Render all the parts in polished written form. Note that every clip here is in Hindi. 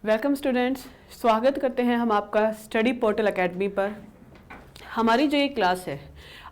वेलकम स्टूडेंट्स, स्वागत करते हैं हम आपका स्टडी पोर्टल एकेडमी पर। हमारी जो ये क्लास है,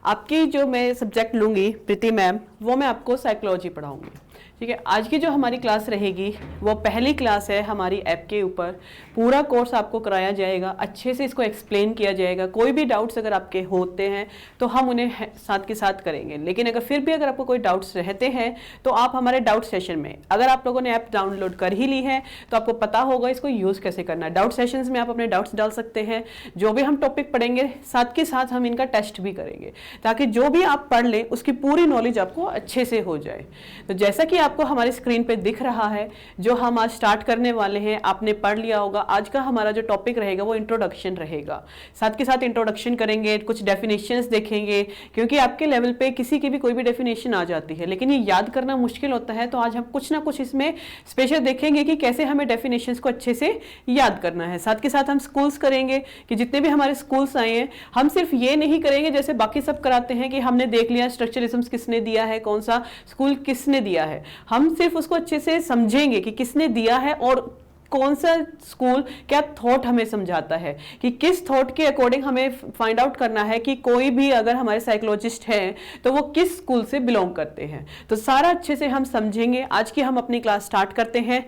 आपकी जो मैं सब्जेक्ट लूँगी प्रीति मैम, वो मैं आपको साइकोलॉजी पढ़ाऊँगी। ठीक है, आज की जो हमारी क्लास रहेगी वो पहली क्लास है हमारी ऐप के ऊपर। पूरा कोर्स आपको कराया जाएगा, अच्छे से इसको एक्सप्लेन किया जाएगा। कोई भी डाउट्स अगर आपके होते हैं तो हम उन्हें साथ के साथ करेंगे, लेकिन अगर फिर भी अगर आपको कोई डाउट्स रहते हैं तो आप हमारे डाउट सेशन में, अगर आप लोगों ने ऐप डाउनलोड कर ही ली है तो आपको पता होगा इसको यूज़ कैसे करना है। डाउट सेशंस में आप अपने डाउट्स डाल सकते हैं। जो भी हम टॉपिक पढ़ेंगे साथ के साथ हम इनका टेस्ट भी करेंगे, ताकि जो भी आप पढ़ लें उसकी पूरी नॉलेज आपको अच्छे से हो जाए। तो जैसा कि आपको हमारी स्क्रीन पे दिख रहा है, जो हम आज स्टार्ट करने वाले हैं, आपने पढ़ लिया होगा। आज का हमारा जो टॉपिक रहेगा वो इंट्रोडक्शन रहेगा। साथ के साथ इंट्रोडक्शन करेंगे, कुछ डेफिनेशंस देखेंगे, क्योंकि आपके लेवल पे किसी की भी कोई भी डेफिनेशन आ जाती है लेकिन ये याद करना मुश्किल होता है। तो आज हम कुछ ना कुछ इसमें स्पेशल देखेंगे कि कैसे हमें डेफिनेशंस को अच्छे से याद करना है। साथ के साथ हम स्कूल्स करेंगे कि जितने भी हमारे स्कूल्स आए हैं, हम सिर्फ ये नहीं करेंगे जैसे बाकी सब कराते हैं कि हमने देख लिया स्ट्रक्चरिज्म्स किसने दिया है, कौन सा स्कूल किसने दिया है। हम सिर्फ उसको अच्छे से समझेंगे कि किसने दिया है और कौन सा स्कूल क्या थॉट हमें समझाता है, कि किस थॉट के अकॉर्डिंग हमें फाइंड आउट करना है कि कोई भी अगर हमारे साइकोलॉजिस्ट हैं तो वो किस स्कूल से बिलोंग करते हैं। तो सारा अच्छे से हम समझेंगे। आज की हम अपनी क्लास स्टार्ट करते हैं।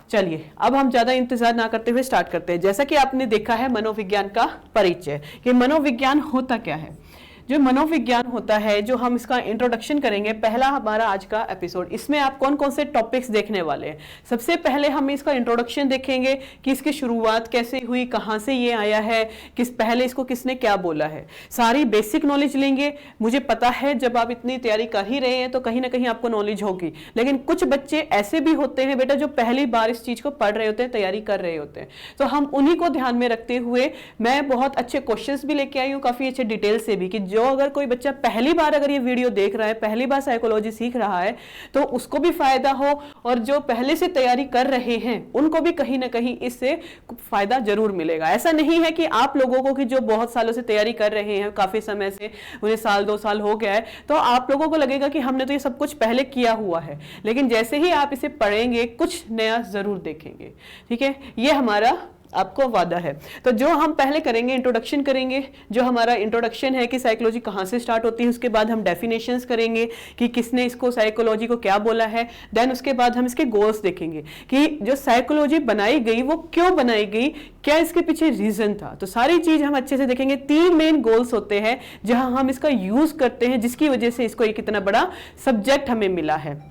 चलिए, अब हम ज़्यादा इंतजार ना करते हुए स्टार्ट करते हैं। जैसा कि आपने देखा है मनोविज्ञान का परिचय, कि मनोविज्ञान होता क्या है। जो मनोविज्ञान होता है, जो हम इसका इंट्रोडक्शन करेंगे, पहला हमारा आज का एपिसोड। इसमें आप कौन कौन से टॉपिक्स देखने वाले हैं। सबसे पहले हम इसका इंट्रोडक्शन देखेंगे कि इसकी शुरुआत कैसे हुई, कहाँ से ये आया है, पहले इसको किसने क्या बोला है। सारी बेसिक नॉलेज लेंगे। मुझे पता है जब आप इतनी तैयारी कर ही रहे हैं तो कहीं ना कहीं आपको नॉलेज होगी, लेकिन कुछ बच्चे ऐसे भी होते हैं बेटा जो पहली बार इस चीज़ को पढ़ रहे होते हैं, तैयारी कर रहे होते हैं। तो हम उन्हीं को ध्यान में रखते हुए मैं बहुत अच्छे क्वेश्चन भी लेके आई हूँ, काफ़ी अच्छे डिटेल से भी, कि जो अगर कोई बच्चा पहली बार अगर ये वीडियो देख रहा है, पहली बार साइकोलॉजी सीख रहा है, तो उसको भी फायदा हो, और जो पहले से तैयारी कर रहे हैं उनको भी कहीं ना कहीं इससे फायदा जरूर मिलेगा। ऐसा नहीं है कि आप लोगों को, कि जो बहुत सालों से तैयारी कर रहे हैं, काफी समय से, उन्हें साल 2 साल हो गया है, तो आप लोगों को लगेगा कि हमने तो ये सब कुछ पहले किया हुआ है, लेकिन जैसे ही आप इसे पढ़ेंगे कुछ नया जरूर देखेंगे। ठीक है, ये हमारा आपको वादा है। तो जो हम पहले करेंगे, इंट्रोडक्शन करेंगे। जो हमारा इंट्रोडक्शन है कि साइकोलॉजी कहाँ से स्टार्ट होती है, उसके बाद हम डेफिनेशंस करेंगे कि किसने इसको, साइकोलॉजी को क्या बोला है। देन उसके बाद हम इसके गोल्स देखेंगे कि जो साइकोलॉजी बनाई गई वो क्यों बनाई गई, क्या इसके पीछे रीजन था। तो सारी चीज हम अच्छे से देखेंगे। 3 मेन गोल्स होते हैं जहां हम इसका यूज करते हैं, जिसकी वजह से इसको एक इतना बड़ा सब्जेक्ट हमें मिला है।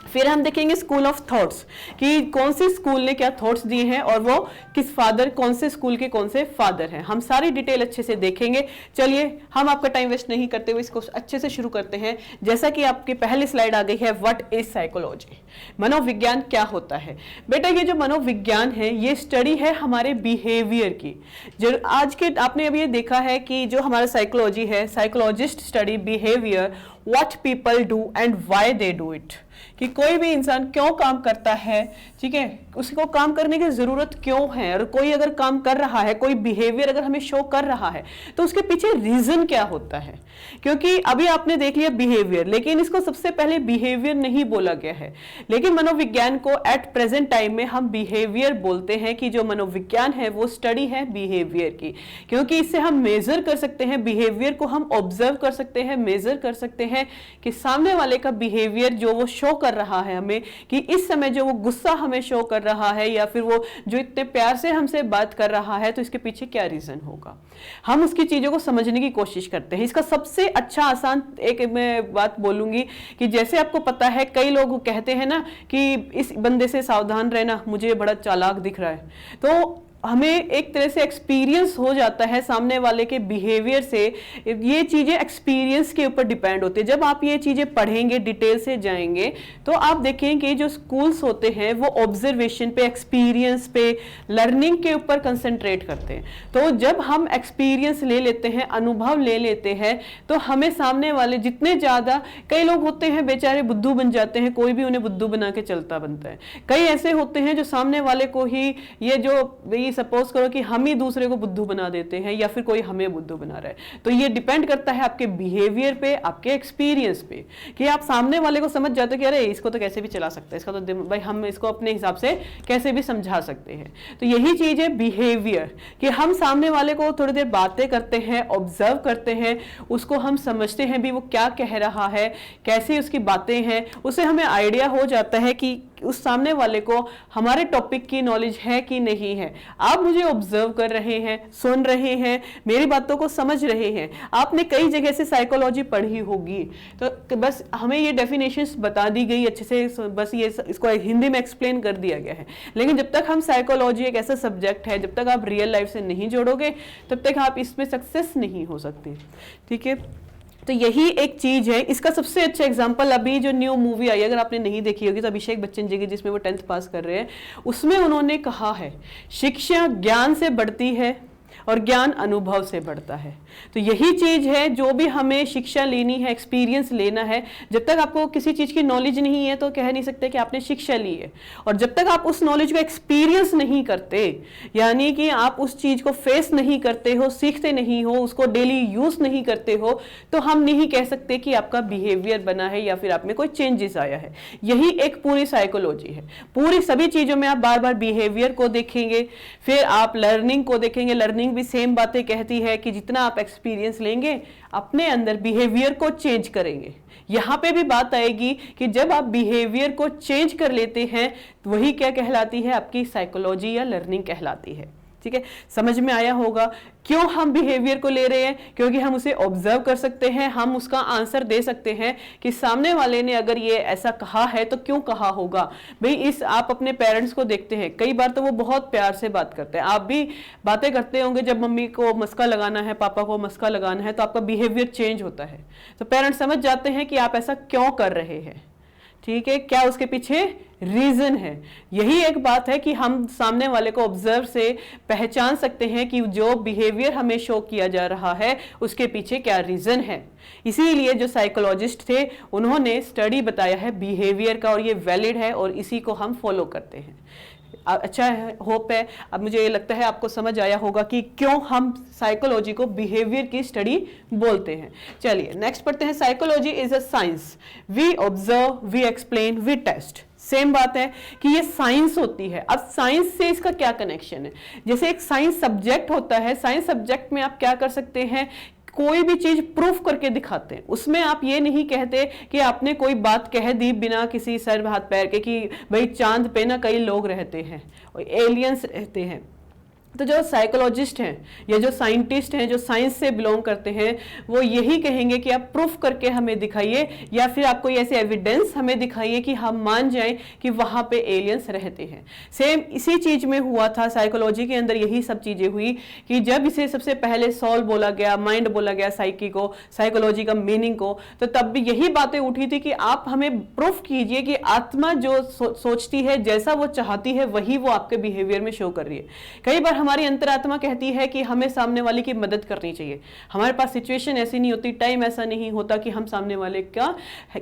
फिर हम देखेंगे स्कूल ऑफ थॉट्स, कि कौन से स्कूल ने क्या थॉट्स दिए हैं और वो किस फादर, कौन से स्कूल के कौन से फादर हैं। हम सारी डिटेल अच्छे से देखेंगे। चलिए, हम आपका टाइम वेस्ट नहीं करते हुए इसको अच्छे से शुरू करते हैं। जैसा कि आपकी पहली स्लाइड आ गई है, व्हाट इज साइकोलॉजी, मनोविज्ञान क्या होता है। बेटा, ये जो मनोविज्ञान है ये स्टडी है हमारे बिहेवियर की। जो आज के आपने अभी ये देखा है कि जो हमारा साइकोलॉजी है, psychologist study behaviour, what people do and why they do it, कि कोई भी इंसान क्यों काम करता है, ठीक है, उसको काम करने की जरूरत क्यों है, और कोई अगर काम कर रहा है, कोई बिहेवियर अगर हमें शो कर रहा है, तो उसके पीछे रीजन क्या होता है। क्योंकि अभी आपने देख लिया बिहेवियर, लेकिन इसको सबसे पहले बिहेवियर नहीं बोला गया है, लेकिन मनोविज्ञान को एट प्रेजेंट टाइम में हम बिहेवियर बोलते हैं, कि जो मनोविज्ञान है वो स्टडी है बिहेवियर की, क्योंकि इससे हम मेजर कर सकते हैं, बिहेवियर को हम ऑब्जर्व कर सकते हैं, मेजर कर सकते हैं कि सामने वाले का बिहेवियर जो वो शो कर रहा है हमें, कि इस समय जो वो गुस्सा हमें शो कर रहा है, या फिर वो जो इतने प्यार से हमसे बात कर रहा है, तो इसके पीछे क्या रीजन होगा। हम उसकी चीजों को समझने की कोशिश करते हैं। इसका सबसे अच्छा आसान एक मैं बात बोलूंगी, कि जैसे आपको पता है कई लोग कहते हैं ना कि इस बंदे से सावधान रहना, मुझे बड़ा चालाक दिख रहा है। तो हमें एक तरह से एक्सपीरियंस हो जाता है सामने वाले के बिहेवियर से। ये चीज़ें एक्सपीरियंस के ऊपर डिपेंड होती है। जब आप ये चीज़ें पढ़ेंगे, डिटेल से जाएंगे, तो आप देखेंगे जो स्कूल्स होते हैं वो ऑब्जर्वेशन पे, एक्सपीरियंस पे, लर्निंग के ऊपर कंसंट्रेट करते हैं। तो जब हम एक्सपीरियंस ले लेते हैं, अनुभव ले लेते हैं, तो हमें सामने वाले जितने ज़्यादा, कई लोग होते हैं बेचारे बुद्धू बन जाते हैं, कोई भी उन्हें बुद्धू बना के चलता बनता है। कई ऐसे होते हैं जो सामने वाले को ही ये जो सपोज करो कि हम ही दूसरे को बुद्धू बना देते हैं या फिर कोई हमें बुद्धू बना रहा है, तो ये डिपेंड करता है आपके बिहेवियर पे, आपके एक्सपीरियंस पे, कि आप सामने वाले को समझ जाते हो कि अरे इसको तो कैसे भी चला सकते हैं, इसका तो भाई हम इसको अपने हिसाब से कैसे भी समझा सकते हैं। तो यही चीज है बिहेवियर, कि हम सामने वाले को थोड़ी देर बातें करते हैं, ऑब्जर्व करते हैं, उसको हम समझते हैं भी वो क्या कह रहा है, कैसे उसकी बातें हैं, उससे हमें आइडिया हो जाता है कि उस सामने वाले को हमारे टॉपिक की नॉलेज है कि नहीं है। आप मुझे ऑब्जर्व कर रहे हैं, सुन रहे हैं, मेरी बातों को समझ रहे हैं, आपने कई जगह से साइकोलॉजी पढ़ी होगी, तो बस हमें ये डेफिनेशंस बता दी गई अच्छे से, बस ये इसको हिंदी में एक्सप्लेन कर दिया गया है। लेकिन जब तक हम साइकोलॉजी एक ऐसा सब्जेक्ट है, जब तक आप रियल लाइफ से नहीं जोड़ोगे तब तक आप इसमें सक्सेस नहीं हो सकते। ठीक है, तो यही एक चीज है। इसका सबसे अच्छा एग्जांपल अभी जो न्यू मूवी आई, अगर आपने नहीं देखी होगी तो अभिषेक बच्चन जी की, जिसमें वो 10th पास कर रहे हैं, उसमें उन्होंने कहा है शिक्षा ज्ञान से बढ़ती है और ज्ञान अनुभव से बढ़ता है। तो यही चीज है, जो भी हमें शिक्षा लेनी है, एक्सपीरियंस लेना है, जब तक आपको किसी चीज की नॉलेज नहीं है तो कह नहीं सकते कि आपने शिक्षा ली है। और जब तक आप उस नॉलेज को एक्सपीरियंस नहीं करते, यानी कि आप उस चीज को फेस नहीं करते हो, सीखते नहीं हो, उसको डेली यूज नहीं करते हो, तो हम नहीं कह सकते कि आपका बिहेवियर बना है या फिर आप में कोई चेंजेस आया है। यही एक पूरी साइकोलॉजी है। पूरी सभी चीजों में आप बार बार बिहेवियर को देखेंगे, फिर आप लर्निंग को देखेंगे। लर्निंग भी सेम बातें कहती है कि जितना आप एक्सपीरियंस लेंगे अपने अंदर बिहेवियर को चेंज करेंगे। यहां पे भी बात आएगी कि जब आप बिहेवियर को चेंज कर लेते हैं तो वही क्या कहलाती है, आपकी साइकोलॉजी या लर्निंग कहलाती है। ठीक है, समझ में आया होगा क्यों हम बिहेवियर को ले रहे हैं, क्योंकि हम उसे ऑब्जर्व कर सकते हैं, हम उसका आंसर दे सकते हैं कि सामने वाले ने अगर ये ऐसा कहा है तो क्यों कहा होगा। भाई इस आप अपने पेरेंट्स को देखते हैं, कई बार तो वो बहुत प्यार से बात करते हैं, आप भी बातें करते होंगे, जब मम्मी को मस्का लगाना है, पापा को मस्का लगाना है, तो आपका बिहेवियर चेंज होता है, तो पेरेंट्स समझ जाते हैं कि आप ऐसा क्यों कर रहे हैं। ठीक है, क्या उसके पीछे रीजन है। यही एक बात है कि हम सामने वाले को ऑब्जर्व से पहचान सकते हैं कि जो बिहेवियर हमें शो किया जा रहा है उसके पीछे क्या रीजन है। इसीलिए जो साइकोलॉजिस्ट थे उन्होंने स्टडी बताया है बिहेवियर का, और ये वैलिड है और इसी को हम फॉलो करते हैं। अच्छा है, होप है अब मुझे ये लगता है आपको समझ आया होगा कि क्यों हम साइकोलॉजी को बिहेवियर की स्टडी बोलते हैं। चलिए नेक्स्ट पढ़ते हैं। Psychology is a science, we observe, we explain, we test. Same बात है कि ये साइंस होती है। अब साइंस से इसका क्या कनेक्शन है, जैसे एक साइंस सब्जेक्ट होता है, साइंस सब्जेक्ट में आप क्या कर सकते हैं, कोई भी चीज प्रूफ करके दिखाते हैं। उसमें आप ये नहीं कहते कि आपने कोई बात कह दी बिना किसी सर हाथ पैर के कि भाई चांद पे ना कई लोग रहते हैं, एलियंस रहते हैं। तो जो साइकोलॉजिस्ट हैं या जो साइंटिस्ट हैं, जो साइंस से बिलोंग करते हैं, वो यही कहेंगे कि आप प्रूफ करके हमें दिखाइए, या फिर आप कोई ऐसे एविडेंस हमें दिखाइए कि हम मान जाएं कि वहां पे एलियंस रहते हैं। सेम इसी चीज में हुआ था, साइकोलॉजी के अंदर यही सब चीजें हुई कि जब इसे सबसे पहले सोल बोला गया, माइंड बोला गया, साइकी को, साइकोलॉजी का मीनिंग को, तो तब भी यही बातें उठी थी कि आप हमें प्रूफ कीजिए कि आत्मा जो सोचती है, जैसा वो चाहती है, वही वो आपके बिहेवियर में शो कर रही है। कई बार हमारी अंतरात्मा कहती है कि हमें सामने वाले की मदद करनी चाहिए, हमारे पास सिचुएशन ऐसी नहीं होती, टाइम ऐसा नहीं होता कि हम सामने वाले का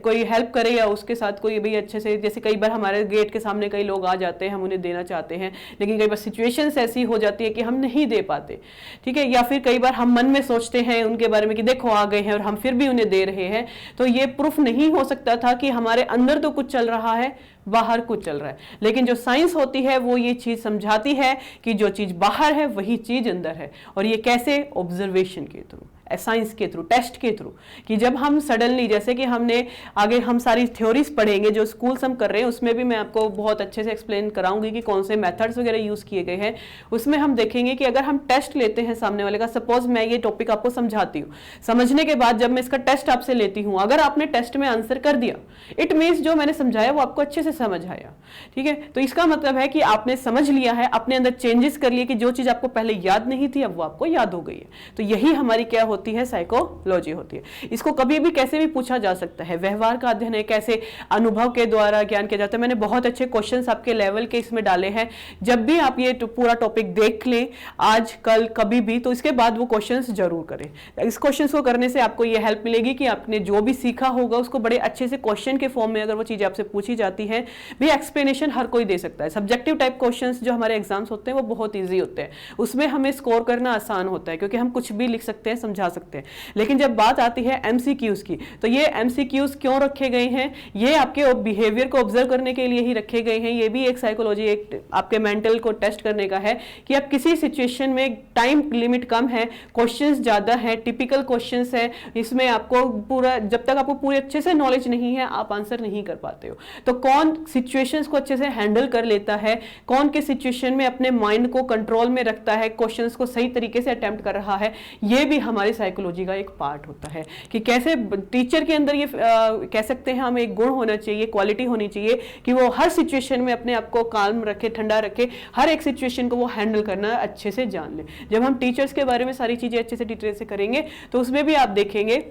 कोई हेल्प करें या उसके साथ कोई भी अच्छे से, जैसे कई बार हमारे गेट के सामने कई लोग आ जाते हैं, हम उन्हें देना चाहते हैं, लेकिन कई बार सिचुएशंस ऐसी हो जाती है कि हम नहीं दे पाते। ठीक है, या फिर कई बार हम मन में सोचते हैं उनके बारे में कि देखो आ गए हैं, और हम फिर भी उन्हें दे रहे हैं। तो ये प्रूफ नहीं हो सकता था कि हमारे अंदर तो कुछ चल रहा है, बाहर कुछ चल रहा है। लेकिन जो साइंस होती है वो ये चीज समझाती है कि जो चीज बाहर है वही चीज अंदर है। और ये कैसे? ऑब्जर्वेशन के थ्रू, साइंस के थ्रू, टेस्ट के थ्रू, कि जब हम सडनली, जैसे कि हमने आगे हम सारी थ्योरीज पढ़ेंगे जो स्कूल हम कर रहे हैं, उसमें भी मैं आपको बहुत अच्छे से एक्सप्लेन कराऊंगी कि कौन से मेथड्स वगैरह यूज किए गए हैं। उसमें हम देखेंगे कि अगर हम टेस्ट लेते हैं सामने वाले का, सपोज मैं ये टॉपिक आपको समझाती हूँ, समझने के बाद जब मैं इसका टेस्ट आपसे लेती हूँ, अगर आपने टेस्ट में आंसर कर दिया, इट मीन्स जो मैंने समझाया वो आपको अच्छे से समझ आया। ठीक है, तो इसका मतलब है कि आपने समझ लिया है, अपने अंदर चेंजेस कर लिए, कि जो चीज आपको पहले याद नहीं थी अब वो आपको याद हो गई है। तो यही हमारी क्या होती है, साइकोलॉजी होती है। इसको कभी भी कैसे भी पूछा जा सकता है, व्यवहार का अध्ययन है, कैसे अनुभव के द्वारा ज्ञान किया जाता है। मैंने बहुत अच्छे क्वेश्चंस आपके लेवल के इसमें डाले हैं, जब भी आप ये पूरा टॉपिक देख लें आज कल कभी भी, तो इसके बाद वो क्वेश्चंस जरूर करें। इस क्वेश्चंस को करने से आपको ये हेल्प मिलेगी कि आपने जो भी सीखा होगा उसको बड़े अच्छे से क्वेश्चन के फॉर्म में अगर वो चीजें आपसे पूछी जाती है भी, एक्सप्लेनेशन हर कोई दे सकता है। सब्जेक्टिव टाइप क्वेश्चंस जो हमारे एग्जाम्स होते हैं वो बहुत ईजी होते हैं, उसमें हमें स्कोर करना आसान होता है क्योंकि हम कुछ भी लिख सकते हैं, समझा सकते हैं। लेकिन जब बात आती है एमसीक्यूज की, तो ये एमसीक्यूज क्यों रखे गए हैं? ये आपके बिहेवियर को ऑब्जर्व करने के लिए ही रखे गए हैं। ये भी एक साइकोलॉजी, एक आपके मेंटल को टेस्ट करने का है कि आप किसी सिचुएशन में, टाइम लिमिट कम है, क्वेश्चंस ज्यादा है, टिपिकल क्वेश्चंस है, इसमें आपको पूरा, जब तक आपको पूरे अच्छे से नॉलेज नहीं है आप आंसर नहीं कर पाते हो। तो कौन सिचुएशंस को अच्छे से हैंडल कर लेता है, कौन के सिचुएशन में अपने माइंड को कंट्रोल में रखता है, क्वेश्चंस को सही तरीके से अटेम्प्ट कर रहा है, ये भी हमारी साइकोलॉजी का एक पार्ट होता है कि कैसे टीचर के अंदर ये कह सकते हैं हम एक गुण होना चाहिए, क्वालिटी होनी चाहिए कि वो हर सिचुएशन में अपने आप को काल्म रखे, ठंडा रखे, हर एक सिचुएशन को वो हैंडल करना अच्छे से जान ले। जब हम टीचर्स के बारे में सारी चीजें अच्छे से डिटेल से करेंगे तो उसमें भी आप देखेंगे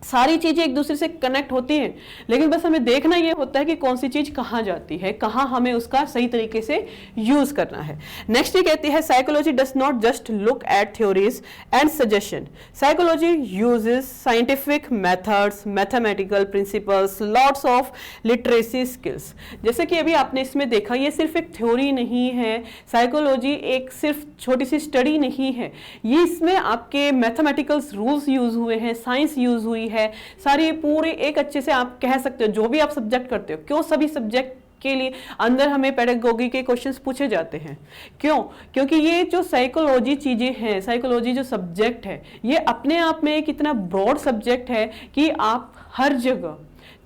सारी चीजें एक दूसरे से कनेक्ट होती हैं, लेकिन बस हमें देखना ये होता है कि कौन सी चीज कहाँ जाती है, कहाँ हमें उसका सही तरीके से यूज करना है। नेक्स्ट ये कहती है psychology does not just look at theories and suggestion, psychology uses scientific methods, mathematical principles, lots of literacy skills. जैसे कि अभी आपने इसमें देखा, ये सिर्फ एक थ्योरी नहीं है, साइकोलॉजी एक सिर्फ छोटी सी स्टडी नहीं है, ये इसमें आपके मैथमेटिकल्स रूल्स यूज हुए हैं, साइंस यूज हुई है, सारी पूरे एक अच्छे से आप कह सकते हो जो भी आप सब्जेक्ट करते हो। क्यों सभी सब्जेक्ट के लिए अंदर हमें पेडागोगी के क्वेश्चंस पूछे जाते हैं? क्यों? क्योंकि ये जो साइकोलॉजी चीजें हैं, साइकोलॉजी जो सब्जेक्ट है, ये अपने आप में एक इतना ब्रॉड सब्जेक्ट है कि आप हर जगह,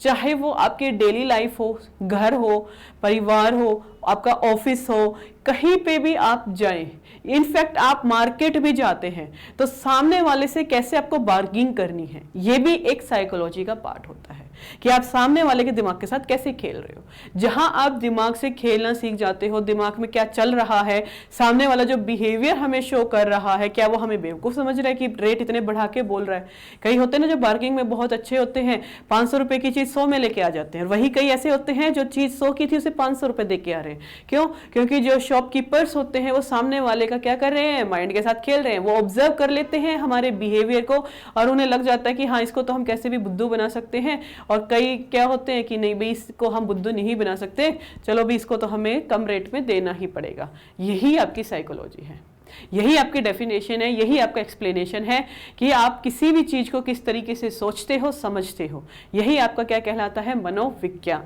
चाहे वो आपके डेली लाइफ हो, घर हो, परिवार हो, आपका ऑफिस हो, कहीं पे भी आप जाएं, इनफैक्ट आप मार्केट भी जाते हैं तो सामने वाले से कैसे आपको बार्गिंग करनी है, ये भी एक साइकोलॉजी का पार्ट होता है कि आप सामने वाले के दिमाग के साथ कैसे खेल रहे हो। जहां आप दिमाग से खेलना सीख जाते हो, दिमाग में क्या चल रहा है, सामने वाला जो बिहेवियर हमें शो कर रहा है, क्या वो हमें बेवकूफ समझ रहा है कि रेट इतने बढ़ा के बोल रहा है। कई होते हैं ना जो बार्गिंग में बहुत अच्छे होते हैं, 500 रुपए की चीज 100 में लेके आ जाते हैं, वही कई ऐसे होते हैं जो चीज 100 की थी उसे 500 रुपए दे के आ रहे हैं। क्यों? क्योंकि जो शॉपकीपर्स होते हैं वो सामने वाले का क्या कर रहे हैं, माइंड के साथ खेल रहे हैं, वो ऑब्जर्व कर लेते हैं हमारे बिहेवियर को और उन्हें लग जाता है कि हाँ इसको तो हम कैसे भी बुद्धू बना सकते हैं। और कई क्या होते हैं कि नहीं भाई इसको हम बुद्धू नहीं बना सकते, चलो भी इसको तो हमें कम रेट में देना ही पड़ेगा। यही आपकी साइकोलॉजी है, यही आपकी डेफिनेशन है, यही आपका एक्सप्लेनेशन है कि आप किसी भी चीज को किस तरीके से सोचते हो, समझते हो। यही आपका क्या कहलाता है, मनोविज्ञान।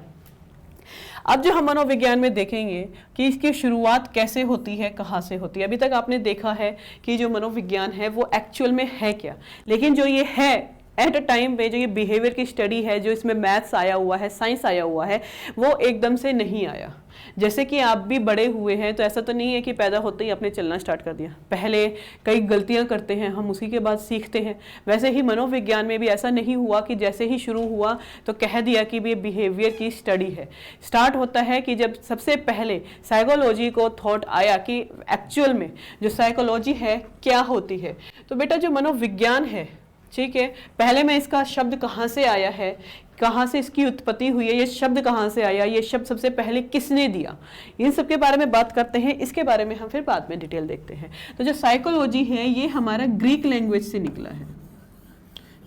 अब जो हम मनोविज्ञान में देखेंगे कि इसकी शुरुआत कैसे होती है, कहाँ से होती है। अभी तक आपने देखा है कि जो मनोविज्ञान है वो एक्चुअल में है क्या, लेकिन जो ये है एट अ टाइम पे, जो ये बिहेवियर की स्टडी है, जो इसमें मैथ्स आया हुआ है, साइंस आया हुआ है, वो एकदम से नहीं आया। जैसे कि आप भी बड़े हुए हैं तो ऐसा तो नहीं है कि पैदा होते ही आपने चलना स्टार्ट कर दिया, पहले कई गलतियां करते हैं हम, उसी के बाद सीखते हैं। वैसे ही मनोविज्ञान में भी ऐसा नहीं हुआ कि जैसे ही शुरू हुआ तो कह दिया कि ये बिहेवियर की स्टडी है। स्टार्ट होता है कि जब सबसे पहले साइकोलॉजी को थॉट आया कि एक्चुअल में जो साइकोलॉजी है क्या होती है। तो बेटा जो मनोविज्ञान है, ठीक है, पहले मैं इसका शब्द कहाँ से आया है, कहाँ से इसकी उत्पत्ति हुई है, ये शब्द कहाँ से आया, ये शब्द सबसे पहले किसने दिया, इन सब के बारे में बात करते हैं। इसके बारे में हम फिर बाद में डिटेल देखते हैं। तो जो साइकोलॉजी है ये हमारा ग्रीक लैंग्वेज से निकला है।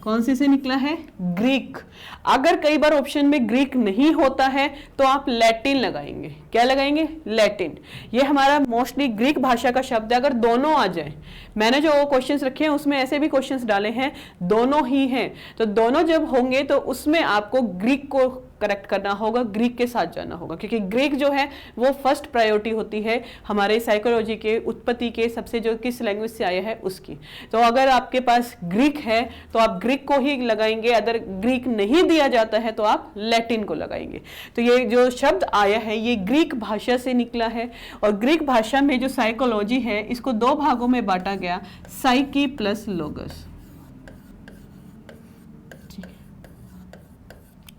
कौन सी से निकला है? ग्रीक। अगर कई बार ऑप्शन में ग्रीक नहीं होता है तो आप लैटिन लगाएंगे। क्या लगाएंगे? लैटिन। ये हमारा मोस्टली ग्रीक भाषा का शब्द है। अगर दोनों आ जाए, मैंने जो क्वेश्चंस रखे हैं उसमें ऐसे भी क्वेश्चंस डाले हैं, दोनों ही हैं, तो दोनों जब होंगे तो उसमें आपको ग्रीक को करेक्ट करना होगा, ग्रीक के साथ जाना होगा, क्योंकि ग्रीक जो है वो फर्स्ट प्रायोरिटी होती है हमारे साइकोलॉजी के उत्पत्ति के, सबसे जो किस लैंग्वेज से आया है उसकी। तो अगर आपके पास ग्रीक है तो आप ग्रीक को ही लगाएंगे, अगर ग्रीक नहीं दिया जाता है तो आप लैटिन को लगाएंगे। तो ये जो शब्द आया है ये ग्रीक भाषा से निकला है, और ग्रीक भाषा में जो साइकोलॉजी है इसको दो भागों में बांटा गया, साइकी प्लस लोगस।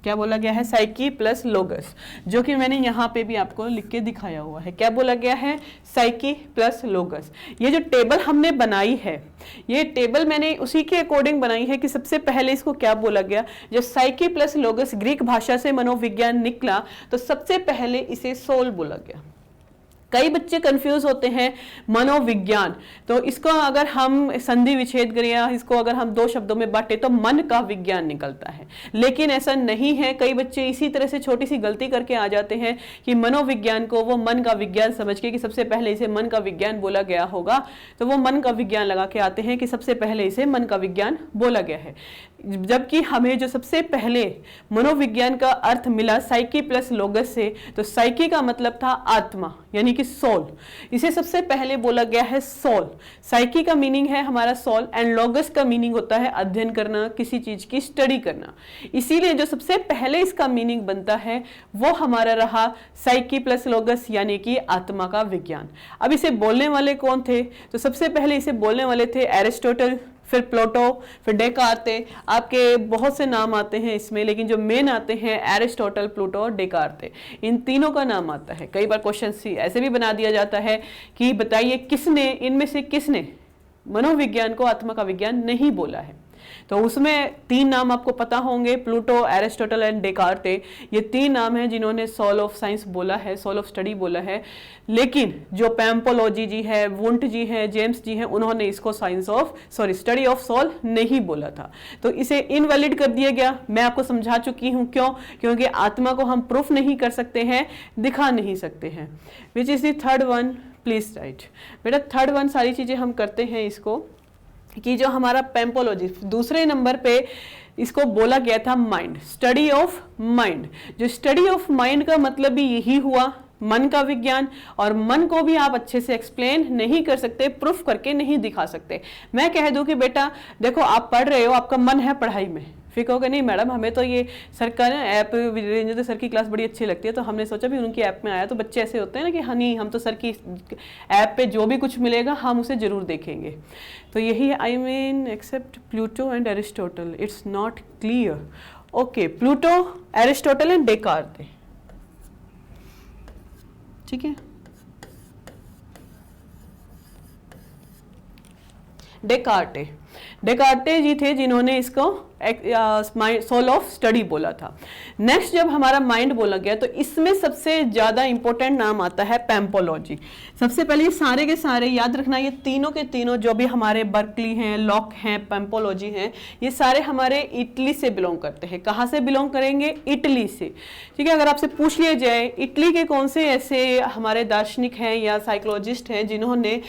क्या बोला गया है? साइकी प्लस लोगस, जो कि मैंने यहाँ पे भी आपको लिख के दिखाया हुआ है। क्या बोला गया है? Psyche plus लोगस। ये जो टेबल हमने बनाई है, ये टेबल मैंने उसी के अकॉर्डिंग बनाई है कि सबसे पहले इसको क्या बोला गया, जब साइकी प्लस लोगस ग्रीक भाषा से मनोविज्ञान निकला तो सबसे पहले इसे सोल बोला गया। कई बच्चे कंफ्यूज होते हैं मनोविज्ञान, तो इसको अगर हम संधि विच्छेद करें या इसको अगर हम दो शब्दों में बांटे तो मन का विज्ञान निकलता है, लेकिन ऐसा नहीं है। कई बच्चे इसी तरह से छोटी सी गलती करके आ जाते हैं कि मनोविज्ञान को वो मन का विज्ञान समझ के कि सबसे पहले इसे मन का विज्ञान बोला गया होगा, तो वो मन का विज्ञान लगा के आते हैं कि सबसे पहले इसे मन का विज्ञान बोला गया है। जबकि हमें जो सबसे पहले मनोविज्ञान का अर्थ मिला साइकी प्लस लोगस से, तो साइकी का मतलब था आत्मा यानी कि सोल, इसे सबसे पहले बोला गया है सोल। साइकी का मीनिंग है हमारा सोल एंड लोगस का मीनिंग होता है अध्ययन करना, किसी चीज की स्टडी करना। इसीलिए जो सबसे पहले इसका मीनिंग बनता है वो हमारा रहा साइकी प्लस लोगस यानी कि आत्मा का विज्ञान। अब इसे बोलने वाले कौन थे? तो सबसे पहले इसे बोलने वाले थे एरिस्टोटल, फिर प्लेटो, फिर डेकार्ते। आपके बहुत से नाम आते हैं इसमें, लेकिन जो मेन आते हैं एरिस्टोटल, प्लेटो और डेकार्ते, इन तीनों का नाम आता है। कई बार क्वेश्चन ऐसे भी बना दिया जाता है कि बताइए किसने, इनमें से किसने मनोविज्ञान को आत्मा का विज्ञान नहीं बोला है। तो उसमें तीन नाम आपको पता होंगे, प्लूटो, एरिस्टोटल एंड डेकार्ते। ये तीन नाम हैं जिन्होंने सोल ऑफ साइंस बोला है, सोल ऑफ स्टडी बोला है। लेकिन जो पैम्पोलॉजी जी है, वुंट जी है, जेम्स जी हैं, उन्होंने इसको स्टडी ऑफ सोल नहीं बोला था, तो इसे इनवैलिड कर दिया गया। मैं आपको समझा चुकी हूँ क्यों, क्योंकि आत्मा को हम प्रूफ नहीं कर सकते हैं, दिखा नहीं सकते हैं। Which is the third one, please right. बेटा थर्ड वन सारी चीजें हम करते हैं इसको कि जो हमारा पैम्पोलॉजी दूसरे नंबर पे इसको बोला गया था माइंड, स्टडी ऑफ माइंड। जो स्टडी ऑफ माइंड का मतलब भी यही हुआ, मन का विज्ञान। और मन को भी आप अच्छे से एक्सप्लेन नहीं कर सकते, प्रूफ करके नहीं दिखा सकते। मैं कह दूं कि बेटा देखो आप पढ़ रहे हो, आपका मन है पढ़ाई में, फिर कहोगे नहीं मैडम हमें तो ये सर का ना ऐप, वीरेंद्र सर की क्लास बड़ी अच्छी लगती है, तो हमने सोचा भी उनकी ऐप में आया। तो बच्चे ऐसे होते हैं ना कि हाँ नहीं, हम तो सर की ऐप पे जो भी कुछ मिलेगा हम उसे जरूर देखेंगे। तो यही I mean except Pluto and Aristotle, it's not clear. Okay, Pluto, Aristotle and Descartes, ठीक है। डेकार्टे जी थे जिन्होंने इसको सोल ऑफ स्टडी बोला था। नेक्स्ट जब हमारा माइंड बोला गया तो इसमें सबसे ज्यादा इंपॉर्टेंट नाम आता है पैम्पोलॉजी। सबसे पहले ये सारे के सारे याद रखना, ये तीनों के तीनों जो भी हमारे बर्कली हैं, लॉक हैं, पैम्पोलॉजी हैं, ये सारे हमारे इटली से बिलोंग करते हैं। कहाँ से बिलोंग करेंगे? इटली से, ठीक है। अगर आपसे पूछ लिया जाए इटली के कौन से ऐसे हमारे दार्शनिक हैं या साइकोलॉजिस्ट हैं जिन्होंने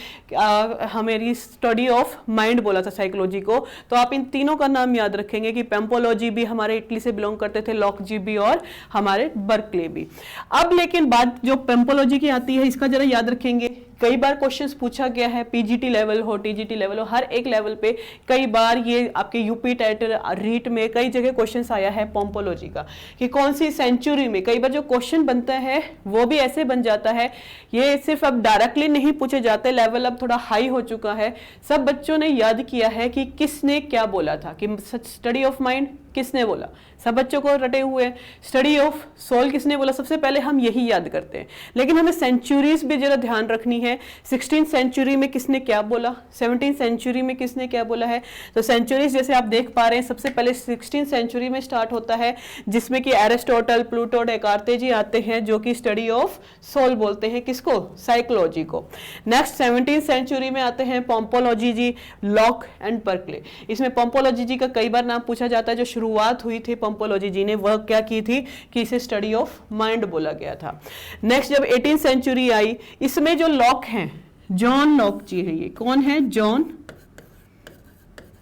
हमारी स्टडी ऑफ माइंड बोला था साइकोलॉजी को, तो आप इन तीनों का नाम याद रखेंगे कि पैम्पोलॉजी भी हमारे इटली से बिलोंग करते थे, लॉक जी भी और हमारे बर्कले भी। अब लेकिन बात जो पैम्पोलॉजी की आती है, इसका जरा याद रखेंगे। कई बार क्वेश्चंस पूछा गया है, पीजीटी लेवल हो, टीजीटी लेवल हो, हर एक लेवल पे कई बार ये आपके यूपी टेट, रीट में कई जगह क्वेश्चंस आया है पैम्पोलॉजी का कि कौन सी सेंचुरी में। कई बार जो क्वेश्चन बनता है वो भी ऐसे बन जाता है, ये सिर्फ अब डायरेक्टली नहीं पूछे जाते, लेवल अब थोड़ा हाई हो चुका है। सब बच्चों ने याद किया है कि किसने क्या बोला था, कि स्टडी ऑफ माइंड किसने बोला, सब बच्चों को रटे हुए। स्टडी ऑफ सोल किसने बोला, सबसे पहले हम यही याद करते हैं। लेकिन हमें सेंचुरीज भी जरा ध्यान रखनी है। 16th सेंचुरी में किसने क्या बोला, 17th सेंचुरी में किसने क्या बोला है। तो सेंचुरीज जैसे आप देख पा रहे हैं, सबसे पहले 16th सेंचुरी में स्टार्ट होता है, जिसमें कि एरिस्टोटल, प्लूटो, डेकार्ते जी आते हैं, जो कि स्टडी ऑफ सोल बोलते हैं किसको, साइकोलॉजी को। नेक्स्ट 17th सेंचुरी में आते हैं पैम्पोलॉजी जी, लॉक एंड बर्कले। इसमें पैम्पोलॉजी जी का कई बार नाम पूछा जाता है। जो शुरुआत हुई थी पैम्पोलॉजी जी ने, वह क्या की थी कि इसे स्टडी ऑफ माइंड बोला गया था। नेक्स्ट जब 18th सेंचुरी आई, इसमें जो लॉक हैं, जॉन लॉक जी है, ये कौन है, जॉन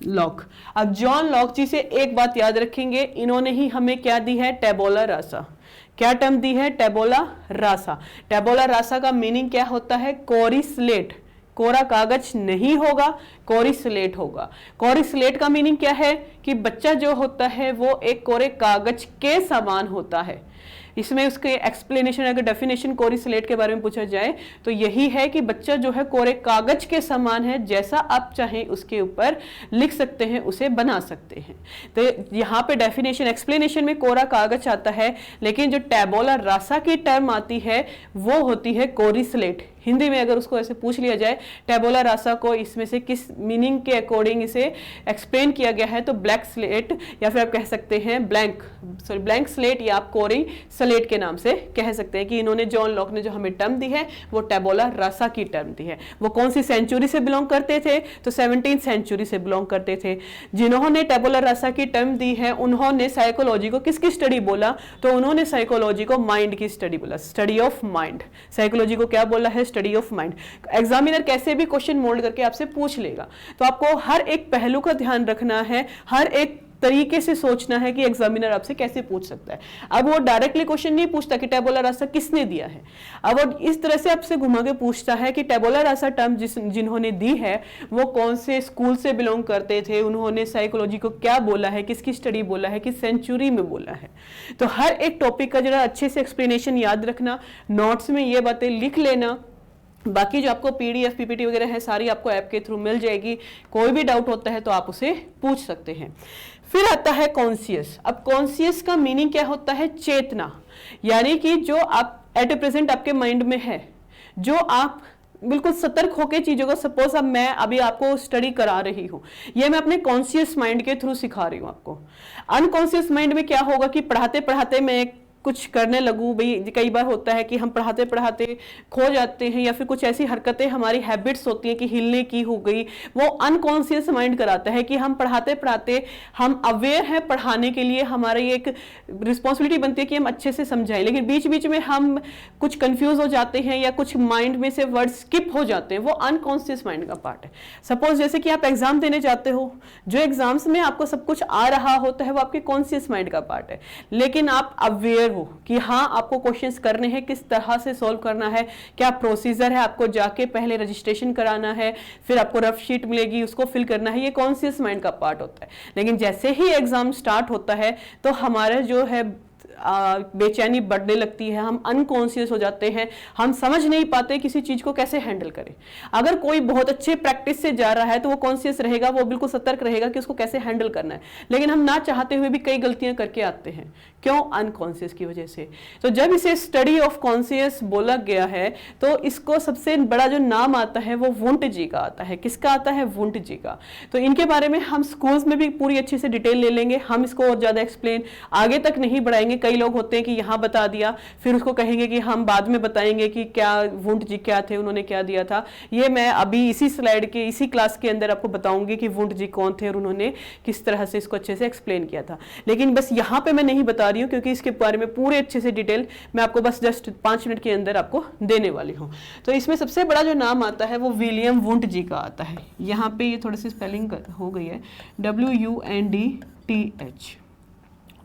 लॉक। अब जॉन लॉक जी से एक बात याद रखेंगे, इन्होंने ही हमें क्या दी है, टैबोला रासा। क्या टर्म दी है, टैबोला रासा। टैबोला रासा का मीनिंग क्या होता है, कोरी स्लेट। कोरा कागज नहीं होगा, कोरी स्लेट होगा। कोरी स्लेट का मीनिंग क्या है कि बच्चा जो होता है वो एक कोरे कागज के समान होता है। इसमें उसके एक्सप्लेनेशन, अगर डेफिनेशन कोरी स्लेट के बारे में पूछा जाए तो यही है कि बच्चा जो है कोरे कागज के समान है, जैसा आप चाहें उसके ऊपर लिख सकते हैं, उसे बना सकते हैं। तो यहाँ पे डेफिनेशन एक्सप्लेनेशन में कोरा कागज आता है, लेकिन जो टैबोला रासा की टर्म आती है वो होती है कोरी स्लेट। हिंदी में अगर उसको ऐसे पूछ लिया जाए टैबोला रासा को इसमें से किस मीनिंग के अकॉर्डिंग इसे एक्सप्लेन किया गया है, तो ब्लैक स्लेट, या फिर आप कह सकते हैं ब्लैंक स्लेट, या आप कोरी स्लेट के नाम से कह सकते हैं कि इन्होंने, जॉन लॉक ने जो हमें टर्म दी है वो टैबोला रासा की टर्म दी है। वो कौन सी सेंचुरी से बिलोंग करते थे, तो 17th सेंचुरी से बिलोंग करते थे। जिन्होंने टैबोला रासा की टर्म दी है उन्होंने साइकोलॉजी को किसकी स्टडी बोला, तो उन्होंने साइकोलॉजी को माइंड की स्टडी बोला, स्टडी ऑफ माइंड। साइकोलॉजी को क्या बोला है, स्टडी ऑफ माइंड। एग्जामिनर कैसे भी क्वेश्चन मोल्ड करके आपसे पूछ लेगा, तो आपको हर एक पहलू का ध्यान रखना है, हर एक तरीके से सोचना है कि एग्जामिनर आपसे कैसे पूछ सकता है। अब वो डायरेक्टली क्वेश्चन नहीं पूछता कि टैबोला रासा किसने दिया है, अब वो इस तरह से आपसे घुमा के पूछता है कि टैबोला रासा टर्म जिन्होंने दी है वो कौन से स्कूल से बिलोंग करते थे, उन्होंने साइकोलॉजी को क्या बोला है, किसकी स्टडी बोला है, किस सेंचुरी में बोला है। तो हर एक टॉपिक का जरा अच्छे से एक्सप्लेनेशन याद रखना, नोट्स में ये बातें लिख लेना। बाकी जो आपको पीडीएफ पीपीटी वगैरह है सारी आपको ऐप के थ्रू मिल जाएगी, कोई भी डाउट होता है तो आप उसे पूछ सकते हैं। फिर आता है कॉन्शियस। अब कॉन्शियस का मीनिंग क्या होता है, चेतना, यानी कि जो आप एट ए प्रेजेंट आपके माइंड में है, जो आप बिल्कुल सतर्क होकर चीजों को, सपोज अब मैं अभी आपको स्टडी करा रही हूँ, ये मैं अपने कॉन्शियस माइंड के थ्रू सिखा रही हूँ आपको। अनकॉन्शियस माइंड में क्या होगा कि पढ़ाते पढ़ाते मैं कुछ करने लगूं, भाई कई बार होता है कि हम पढ़ाते पढ़ाते खो जाते हैं, या फिर कुछ ऐसी हरकतें, हमारी हैबिट्स होती हैं कि हिलने की हो गई, वो अनकॉन्शियस माइंड कराता है कि हम पढ़ाते पढ़ाते हम अवेयर हैं पढ़ाने के लिए, हमारी एक रिस्पॉन्सिबिलिटी बनती है कि हम अच्छे से समझाएं, लेकिन बीच बीच में हम कुछ कंफ्यूज हो जाते हैं या कुछ माइंड में से वर्ड स्किप हो जाते हैं, वो अनकॉन्शियस माइंड का पार्ट है। सपोज जैसे कि आप एग्जाम देने जाते हो, जो एग्जाम्स में आपको सब कुछ आ रहा होता है वो आपके कॉन्शियस माइंड का पार्ट है, लेकिन आप अवेयर हो कि हाँ आपको क्वेश्चंस करने हैं, किस तरह से सॉल्व करना है, क्या प्रोसीजर है, आपको जाके पहले रजिस्ट्रेशन कराना है, फिर आपको रफ शीट मिलेगी उसको फिल करना है, ये कॉन्शियस माइंड का पार्ट होता है। लेकिन जैसे ही एग्जाम स्टार्ट होता है तो हमारा जो है बेचैनी बढ़ने लगती है, हम अनकॉन्शियस हो जाते हैं, हम समझ नहीं पाते किसी चीज को कैसे हैंडल करें। अगर कोई बहुत अच्छे प्रैक्टिस से जा रहा है तो वो कॉन्शियस रहेगा, वो बिल्कुल सतर्क रहेगा कि उसको कैसे हैंडल करना है, लेकिन हम ना चाहते हुए भी कई गलतियां करके आते हैं, क्यों, अनकॉन्शियस की वजह से। तो जब इसे स्टडी ऑफ कॉन्शियस बोला गया है तो इसको सबसे बड़ा जो नाम आता है वो वुंट जी का आता है। किसका आता है, वुंट जी का। तो इनके बारे में हम स्कूल्स में भी पूरी अच्छे से डिटेल ले लेंगे, हम इसको और ज्यादा एक्सप्लेन आगे तक नहीं बढ़ाएंगे। कई लोग होते हैं कि यहाँ बता दिया फिर उसको कहेंगे कि हम बाद में बताएंगे कि क्या वुंट जी क्या थे, उन्होंने क्या दिया था। ये मैं अभी इसी स्लाइड के इसी क्लास के अंदर आपको बताऊंगी कि वुंट जी कौन थे और उन्होंने किस तरह से इसको अच्छे से एक्सप्लेन किया था। लेकिन बस यहाँ पे मैं नहीं बता रही हूँ क्योंकि इसके बारे में पूरे अच्छे से डिटेल मैं आपको बस जस्ट 5 मिनट के अंदर आपको देने वाली हूँ। तो इसमें सबसे बड़ा जो नाम आता है वो विलियम वुंट जी का आता है। यहाँ पे ये थोड़ी सी स्पेलिंग हो गई है, WUNDTH,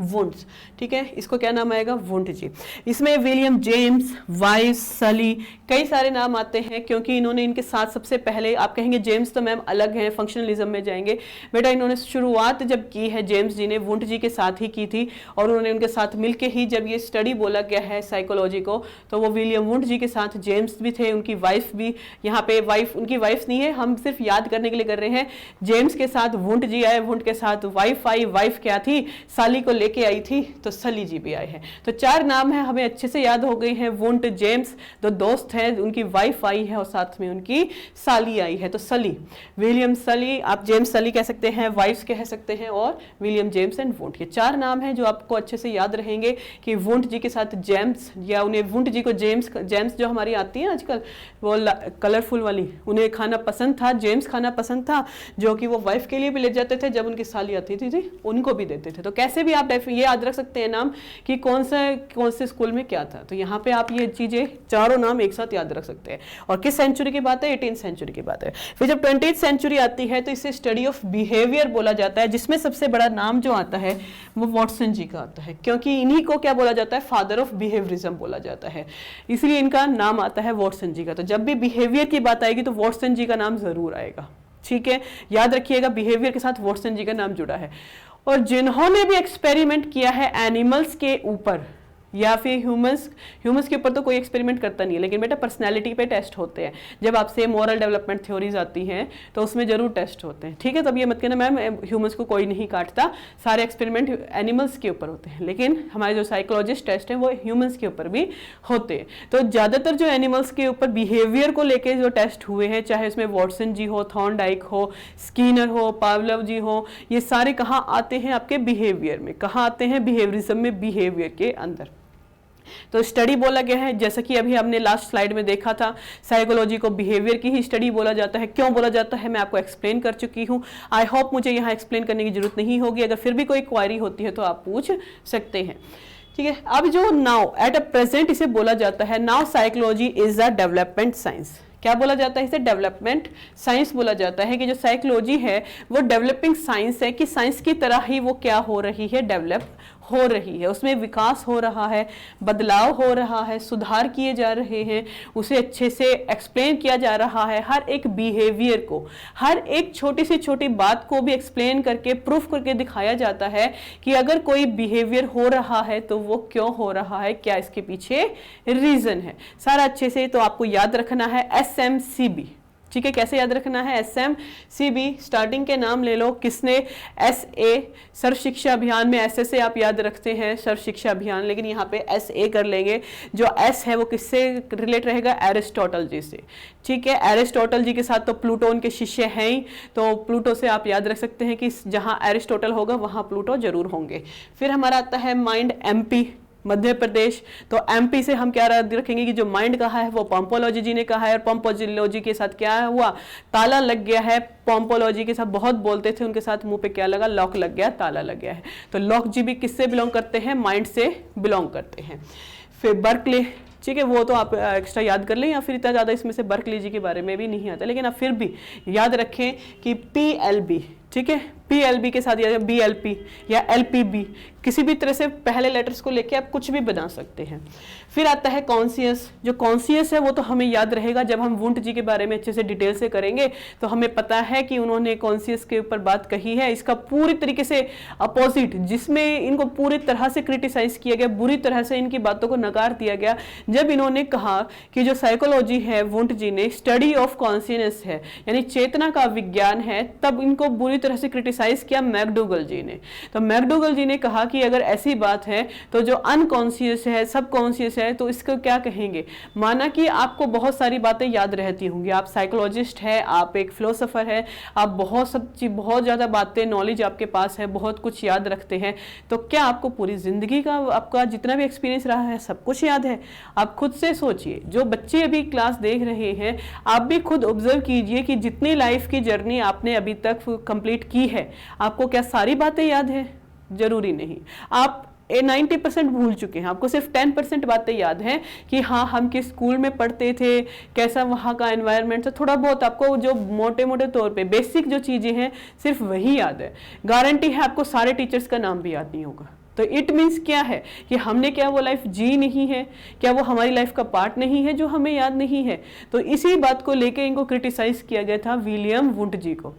वुंट्स, ठीक है, इसको क्या नाम आएगा, वुंट जी। इसमें विलियम जेम्स, वाइस, सली, कई सारे नाम आते हैं क्योंकि इन्होंने इनके साथ सबसे पहले, आप कहेंगे जेम्स तो मैम अलग हैं, फंक्शनलिज्म में जाएंगे, बेटा इन्होंने शुरुआत जब की है जेम्स जी ने वुंट जी के साथ ही की थी, और उन्होंने उनके साथ मिलके ही जब ये स्टडी बोला गया है साइकोलॉजी को, तो वो विलियम वुंट जी के साथ जेम्स भी थे, उनकी वाइफ भी, यहाँ पे वाइफ उनकी वाइफ नहीं है, हम सिर्फ याद करने के लिए कर रहे हैं। जेम्स के साथ वुंट जी आए, वुंट के साथ वाइफ आई, वाइफ क्या थी, साली को लेके आई थी, तो सली जी भी आए हैं। तो 4 नाम है, हमें अच्छे से याद हो गए हैं। वुंट, जेम्स, दो दोस्त हैं, उनकी वाइफ आई है और साथ में उनकी साली आई है, तो सली, विलियम सली, आप जेम्स सली कह सकते हैं, वाइफ्स कह सकते हैं, और विलियम जेम्स एंड वुंट, ये 4 नाम हैं जो आपको अच्छे से याद रहेंगे कि वुंट जी के साथ जेम्स, या उन्हें वुंट जी को जेम्स जो हमारी आती है आजकल वो कलरफुल वाली, उन्हें खाना पसंद था, जेम्स खाना पसंद था, जो कि वो वाइफ के लिए भी ले जाते थे, जब उनकी साली आती थी उनको भी देते थे। तो कैसे भी आप ये याद रख सकते हैं नाम कि कौन से स्कूल में क्या था। तो यहाँ पे आप ये चीजें चारों नाम एक साथ याद रख सकते हैं। और किस सेंचुरी की बात है, 18th सेंचुरी की बात है। फिर जब 20th सेंचुरी आती है तो इसे स्टडी ऑफ बिहेवियर बोला जाता है, जिसमें सबसे बड़ा नाम जो आता है वो वॉटसन जी का आता है, क्योंकि इन्हीं को क्या बोला जाता है, फादर ऑफ बिहेवियरिज्म बोला जाता है, इसलिए इनका नाम आता है वॉटसन जी का। तो जब भी बिहेवियर की बात आएगी तो वॉटसन जी का नाम जरूर आएगा, ठीक है, याद रखिएगा, बिहेवियर के साथ वॉटसन जी का नाम जुड़ा है। और जिन्होंने भी एक्सपेरिमेंट किया है एनिमल्स के ऊपर, या फिर ह्यूमंस के ऊपर तो कोई एक्सपेरिमेंट करता नहीं है, लेकिन बेटा पर्सनैलिटी पे टेस्ट होते हैं। जब आपसे मॉरल डेवलपमेंट थ्योरीज आती हैं तो उसमें जरूर टेस्ट होते हैं, ठीक है। तब ये मत कहना मैम ह्यूमंस को कोई नहीं काटता, सारे एक्सपेरिमेंट एनिमल्स के ऊपर होते हैं, लेकिन हमारे जो साइकोलॉजिस्ट टेस्ट हैं वो ह्यूमंस के ऊपर भी होते हैं। तो ज़्यादातर जो एनिमल्स के ऊपर बिहेवियर को लेके जो टेस्ट हुए हैं, चाहे उसमें वॉटसन जी हो, थॉर्नडाइक हो, स्कीनर हो, पावलोव जी हो, ये सारे कहाँ आते हैं? आपके बिहेवियर में। कहाँ आते हैं? बिहेवियरिज्म में, बिहेवियर के अंदर। तो स्टडी बोला गया है, जैसा कि अभी हमने लास्ट स्लाइड में देखा था, साइकोलॉजी को बिहेवियर की ही स्टडी बोला जाता है। क्यों बोला जाता है मैं आपको एक्सप्लेन कर चुकी हूँ। आई होप मुझे यहाँ एक्सप्लेन करने की जरूरत नहीं होगी। अगर फिर भी कोई क्वायरी होती है तो आप पूछ सकते हैं, ठीक है। अब जो नाउ एट अ प्रेजेंट इसे बोला जाता है, now psychology is a development science. क्या बोला जाता है इसे? डेवलपमेंट साइंस बोला जाता है कि जो साइकोलॉजी है वो डेवलपिंग साइंस है, कि साइंस की तरह ही वो क्या हो रही है? डेवलप हो रही है, उसमें विकास हो रहा है, बदलाव हो रहा है, सुधार किए जा रहे हैं, उसे अच्छे से एक्सप्लेन किया जा रहा है। हर एक बिहेवियर को, हर एक छोटी से छोटी बात को भी एक्सप्लेन करके, प्रूफ करके दिखाया जाता है कि अगर कोई बिहेवियर हो रहा है तो वो क्यों हो रहा है, क्या इसके पीछे रीजन है, सारा अच्छे से। तो आपको याद रखना है SMCB, ठीक है। कैसे याद रखना है? SMCB, स्टार्टिंग के नाम ले लो। किसने? SA, सर्व शिक्षा अभियान में SS से आप याद रखते हैं, सर्व शिक्षा अभियान, लेकिन यहाँ पे SA कर लेंगे। जो S है वो किससे रिलेट रहेगा? एरिस्टोटल जी से, ठीक है। एरिस्टोटल जी के साथ तो प्लूटो उनके शिष्य हैं ही, तो प्लूटो से आप याद रख सकते हैं कि जहाँ एरिस्टोटल होगा वहाँ प्लूटो जरूर होंगे। फिर हमारा आता है माइंड, MP, मध्य प्रदेश। तो MP से हम क्या रखेंगे कि जो माइंड कहा है वो पोम्पोलॉजी जी ने कहा है, और पोम्पोलॉजी के साथ क्या हुआ? ताला लग गया है। पोम्पोलॉजी के साथ बहुत बोलते थे, उनके साथ मुंह पे क्या लगा? लॉक लग गया, ताला लग गया है। तो लॉक जी भी किससे बिलोंग करते हैं? माइंड से बिलोंग करते हैं। फिर बर्कले, ठीक है, वो तो आप एक्स्ट्रा याद कर लें, या फिर इतना ज़्यादा इसमें से बर्कले जी के बारे में भी नहीं आता, लेकिन आप फिर भी याद रखें कि PLB, ठीक है, PLB के साथ या BLP या LPB, किसी भी तरह से पहले लेटर्स को लेके आप कुछ भी बना सकते हैं। फिर आता है कॉन्शियस। जो कॉन्शियस है वो तो हमें याद रहेगा, जब हम वुंट जी के बारे में अच्छे से डिटेल से करेंगे तो हमें पता है कि उन्होंने कॉन्शियस के ऊपर बात कही है। इसका पूरी तरीके से अपोजिट, जिसमें इनको पूरी तरह से क्रिटिसाइज किया गया, बुरी तरह से इनकी बातों को नकार दिया गया, जब इन्होंने कहा कि जो साइकोलॉजी है वुंट जी ने स्टडी ऑफ कॉन्शियस है, यानी चेतना का विज्ञान है, तब इनको बुरी तरह से क्रिटिसाइज किया मैकडूगल जी ने। तो मैकडूगल जी ने कहा कि अगर ऐसी बात है तो जो अनकॉन्शियस है, सबकॉन्शियस है, तो इसको क्या कहेंगे? माना कि आपको बहुत सारी बातें याद रहती होंगी, आप साइकोलॉजिस्ट है, आप एक फिलोसोफर है, आप बहुत ज़्यादा बातें, नॉलेज आपके पास है, बहुत कुछ याद रखते हैं, तो क्या आपको पूरी ज़िंदगी का आपका जितना भी एक्सपीरियंस रहा है सब कुछ याद है? आप खुद से सोचिए, जो बच्चे अभी क्लास देख रहे हैं, आप भी खुद ऑब्जर्व कीजिए कि जितनी लाइफ की जर्नी आपने अभी तक कंप्लीट की है, आपको क्या सारी बातें याद है? जरूरी नहीं। आप 90% भूल चुके हैं, आपको सिर्फ 10% बातें याद हैं कि हाँ हम किस स्कूल में पढ़ते थे, कैसा वहाँ का एनवायरनमेंट था, थोड़ा बहुत आपको जो मोटे मोटे तौर पे बेसिक जो चीज़ें हैं सिर्फ वही याद है। गारंटी है आपको सारे टीचर्स का नाम भी याद नहीं होगा। तो इट मीन्स क्या है कि हमने क्या वो लाइफ जी नहीं है? क्या वो हमारी लाइफ का पार्ट नहीं है जो हमें याद नहीं है? तो इसी बात को लेके इनको क्रिटिसाइज किया गया था विलियम वुंट जी को।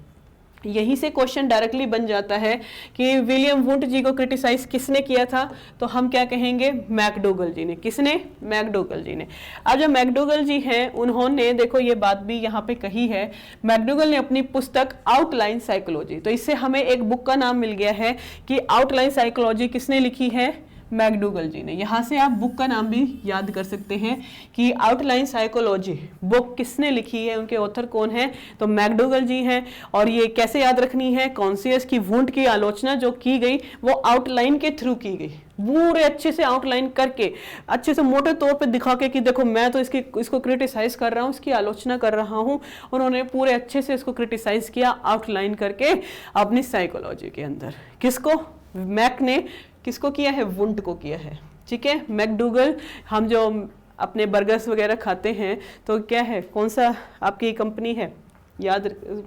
यहीं से क्वेश्चन डायरेक्टली बन जाता है कि विलियम वुंट जी को क्रिटिसाइज किसने किया था? तो हम क्या कहेंगे? मैकडूगल जी ने। किसने? मैकडूगल जी ने। अब जो मैकडूगल जी हैं उन्होंने, देखो ये बात भी यहाँ पे कही है, मैकडूगल ने अपनी पुस्तक आउटलाइन साइकोलॉजी, तो इससे हमें एक बुक का नाम मिल गया है कि आउटलाइन साइकोलॉजी किसने लिखी है? मैकडूगल जी ने। यहाँ से आप बुक का नाम भी याद कर सकते हैं कि आउटलाइन साइकोलॉजी बुक किसने लिखी है, उनके ऑथर कौन है? तो मैकडूगल जी हैं। और ये कैसे याद रखनी है? कॉन्शियस की वुंट की आलोचना जो की गई वो आउटलाइन के थ्रू की गई, पूरे अच्छे से आउटलाइन करके, अच्छे से मोटे तौर पे दिखा के कि देखो मैं तो इसको क्रिटिसाइज कर रहा हूँ, इसकी आलोचना कर रहा हूँ। उन्होंने पूरे अच्छे से इसको क्रिटिसाइज किया आउटलाइन करके अपनी साइकोलॉजी के अंदर। किसको? मैक ने किसको किया है? वुंट को किया है, ठीक है। मैकडूगल, हम जो अपने बर्गर्स वगैरह खाते हैं तो क्या है, कौन सा आपकी कंपनी है?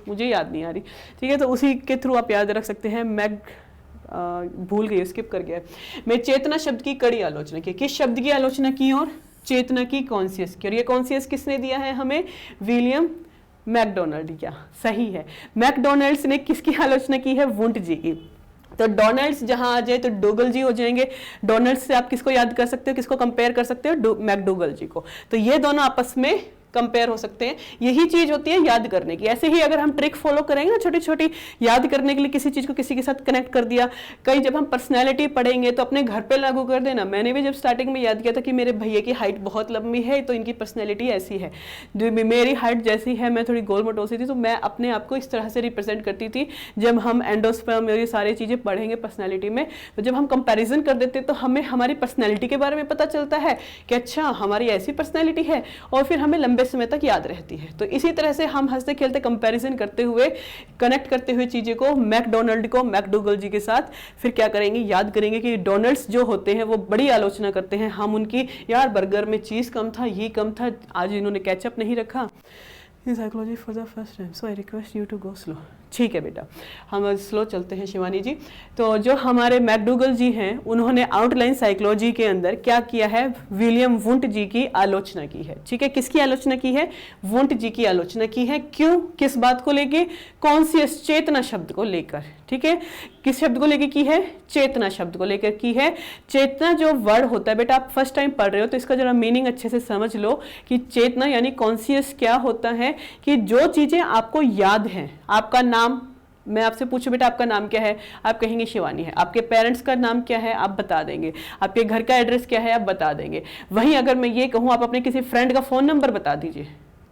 मुझे याद नहीं आ रही, ठीक है, तो उसी के थ्रू आप याद रख सकते हैं। भूल गई, स्किप कर गया। मैं चेतना शब्द की कड़ी आलोचना की। किस शब्द की आलोचना की? और चेतना की, कॉन्शियस की। और ये कॉन्शियस किसने दिया है हमें? William McDonald. क्या सही है? मैकडोनाल्ड्स ने किसकी आलोचना की है? वुंट जी की। तो डोनाल्ड्स जहां आ जाए तो डोगल जी हो जाएंगे। डोनाल्ड्स से आप किसको याद कर सकते हो, किसको कंपेयर कर सकते हो, मैकडोगल जी को। तो ये दोनों आपस में कंपेयर हो सकते हैं। यही चीज होती है याद करने की। ऐसे ही अगर हम ट्रिक फॉलो करेंगे ना छोटी छोटी याद करने के लिए, किसी चीज को किसी के साथ कनेक्ट कर दिया, कई जब हम पर्सनैलिटी पढ़ेंगे तो अपने घर पे लागू कर देना। मैंने भी जब स्टार्टिंग में याद किया था कि मेरे भैया की हाइट बहुत लंबी है तो इनकी पर्सनैलिटी ऐसी है, जो मेरी हाइट जैसी है, मैं थोड़ी गोल मटोसी थी, तो मैं अपने आप को इस तरह से रिप्रेजेंट करती थी। जब हम एंडोस्पर्म ये सारी चीजें पढ़ेंगे पर्सनैलिटी में, तो जब हम कंपेरिजन कर देते तो हमें हमारी पर्सनैलिटी के बारे में पता चलता है कि अच्छा हमारी ऐसी पर्सनैलिटी है, और फिर हमें लंबे समय तक याद रहती है। तो इसी तरह से हम हंसते खेलते कंपैरिजन करते हुए, कनेक्ट करते हुए चीजें को, मैकडोनल्ड को मैकडोगल जी के साथ फिर क्या करेंगे, याद करेंगे कि डोनल्ड्स जो होते हैं वो बड़ी आलोचना करते हैं हम उनकी, यार बर्गर में चीज कम था, ये कम था, आज इन्होंने केचप नहीं रखा। Psychology for the first time, so I request you to go slow. ठीक है बेटा, हम स्लो चलते हैं शिवानी जी। तो जो हमारे मैकडोगल जी हैं, उन्होंने आउटलाइन साइकोलॉजी के अंदर क्या किया है, विलियम वुंट जी की आलोचना की है। ठीक है, किसकी आलोचना की है, वुंट जी की आलोचना की है। क्यों, किस बात को लेके, कॉन्शियस चेतना शब्द को लेकर। ठीक है, किस शब्द को लेकर की है, चेतना शब्द को लेकर की है। चेतना जो वर्ड होता है बेटा, आप फर्स्ट टाइम पढ़ रहे हो तो इसका जरा मीनिंग अच्छे से समझ लो कि चेतना यानी कॉन्शियस क्या होता है, कि जो चीजें आपको याद हैं, आपका नाम, मैं आपसे पूछूं बेटा आपका नाम क्या है, आप कहेंगे शिवानी है। आपके पेरेंट्स का नाम क्या है, आप बता देंगे। आपके घर का एड्रेस क्या है, आप बता देंगे। वहीं अगर मैं ये कहूं आप अपने किसी फ्रेंड का फोन नंबर बता दीजिए,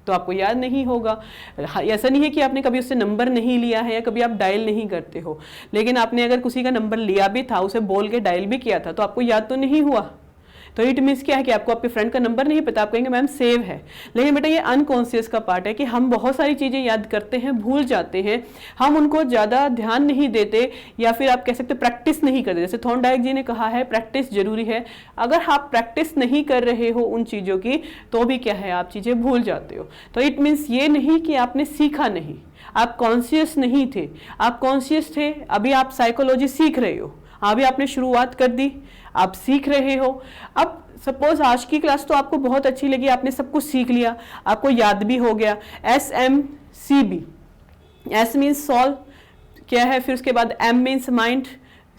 तो आपको याद नहीं होगा। ऐसा नहीं है कि आपने कभी उससे नंबर नहीं लिया है या कभी आप डायल नहीं करते हो, लेकिन आपने अगर किसी का नंबर लिया भी था, उसे बोल के डायल भी किया था, तो आपको याद तो नहीं हुआ। तो इट मीन्स क्या है कि आपको आपके फ्रेंड का नंबर नहीं पता, आप कहेंगे मैम सेव है। लेकिन बेटा ये अनकॉन्शियस का पार्ट है कि हम बहुत सारी चीजें याद करते हैं, भूल जाते हैं, हम उनको ज्यादा ध्यान नहीं देते, या फिर आप कह सकते प्रैक्टिस नहीं करते। जैसे थॉर्नडाइक जी ने कहा है प्रैक्टिस जरूरी है। अगर आप प्रैक्टिस नहीं कर रहे हो उन चीजों की, तो भी क्या है, आप चीजें भूल जाते हो। तो इट मीन्स ये नहीं कि आपने सीखा नहीं, आप कॉन्शियस नहीं थे, आप कॉन्शियस थे। अभी आप साइकोलॉजी सीख रहे हो, अभी आपने शुरुआत कर दी, आप सीख रहे हो। अब सपोज आज की क्लास तो आपको बहुत अच्छी लगी, आपने सब कुछ सीख लिया, आपको याद भी हो गया। SMCB, S मीन्स सॉल्व क्या है, फिर उसके बाद M means mind,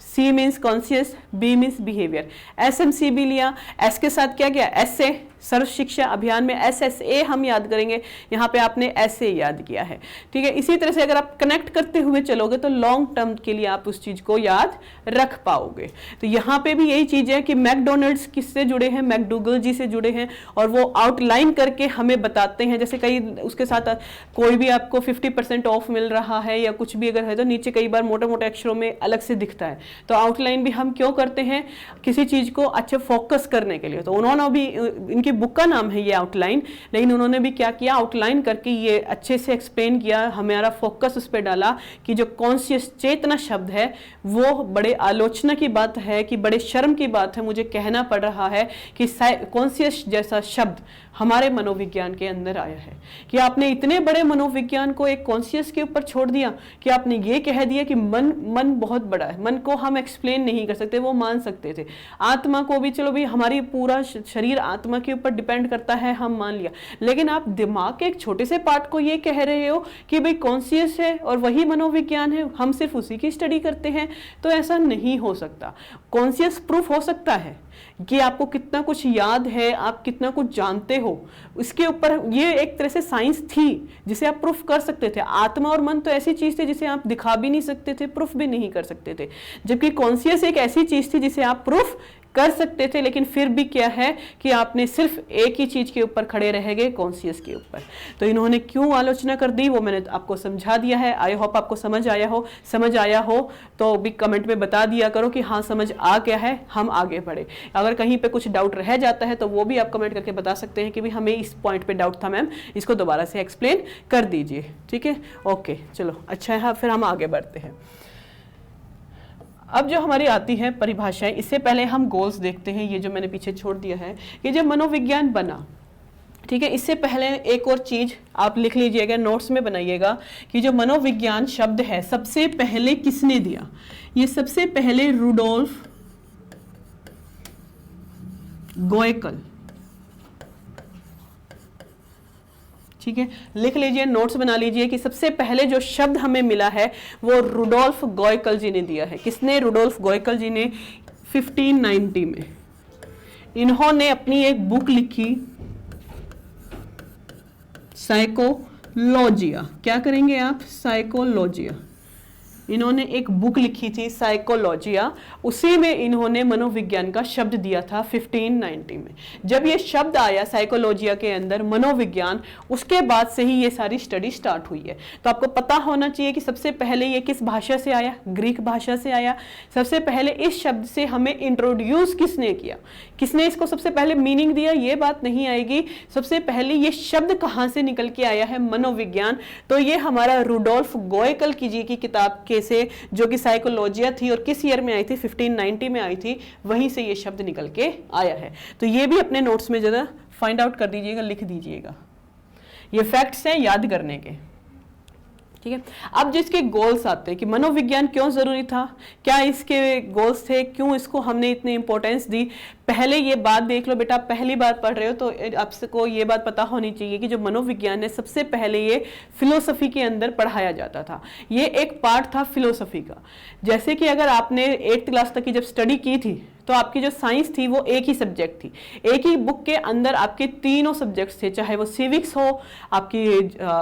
C means conscious, B means behaviour. SMCB लिया, S के साथ क्या किया, S से सर्व शिक्षा अभियान में SSA हम याद करेंगे, यहाँ पे आपने SA याद किया है। ठीक है, इसी तरह से अगर आप कनेक्ट करते हुए चलोगे तो लॉन्ग टर्म के लिए आप उस चीज को याद रख पाओगे। तो यहाँ पे भी यही चीज है कि मैकडोनल्ड्स किससे जुड़े हैं, मैकडोगल जी से जुड़े हैं, और वो आउटलाइन करके हमें बताते हैं। जैसे कई उसके साथ कोई भी आपको 50% ऑफ मिल रहा है या कुछ भी अगर है, तो नीचे कई बार मोटे मोटे अक्षरों में अलग से दिखता है। तो आउटलाइन भी हम क्यों करते हैं, किसी चीज को अच्छे फोकस करने के लिए। तो उन्होंने भी, इनकी बुक का नाम है ये आउटलाइन, लेकिन उन्होंने भी क्या किया, आउटलाइन करके ये अच्छे से एक्सप्लेन किया, हमारा फोकस उस पर डाला कि जो कॉन्शियस चेतना शब्द है वो बड़े आलोचना की बात है, कि बड़े शर्म की बात है मुझे कहना पड़ रहा है कि कॉन्शियस जैसा शब्द हमारे मनोविज्ञान के अंदर आया है। कि आपने इतने बड़े मनोविज्ञान को एक कॉन्शियस के ऊपर छोड़ दिया, कि आपने ये कह दिया कि मन बहुत बड़ा है, मन को हम एक्सप्लेन नहीं कर सकते, वो मान सकते थे। आत्मा को भी चलो भी हमारी पूरा शरीर आत्मा के ऊपर डिपेंड करता है, हम मान लिया, लेकिन आप दिमाग के एक छोटे से पार्ट को ये कह रहे हो कि भाई कॉन्शियस है और वही मनोविज्ञान है, हम सिर्फ उसी की स्टडी करते हैं। तो ऐसा नहीं हो सकता। कॉन्शियस प्रूफ हो सकता है कि आपको कितना कुछ याद है, आप कितना कुछ जानते हो, इसके ऊपर ये एक तरह से साइंस थी जिसे आप प्रूफ कर सकते थे। आत्मा और मन तो ऐसी चीज थी जिसे आप दिखा भी नहीं सकते थे, प्रूफ भी नहीं कर सकते थे, जबकि कॉन्शियस एक ऐसी चीज थी जिसे आप प्रूफ कर सकते थे। लेकिन फिर भी क्या है कि आपने सिर्फ एक ही चीज के ऊपर खड़े रह गए, कॉन्शियस के ऊपर। तो इन्होंने क्यों आलोचना कर दी वो मैंने आपको समझा दिया है। आई होप आपको समझ आया हो तो भी कमेंट में बता दिया करो कि हाँ समझ आ गया है, हम आगे बढ़े। अगर कहीं पे कुछ डाउट रह जाता है तो वो भी आप कमेंट करके बता सकते हैं कि भाई हमें इस पॉइंट पे डाउट था मैम, इसको दोबारा से एक्सप्लेन कर दीजिए। ठीक है, ओके, चलो अच्छा है, फिर हम आगे बढ़ते हैं। अब जो हमारी आती है परिभाषाएं, इससे पहले हम गोल्स देखते हैं। ये जो मैंने पीछे छोड़ दिया है कि जब मनोविज्ञान बना, ठीक है, इससे पहले एक और चीज आप लिख लीजिएगा, नोट्स में बनाइएगा कि जो मनोविज्ञान शब्द है सबसे पहले किसने दिया। ये सबसे पहले रुडोल्फ गोएकल, ठीक है, लिख लीजिए, नोट्स बना लीजिए कि सबसे पहले जो शब्द हमें मिला है वो रुडोल्फ गोयकल जी ने दिया है। किसने? रुडोल्फ गोयकल जी ने 1590 में। इन्होंने अपनी एक बुक लिखी साइकोलॉजिया। क्या करेंगे आप? साइकोलॉजिया। इन्होंने एक बुक लिखी थी साइकोलॉजिया, उसी में इन्होंने मनोविज्ञान का शब्द दिया था 1590 में। जब ये शब्द आया साइकोलॉजिया के अंदर, मनोविज्ञान, उसके बाद से ही ये सारी स्टडी स्टार्ट हुई है। तो आपको पता होना चाहिए कि सबसे पहले ये किस भाषा से आया? ग्रीक भाषा से आया। सबसे पहले इस शब्द से हमें इंट्रोड्यूस किसने किया? किसने इसको सबसे पहले मीनिंग दिया? ये बात नहीं आएगी। सबसे पहले ये शब्द कहाँ से निकल के आया है? मनोविज्ञान। तो ये हमारा रुडोल्फ गोयकल की जी की किताब के से, जो कि साइकोलॉजिया थी और किस ईयर में आई थी? 1590 में आई थी। वहीं से ये शब्द निकल के आया है। तो ये भी अपने नोट्स में जरा फाइंड आउट कर दीजिएगा, लिख दीजिएगा। ये फैक्ट्स हैं याद करने के, ठीक है। अब जिसके गोल्स आते हैं कि मनोविज्ञान क्यों जरूरी था, क्या इसके गोल्स थे, क्यों इसको हमने इतनी इंपॉर्टेंस दी। पहले ये बात देख लो बेटा, पहली बार पढ़ रहे हो तो आपको ये बात पता होनी चाहिए कि जो मनोविज्ञान है सबसे पहले ये फिलोसफी के अंदर पढ़ाया जाता था। ये एक पार्ट था फिलोसफी का। जैसे कि अगर आपने 8th क्लास तक की जब स्टडी की थी तो आपकी जो साइंस थी वो एक ही सब्जेक्ट थी। एक ही बुक के अंदर आपके तीनों सब्जेक्ट्स थे, चाहे वो सिविक्स हो, आपकी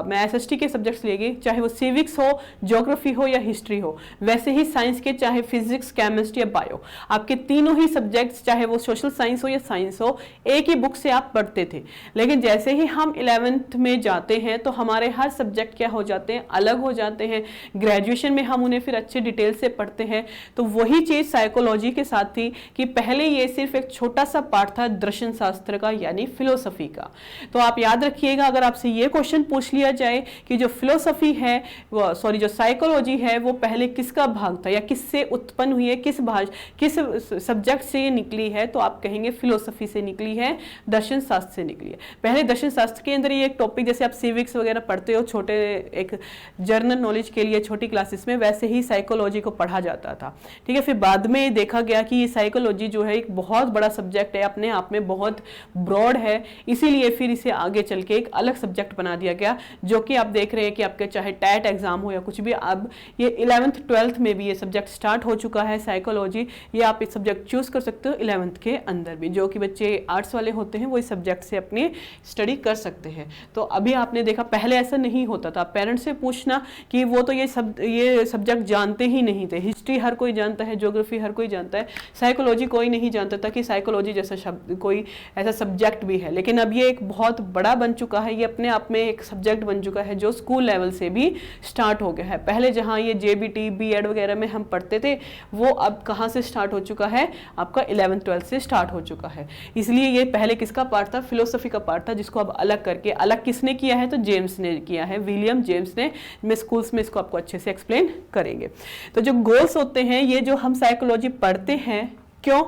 मैं एसएसटी के सब्जेक्ट्स लेगी, चाहे वो सिविक्स हो, ज्योग्राफी हो या हिस्ट्री हो। वैसे ही साइंस के चाहे फिजिक्स, केमिस्ट्री या बायो, आपके तीनों ही सब्जेक्ट्स, चाहे वो सोशल साइंस हो या साइंस हो, एक ही बुक से आप पढ़ते थे। लेकिन जैसे ही हम 11th में जाते हैं तो हमारे हर सब्जेक्ट क्या हो जाते हैं? अलग हो जाते हैं। ग्रेजुएशन में हम उन्हें फिर अच्छे डिटेल से पढ़ते हैं। तो वही चीज साइकोलॉजी के साथ थी कि पहले ये सिर्फ एक छोटा सा पार्ट था दर्शन शास्त्र का, यानी फिलोसफी का। तो आप याद रखिएगा, अगर आपसे ये क्वेश्चन पूछ लिया जाए कि जो फिलोसफी है, जो साइकोलॉजी है, वो पहले किसका भाग था या किससे उत्पन्न हुई है, किस सब्जेक्ट से ये निकली है, तो आप कहेंगे फिलोसफी से निकली है, दर्शन शास्त्र से निकली है। पहले दर्शन शास्त्र के अंदर ये एक टॉपिक, जैसे आप सिविक्स वगैरह पढ़ते हो छोटे एक जर्नल नॉलेज के लिए छोटी क्लासेस में, वैसे ही साइकोलॉजी को पढ़ा जाता था, ठीक है। फिर बाद में देखा गया कि ये साइकोलॉजी जो है एक बहुत बड़ा सब्जेक्ट है, अपने आप में बहुत ब्रॉड है, इसीलिए फिर इसे आगे चल के एक अलग सब्जेक्ट बना दिया गया, जो कि आप देख रहे हैं कि आपके चाहे टैट एग्जाम हो या कुछ भी, अब ये 11th 12th में भी ये सब्जेक्ट स्टार्ट हो चुका है साइकोलॉजी। ये आप इस सब्जेक्ट चूज कर सकते हो 11th के अंदर भी। जो कि बच्चे आर्ट्स वाले होते हैं वो इस सब्जेक्ट से अपनी स्टडी कर सकते हैं। तो अभी आपने देखा, पहले ऐसा नहीं होता था। पेरेंट्स से पूछना कि वो तो ये सब्जेक्ट जानते ही नहीं थे। हिस्ट्री हर कोई जानता है, ज्योग्राफी हर कोई जानता है, साइकोलॉजी कोई नहीं जानता था कि साइकोलॉजी जैसा शब्द कोई ऐसा सब्जेक्ट भी है। लेकिन अब ये एक बहुत बड़ा बन चुका है, ये अपने आप में एक सब्जेक्ट बन चुका है जो स्कूल लेवल से भी स्टार्ट हो गया है। पहले जहाँ ये जेबीटी, बीएड वगैरह में हम पढ़ते थे, वो अब कहाँ से स्टार्ट हो चुका है? आपका 11th 12th से स्टार्ट हो चुका है। इसलिए ये पहले किसका पार्ट था? फिलोसफी का पार्ट था, जिसको अब अलग करके, अलग किसने किया है? तो जेम्स ने किया है, विलियम जेम्स ने। मैं स्कूल्स में इसको आपको अच्छे से एक्सप्लेन करेंगे। तो जो गोल्स होते हैं, ये जो हम साइकोलॉजी पढ़ते हैं, क्यों,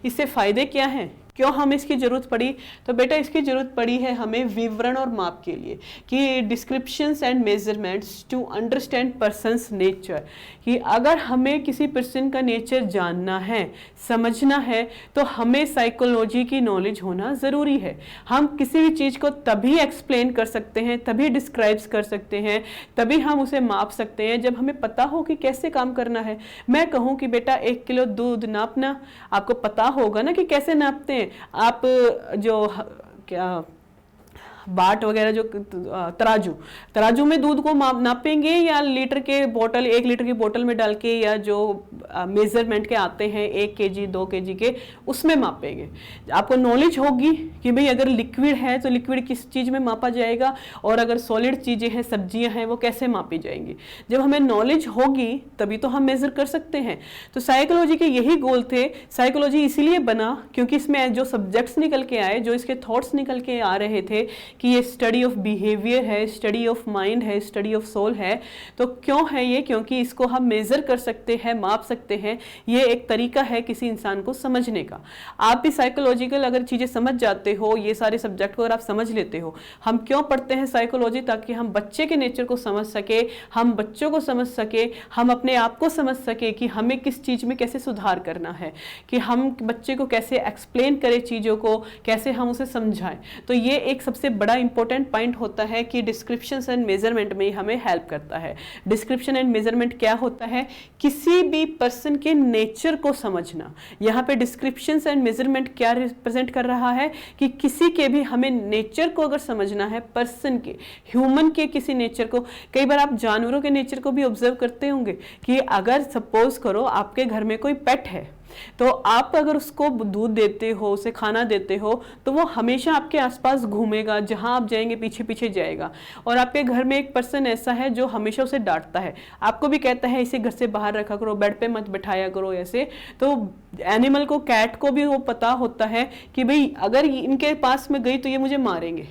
इससे फायदे क्या हैं, क्यों हमें इसकी जरूरत पड़ी? तो बेटा इसकी जरूरत पड़ी है हमें विवरण और माप के लिए, कि descriptions and measurements to understand persons nature, कि अगर हमें किसी पर्सन का नेचर जानना है, समझना है, तो हमें साइकोलॉजी की नॉलेज होना ज़रूरी है। हम किसी भी चीज़ को तभी एक्सप्लेन कर सकते हैं, तभी डिस्क्राइब्स कर सकते हैं, तभी हम उसे माप सकते हैं जब हमें पता हो कि कैसे काम करना है। मैं कहूँ कि बेटा 1 किलो दूध नापना, आपको पता होगा ना कि कैसे नापते हैं। आप जो क्या बाट वगैरह, जो तराजू में दूध को नापेंगे, या लीटर के बोतल, 1 लीटर की बोतल में डाल के, या जो मेजरमेंट के आते हैं 1 केजी 2 केजी के, उसमें मापेंगे। आपको नॉलेज होगी कि भाई अगर लिक्विड है तो लिक्विड किस चीज़ में मापा जाएगा, और अगर सॉलिड चीज़ें हैं, सब्जियां हैं, वो कैसे मापी जाएंगी। जब हमें नॉलेज होगी तभी तो हम मेजर कर सकते हैं। तो साइकोलॉजी के यही गोल थे। साइकोलॉजी इसीलिए बना क्योंकि इसमें जो सब्जेक्ट्स निकल के आए, जो इसके थॉट्स निकल के आ रहे थे कि ये स्टडी ऑफ बिहेवियर है, स्टडी ऑफ माइंड है, स्टडी ऑफ सोल है। तो क्यों है ये? क्योंकि इसको हम मेजर कर सकते हैं, माप सकते हैं। ये एक तरीका है किसी इंसान को समझने का। आप भी साइकोलॉजिकल अगर चीज़ें समझ जाते हो, ये सारे सब्जेक्ट को अगर आप समझ लेते हो। हम क्यों पढ़ते हैं साइकोलॉजी? ताकि हम बच्चे के नेचर को समझ सके, हम बच्चों को समझ सके, हम अपने आप को समझ सके कि हमें किस चीज़ में कैसे सुधार करना है, कि हम बच्चे को कैसे एक्सप्लेन करें चीज़ों को, कैसे हम उसे समझाएं। तो ये एक सबसे बड़ा बड़ा इंपॉर्टेंट पॉइंट होता है कि डिस्क्रिप्शन एंड मेजरमेंट में हमें हेल्प करता है। डिस्क्रिप्शन एंड मेजरमेंट क्या होता है? किसी भी पर्सन के नेचर को समझना। यहाँ पे डिस्क्रिप्शन एंड मेजरमेंट क्या रिप्रेजेंट कर रहा है कि किसी के भी हमें नेचर को अगर समझना है, पर्सन के, ह्यूमन के किसी नेचर को। कई बार आप जानवरों के नेचर को भी ऑब्जर्व करते होंगे कि अगर सपोज करो आपके घर में कोई पेट है, तो आप अगर उसको दूध देते हो, उसे खाना देते हो, तो वो हमेशा आपके आसपास घूमेगा, जहां आप जाएंगे पीछे पीछे जाएगा। और आपके घर में एक पर्सन ऐसा है जो हमेशा उसे डांटता है, आपको भी कहता है इसे घर से बाहर रखा करो, बेड पे मत बिठाया करो ऐसे। तो एनिमल को, कैट को भी वो पता होता है कि भाई अगर इनके पास में गई तो ये मुझे मारेंगे,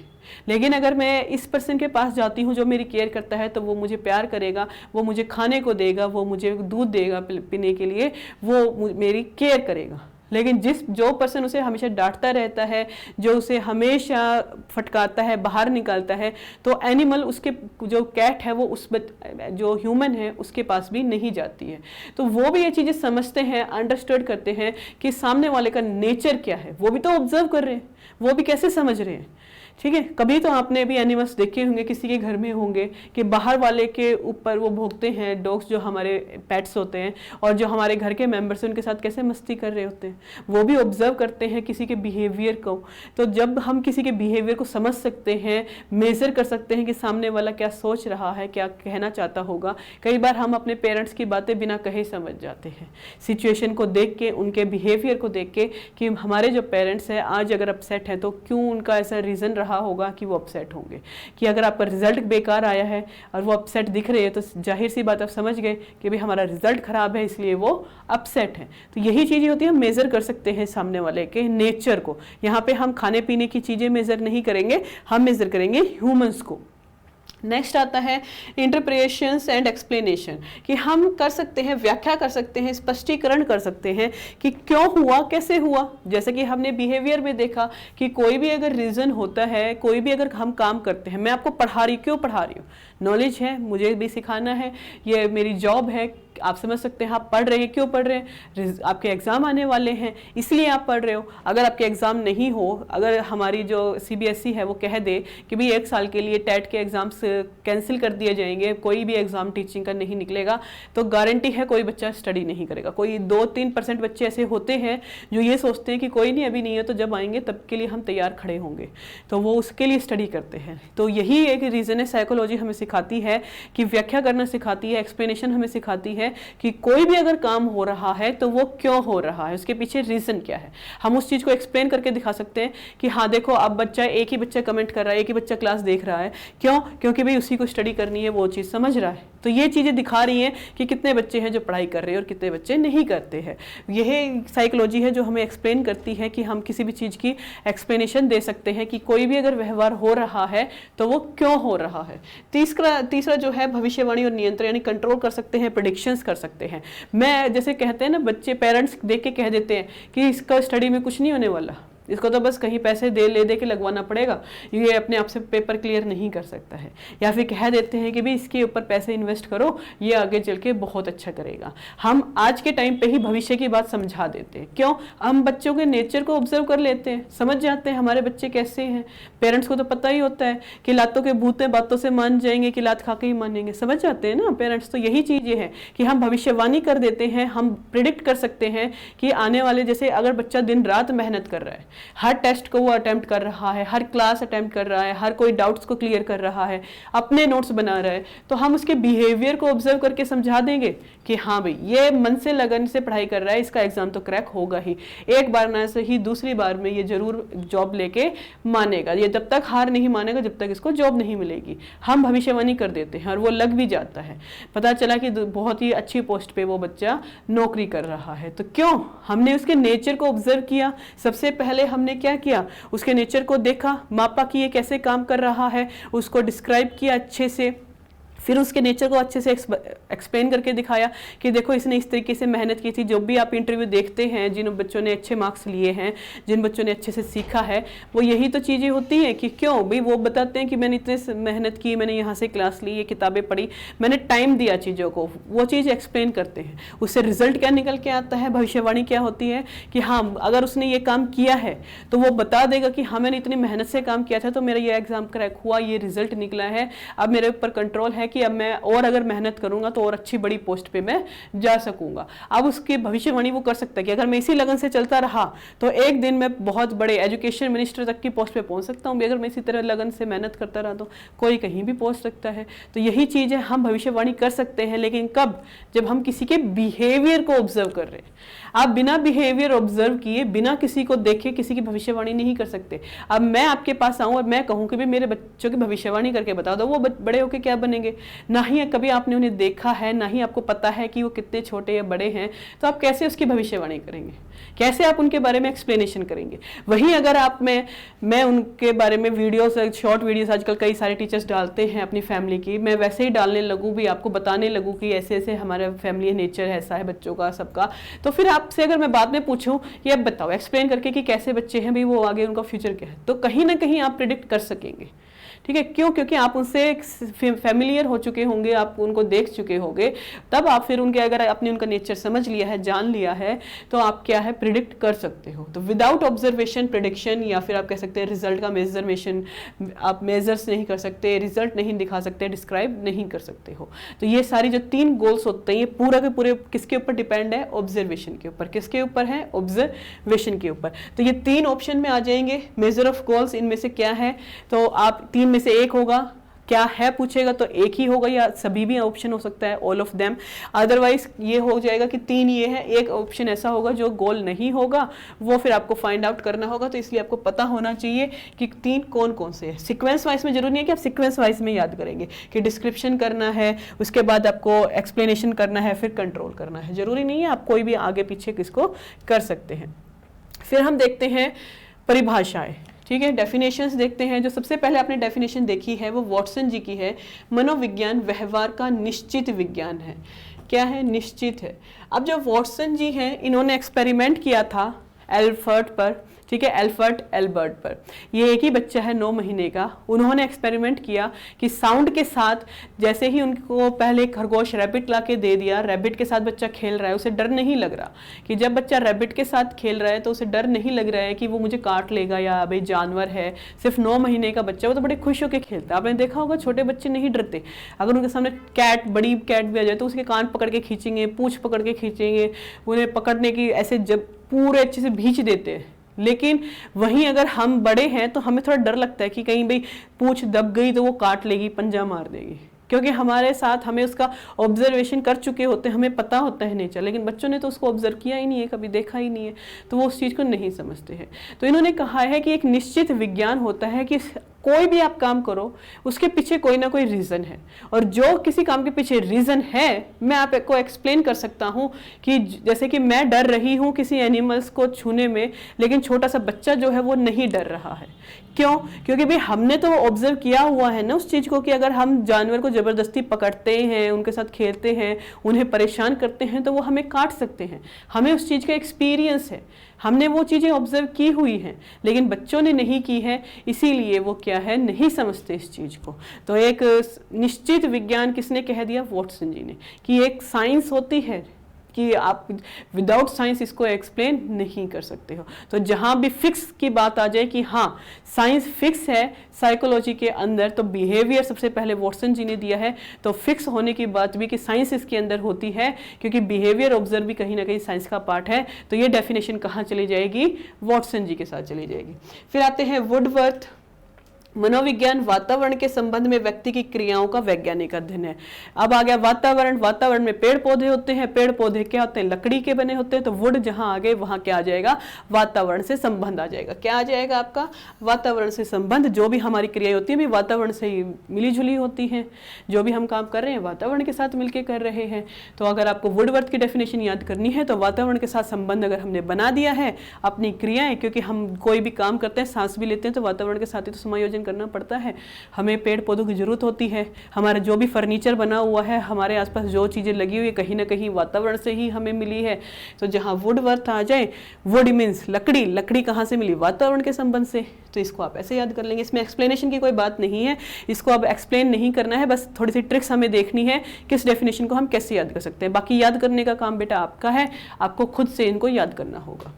लेकिन अगर मैं इस पर्सन के पास जाती हूँ जो मेरी केयर करता है, तो वो मुझे प्यार करेगा, वो मुझे खाने को देगा, वो मुझे दूध देगा पीने के लिए, वो मेरी केयर करेगा। लेकिन जो पर्सन उसे हमेशा डांटता रहता है, जो उसे हमेशा फटकारता है, बाहर निकालता है, तो एनिमल, उसके जो कैट है वो जो ह्यूमन है उसके पास भी नहीं जाती है। तो वो भी ये चीज़ें समझते हैं, अंडरस्टैंड करते हैं कि सामने वाले का नेचर क्या है। वो भी तो ऑब्जर्व कर रहे हैं, वो भी कैसे समझ रहे हैं। ठीक है, कभी तो आपने भी एनिमल्स देखे होंगे, किसी के घर में होंगे कि बाहर वाले के ऊपर वो भौंकते हैं, डॉग्स जो हमारे पेट्स होते हैं, और जो हमारे घर के मेंबर्स हैं उनके साथ कैसे मस्ती कर रहे होते हैं। वो भी ऑब्जर्व करते हैं किसी के बिहेवियर को। तो जब हम किसी के बिहेवियर को समझ सकते हैं, मेजर कर सकते हैं कि सामने वाला क्या सोच रहा है, क्या कहना चाहता होगा। कई बार हम अपने पेरेंट्स की बातें बिना कहे समझ जाते हैं, सिचुएशन को देख के, उनके बिहेवियर को देख के, कि हमारे जो पेरेंट्स हैं आज अगर अपसेट हैं तो क्यों उनका ऐसा रीज़न रहा होगा कि वो अपसेट होंगे। कि अगर आपका रिजल्ट बेकार आया है और वो अपसेट दिख रहे हैं, तो जाहिर सी बात आप समझ गए कि भाई हमारा रिजल्ट खराब है इसलिए वो अपसेट है। तो यही चीज़ें होती है, हम मेजर कर सकते हैं सामने वाले के नेचर को। यहाँ पे हम खाने पीने की चीज़ें मेजर नहीं करेंगे, हम मेजर करेंगे ह्यूमंस को। नेक्स्ट आता है इंटरप्रिटेशंस एंड एक्सप्लेनेशन, कि हम कर सकते हैं, व्याख्या कर सकते हैं, स्पष्टीकरण कर सकते हैं कि क्यों हुआ, कैसे हुआ। जैसे कि हमने बिहेवियर में देखा कि कोई भी अगर रीज़न होता है, कोई भी अगर हम काम करते हैं, मैं आपको पढ़ा रही, क्यों पढ़ा रही हूँ? नॉलेज है, मुझे भी सिखाना है, ये मेरी जॉब है। आप समझ सकते हैं आप पढ़ रहे हैं, क्यों पढ़ रहे हैं? आपके एग्ज़ाम आने वाले हैं इसलिए आप पढ़ रहे हो। अगर आपके एग्ज़ाम नहीं हो, अगर हमारी जो CBSE है वो कह दे कि भाई 1 साल के लिए टेट के एग्ज़ाम्स कैंसिल कर दिए जाएंगे, कोई भी एग्ज़ाम टीचिंग का नहीं निकलेगा, तो गारंटी है कोई बच्चा स्टडी नहीं करेगा। कोई 2-3% बच्चे ऐसे होते हैं जो ये सोचते हैं कि कोई नहीं, अभी नहीं है, तो जब आएंगे तब के लिए हम तैयार खड़े होंगे, तो वो उसके लिए स्टडी करते हैं। तो यही एक रीज़न है, साइकोलॉजी हमें सिखाती है कि व्याख्या करना सिखाती है, एक्सप्लेनेशन हमें सिखाती है कि कोई भी अगर काम हो रहा है तो वो क्यों हो रहा है, उसके पीछे रीजन क्या है। हम उस चीज को एक्सप्लेन करके दिखा सकते हैं कि हाँ देखो, अब बच्चा, एक ही बच्चा कमेंट कर रहा है, एक ही बच्चा क्लास देख रहा है, क्यों? क्योंकि भाई उसी को स्टडी करनी है, वो चीज समझ रहा है। तो ये चीजें दिखा रही हैं कि कितने बच्चे हैं जो पढ़ाई कर रहे हैं और कितने बच्चे नहीं करते हैं। यह साइकोलॉजी है जो हमें एक्सप्लेन करती है कि हम किसी भी चीज की एक्सप्लेनेशन दे सकते हैं कि कोई भी अगर व्यवहार हो रहा है तो वो क्यों हो रहा है। तीसरा जो है भविष्यवाणी और नियंत्रण, यानी कंट्रोल कर सकते हैं, प्रेडिक्शंस कर सकते हैं। मैं जैसे कहते हैं ना, बच्चे पेरेंट्स देख के कह देते हैं कि इसका स्टडी में कुछ नहीं होने वाला, इसको तो बस कहीं पैसे दे के लगवाना पड़ेगा, ये अपने आप से पेपर क्लियर नहीं कर सकता है। या फिर कह देते हैं कि भाई इसके ऊपर पैसे इन्वेस्ट करो, ये आगे चल के बहुत अच्छा करेगा। हम आज के टाइम पे ही भविष्य की बात समझा देते हैं। क्यों? हम बच्चों के नेचर को ऑब्जर्व कर लेते हैं, समझ जाते हैं हमारे बच्चे कैसे हैं। पेरेंट्स को तो पता ही होता है कि लातों के भूत हैं, बातों से मान जाएंगे, कि लात खा के ही मानेंगे, समझ जाते हैं ना पेरेंट्स। तो यही चीज़ ये है कि हम भविष्यवाणी कर देते हैं, हम प्रिडिक्ट कर सकते हैं कि आने वाले, जैसे अगर बच्चा दिन रात मेहनत कर रहा है, हर टेस्ट को वो अटेम्प्ट कर रहा है, हर क्लास अटेम्प्ट कर रहा है, हर कोई डाउट्स को क्लियर कर रहा है, अपने नोट्स बना रहा है, तो हम उसके बिहेवियर को ऑब्जर्व करके समझा देंगे कि हाँ भाई ये मन से लगन से पढ़ाई कर रहा है, इसका एग्जाम तो क्रैक होगा ही, एक बार ना सही दूसरी बार में ये जरूर जॉब लेके मानेगा। ये जब तक हार नहीं मानेगा जब तक इसको जॉब नहीं मिलेगी। हम भविष्यवाणी कर देते हैं और वो लग भी जाता है, पता चला कि बहुत ही अच्छी पोस्ट पे वो बच्चा नौकरी कर रहा है। तो क्यों? हमने उसके नेचर को ऑब्जर्व किया। सबसे पहले हमने क्या किया, उसके नेचर को देखा, मापा कि ये कैसे काम कर रहा है, उसको डिस्क्राइब किया अच्छे से, फिर उसके नेचर को अच्छे से एक्सप्लेन करके दिखाया कि देखो इसने इस तरीके से मेहनत की थी। जो भी आप इंटरव्यू देखते हैं, जिन बच्चों ने अच्छे मार्क्स लिए हैं, जिन बच्चों ने अच्छे से सीखा है, वो यही तो चीज़ें होती हैं कि क्यों भाई वो बताते हैं कि मैंने इतने मेहनत की, मैंने यहाँ से क्लास ली, ये किताबें पढ़ी, मैंने टाइम दिया चीज़ों को, वो चीज़ एक्सप्लेन करते हैं। उससे रिजल्ट क्या निकल के आता है, भविष्यवाणी क्या होती है कि हाँ अगर उसने ये काम किया है तो वो बता देगा कि हाँ मैंने इतनी मेहनत से काम किया था तो मेरा ये एग्जाम क्रैक हुआ, ये रिजल्ट निकला है, अब मेरे ऊपर कंट्रोल है कि अब मैं और अगर मेहनत करूंगा तो और अच्छी बड़ी पोस्ट पे मैं जा सकूंगा। अब उसकी भविष्यवाणी वो कर सकता है कि अगर मैं इसी लगन से चलता रहा तो एक दिन मैं बहुत बड़े एजुकेशन मिनिस्टर तक की पोस्ट पे पहुंच सकता हूँ। अगर मैं इसी तरह लगन से मेहनत करता रहा तो कोई कहीं भी पहुंच सकता है। तो यही चीज़ है, हम भविष्यवाणी कर सकते हैं, लेकिन कब? जब हम किसी के बिहेवियर को ऑब्जर्व कर रहे हैं। आप बिना बिहेवियर ऑब्जर्व किए, बिना किसी को देखे किसी की भविष्यवाणी नहीं कर सकते। अब मैं आपके पास आऊं और मैं कहूं कि भी मेरे बच्चों की भविष्यवाणी करके बता दो, वो बड़े होके क्या बनेंगे? ना ही कभी आपने उन्हें देखा है, ना ही आपको पता है कि वो कितने छोटे या बड़े हैं, तो आप कैसे उसकी भविष्यवाणी करेंगे? कैसे आप उनके बारे में एक्सप्लेनेशन करेंगे? वहीं अगर आप मैं उनके बारे में वीडियोस, शॉर्ट वीडियोस आजकल कई सारे टीचर्स डालते हैं अपनी फैमिली की, मैं वैसे ही डालने लगूँ भी, आपको बताने लगूँ कि ऐसे ऐसे हमारा फैमिली नेचर ऐसा है बच्चों का सबका, तो फिर आपसे अगर मैं बाद में पूछूं कि अब बताओ एक्सप्लेन करके कि कैसे बच्चे हैं भाई, वो आगे उनका फ्यूचर क्या है, तो कहीं ना कहीं आप प्रिडिक्ट कर सकेंगे। ठीक है, क्यों? क्योंकि आप उनसे फैमिलियर हो चुके होंगे, आप उनको देख चुके होंगे, तब आप फिर उनके, अगर आपने उनका नेचर समझ लिया है, जान लिया है, तो आप क्या है प्रिडिक्ट कर सकते हो। तो विदाउट ऑब्जर्वेशन प्रिडिक्शन, या फिर आप कह सकते हैं रिजल्ट का मेजरमेशन, आप मेजर्स नहीं कर सकते, रिजल्ट नहीं दिखा सकते, डिस्क्राइब नहीं कर सकते हो। तो ये सारी जो 3 गोल्स होते हैं, ये पूरा के पूरे किसके ऊपर डिपेंड है? ऑब्जर्वेशन के ऊपर। किसके ऊपर है? ऑब्जर्वेशन के ऊपर। तो ये 3 ऑप्शन में आ जाएंगे। मेजर ऑफ गोल्स इनमें से क्या है? तो आप 3 में से एक होगा, क्या है पूछेगा तो एक ही होगा, या सभी भी ऑप्शन हो सकता है, ऑल ऑफ देम। अदरवाइज ये हो जाएगा कि 3 ये है, एक ऑप्शन ऐसा होगा जो गोल नहीं होगा, वो फिर आपको फाइंड आउट करना होगा। तो इसलिए आपको पता होना चाहिए कि 3 कौन कौन से है। सीक्वेंस वाइज में जरूरी नहीं है कि आप सीक्वेंस वाइज में याद करेंगे कि डिस्क्रिप्शन करना है, उसके बाद आपको एक्सप्लेनेशन करना है, फिर कंट्रोल करना है, जरूरी नहीं है। आप कोई भी आगे पीछे किसको कर सकते हैं। फिर हम देखते हैं परिभाषाएं। ठीक है, डेफिनेशंस देखते हैं। जो सबसे पहले आपने डेफिनेशन देखी है वो वॉटसन जी की है, मनोविज्ञान व्यवहार का निश्चित विज्ञान है। क्या है? निश्चित है। अब जो वॉटसन जी हैं, इन्होंने एक्सपेरिमेंट किया था एल्बर्ट पर, ठीक है, एल्बर्ट पर। ये एक ही बच्चा है 9 महीने का। उन्होंने एक्सपेरिमेंट किया कि साउंड के साथ, जैसे ही उनको पहले खरगोश रैबिट ला के दे दिया, रैबिट के साथ बच्चा खेल रहा है, उसे डर नहीं लग रहा कि जब बच्चा रैबिट के साथ खेल रहा है तो उसे डर नहीं लग रहा है कि वो मुझे काट लेगा या भाई जानवर है। सिर्फ 9 महीने का बच्चा, वो तो बड़े खुश होकर खेलता है। आपने देखा होगा छोटे बच्चे नहीं डरते। अगर उनके सामने कैट, बड़ी कैट भी आ जाए तो उसके कान पकड़ के खींचेंगे, पूंछ पकड़ के खींचेंगे, उन्हें पकड़ने की ऐसे जब पूरे अच्छे से भींच देते हैं। लेकिन वहीं अगर हम बड़े हैं तो हमें थोड़ा डर लगता है कि कहीं भाई पूंछ दब गई तो वो काट लेगी, पंजा मार देगी, क्योंकि हमारे साथ हमें उसका ऑब्जर्वेशन कर चुके होते हैं, हमें पता होता है नेचर। लेकिन बच्चों ने तो उसको ऑब्जर्व किया ही नहीं है, कभी देखा ही नहीं है, तो वो उस चीज़ को नहीं समझते हैं। तो इन्होंने कहा है कि एक निश्चित विज्ञान होता है कि कोई भी आप काम करो उसके पीछे कोई ना कोई रीज़न है, और जो किसी काम के पीछे रीज़न है मैं आपको एक्सप्लेन कर सकता हूँ कि जैसे कि मैं डर रही हूँ किसी एनिमल्स को छूने में, लेकिन छोटा सा बच्चा जो है वो नहीं डर रहा है। क्यों? क्योंकि भाई हमने तो ऑब्जर्व किया हुआ है ना उस चीज़ को कि अगर हम जानवर को ज़बरदस्ती पकड़ते हैं, उनके साथ खेलते हैं, उन्हें परेशान करते हैं तो वो हमें काट सकते हैं। हमें उस चीज़ का एक्सपीरियंस है, हमने वो चीज़ें ऑब्जर्व की हुई हैं, लेकिन बच्चों ने नहीं की है, इसीलिए वो क्या है नहीं समझते इस चीज़ को। तो एक निश्चित विज्ञान किसने कह दिया? वॉटसन जी ने, कि एक साइंस होती है कि आप विदाउट साइंस इसको एक्सप्लेन नहीं कर सकते हो। तो जहाँ भी फिक्स की बात आ जाए कि हाँ साइंस फिक्स है साइकोलॉजी के अंदर, तो बिहेवियर सबसे पहले वॉटसन जी ने दिया है। तो फिक्स होने की बात भी कि साइंस इसके अंदर होती है, क्योंकि बिहेवियर ऑब्जर्व भी कहीं ना कहीं साइंस का पार्ट है। तो ये डेफिनेशन कहाँ चली जाएगी? वॉटसन जी के साथ चली जाएगी। फिर आते हैं वुडवर्थ, मनोविज्ञान वातावरण के संबंध में व्यक्ति की क्रियाओं का वैज्ञानिक अध्ययन है। अब आ गया वातावरण। वातावरण में पेड़ पौधे होते हैं, पेड़ पौधे क्या होते हैं? लकड़ी के बने होते हैं। तो वुड जहां आ गए वहां क्या आ जाएगा? वातावरण से संबंध आ जाएगा। क्या आ जाएगा आपका? वातावरण से संबंध। जो भी हमारी क्रियाएं होती है वातावरण से ही मिली जुली होती हैं, जो भी हम काम कर रहे हैं वातावरण के साथ मिलकर कर रहे हैं। तो अगर आपको वुडवर्थ की डेफिनेशन याद करनी है तो वातावरण के साथ संबंध अगर हमने बना दिया है, अपनी क्रियाएं, क्योंकि हम कोई भी काम करते हैं, सांस भी लेते हैं तो वातावरण के साथ ही तो समायोजन मेंटेन करना पड़ता है। हमें पेड़ पौधों की जरूरत होती है। हमारा जो भी फर्नीचर बना हुआ है, हमारे आसपास जो चीज़ें लगी हुई है, कहीं ना कहीं वातावरण से ही हमें मिली है। तो जहाँ वुड वर्थ आ जाए, वुड मीन्स लकड़ी, लकड़ी कहाँ से मिली? वातावरण के संबंध से। तो इसको आप ऐसे याद कर लेंगे। इसमें एक्सप्लेनेशन की कोई बात नहीं है, इसको अब एक्सप्लेन नहीं करना है, बस थोड़ी सी ट्रिक्स हमें देखनी है किस डेफिनेशन को हम कैसे याद कर सकते हैं। बाकी याद करने का काम बेटा आपका है, आपको खुद से इनको याद करना होगा।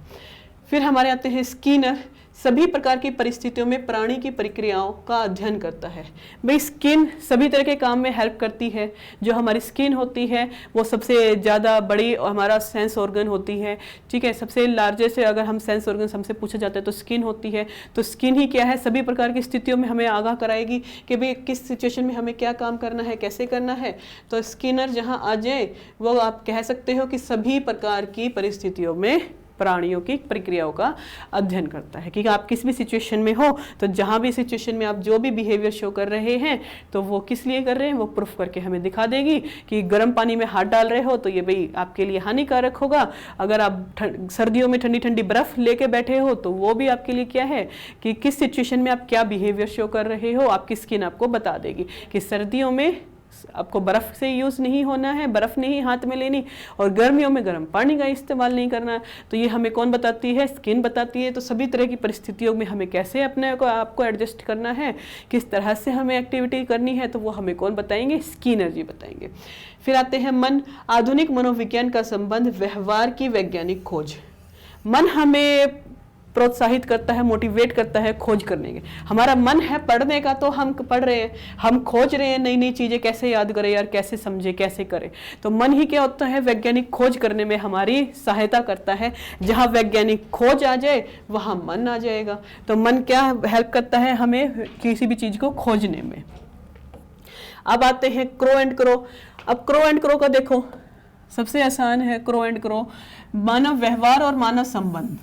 फिर हमारे आते हैं स्किनर। सभी प्रकार की परिस्थितियों में प्राणी की प्रक्रियाओं का अध्ययन करता है। भाई स्किन सभी तरह के काम में हेल्प करती है। जो हमारी स्किन होती है वो सबसे ज़्यादा बड़ी हमारा सेंस ऑर्गन होती है, ठीक है। सबसे लार्जेस्ट अगर हम सेंस ऑर्गन हमसे पूछा जाता है तो स्किन होती है। तो स्किन ही क्या है, सभी प्रकार की स्थितियों में हमें आगाह कराएगी कि भाई किस सिचुएशन में हमें क्या काम करना है, कैसे करना है। तो स्किनर जहाँ आ जाए वो आप कह सकते हो कि सभी प्रकार की परिस्थितियों में प्राणियों की प्रक्रियाओं का अध्ययन करता है। कि आप किस भी सिचुएशन में हो, तो जहाँ भी सिचुएशन में आप जो भी बिहेवियर शो कर रहे हैं तो वो किस लिए कर रहे हैं, वो प्रूफ करके हमें दिखा देगी। कि गर्म पानी में हाथ डाल रहे हो तो ये भाई आपके लिए हानिकारक होगा। अगर आप सर्दियों में ठंडी ठंडी बर्फ लेके बैठे हो तो वो भी आपके लिए क्या है कि किस सिचुएशन में आप क्या बिहेवियर शो कर रहे हो, आपकी स्किन आपको बता देगी कि सर्दियों में आपको बर्फ से यूज़ नहीं होना है, बर्फ नहीं हाथ में लेनी, और गर्मियों में गर्म पानी का इस्तेमाल नहीं करना। तो ये हमें कौन बताती है? स्किन बताती है। तो सभी तरह की परिस्थितियों में हमें कैसे अपने को आपको एडजस्ट करना है, किस तरह से हमें एक्टिविटी करनी है, तो वो हमें कौन बताएंगे? स्किनर जी बताएंगे। फिर आते हैं मन। आधुनिक मनोविज्ञान का संबंध व्यवहार की वैज्ञानिक खोज। मन हमें प्रोत्साहित करता है, मोटिवेट करता है खोज करने के। हमारा मन है पढ़ने का तो हम पढ़ रहे हैं, हम खोज रहे हैं नई नई चीजें कैसे याद करें यार, कैसे समझे, कैसे करें। तो मन ही क्या होता है? वैज्ञानिक खोज करने में हमारी सहायता करता है। जहां वैज्ञानिक खोज आ जाए वहां मन आ जाएगा। तो मन क्या हेल्प करता है हमें किसी भी चीज को खोजने में। अब आते हैं क्रो एंड क्रो। अब क्रो एंड क्रो का देखो, सबसे आसान है क्रो एंड क्रो। मानव व्यवहार और मानव संबंध,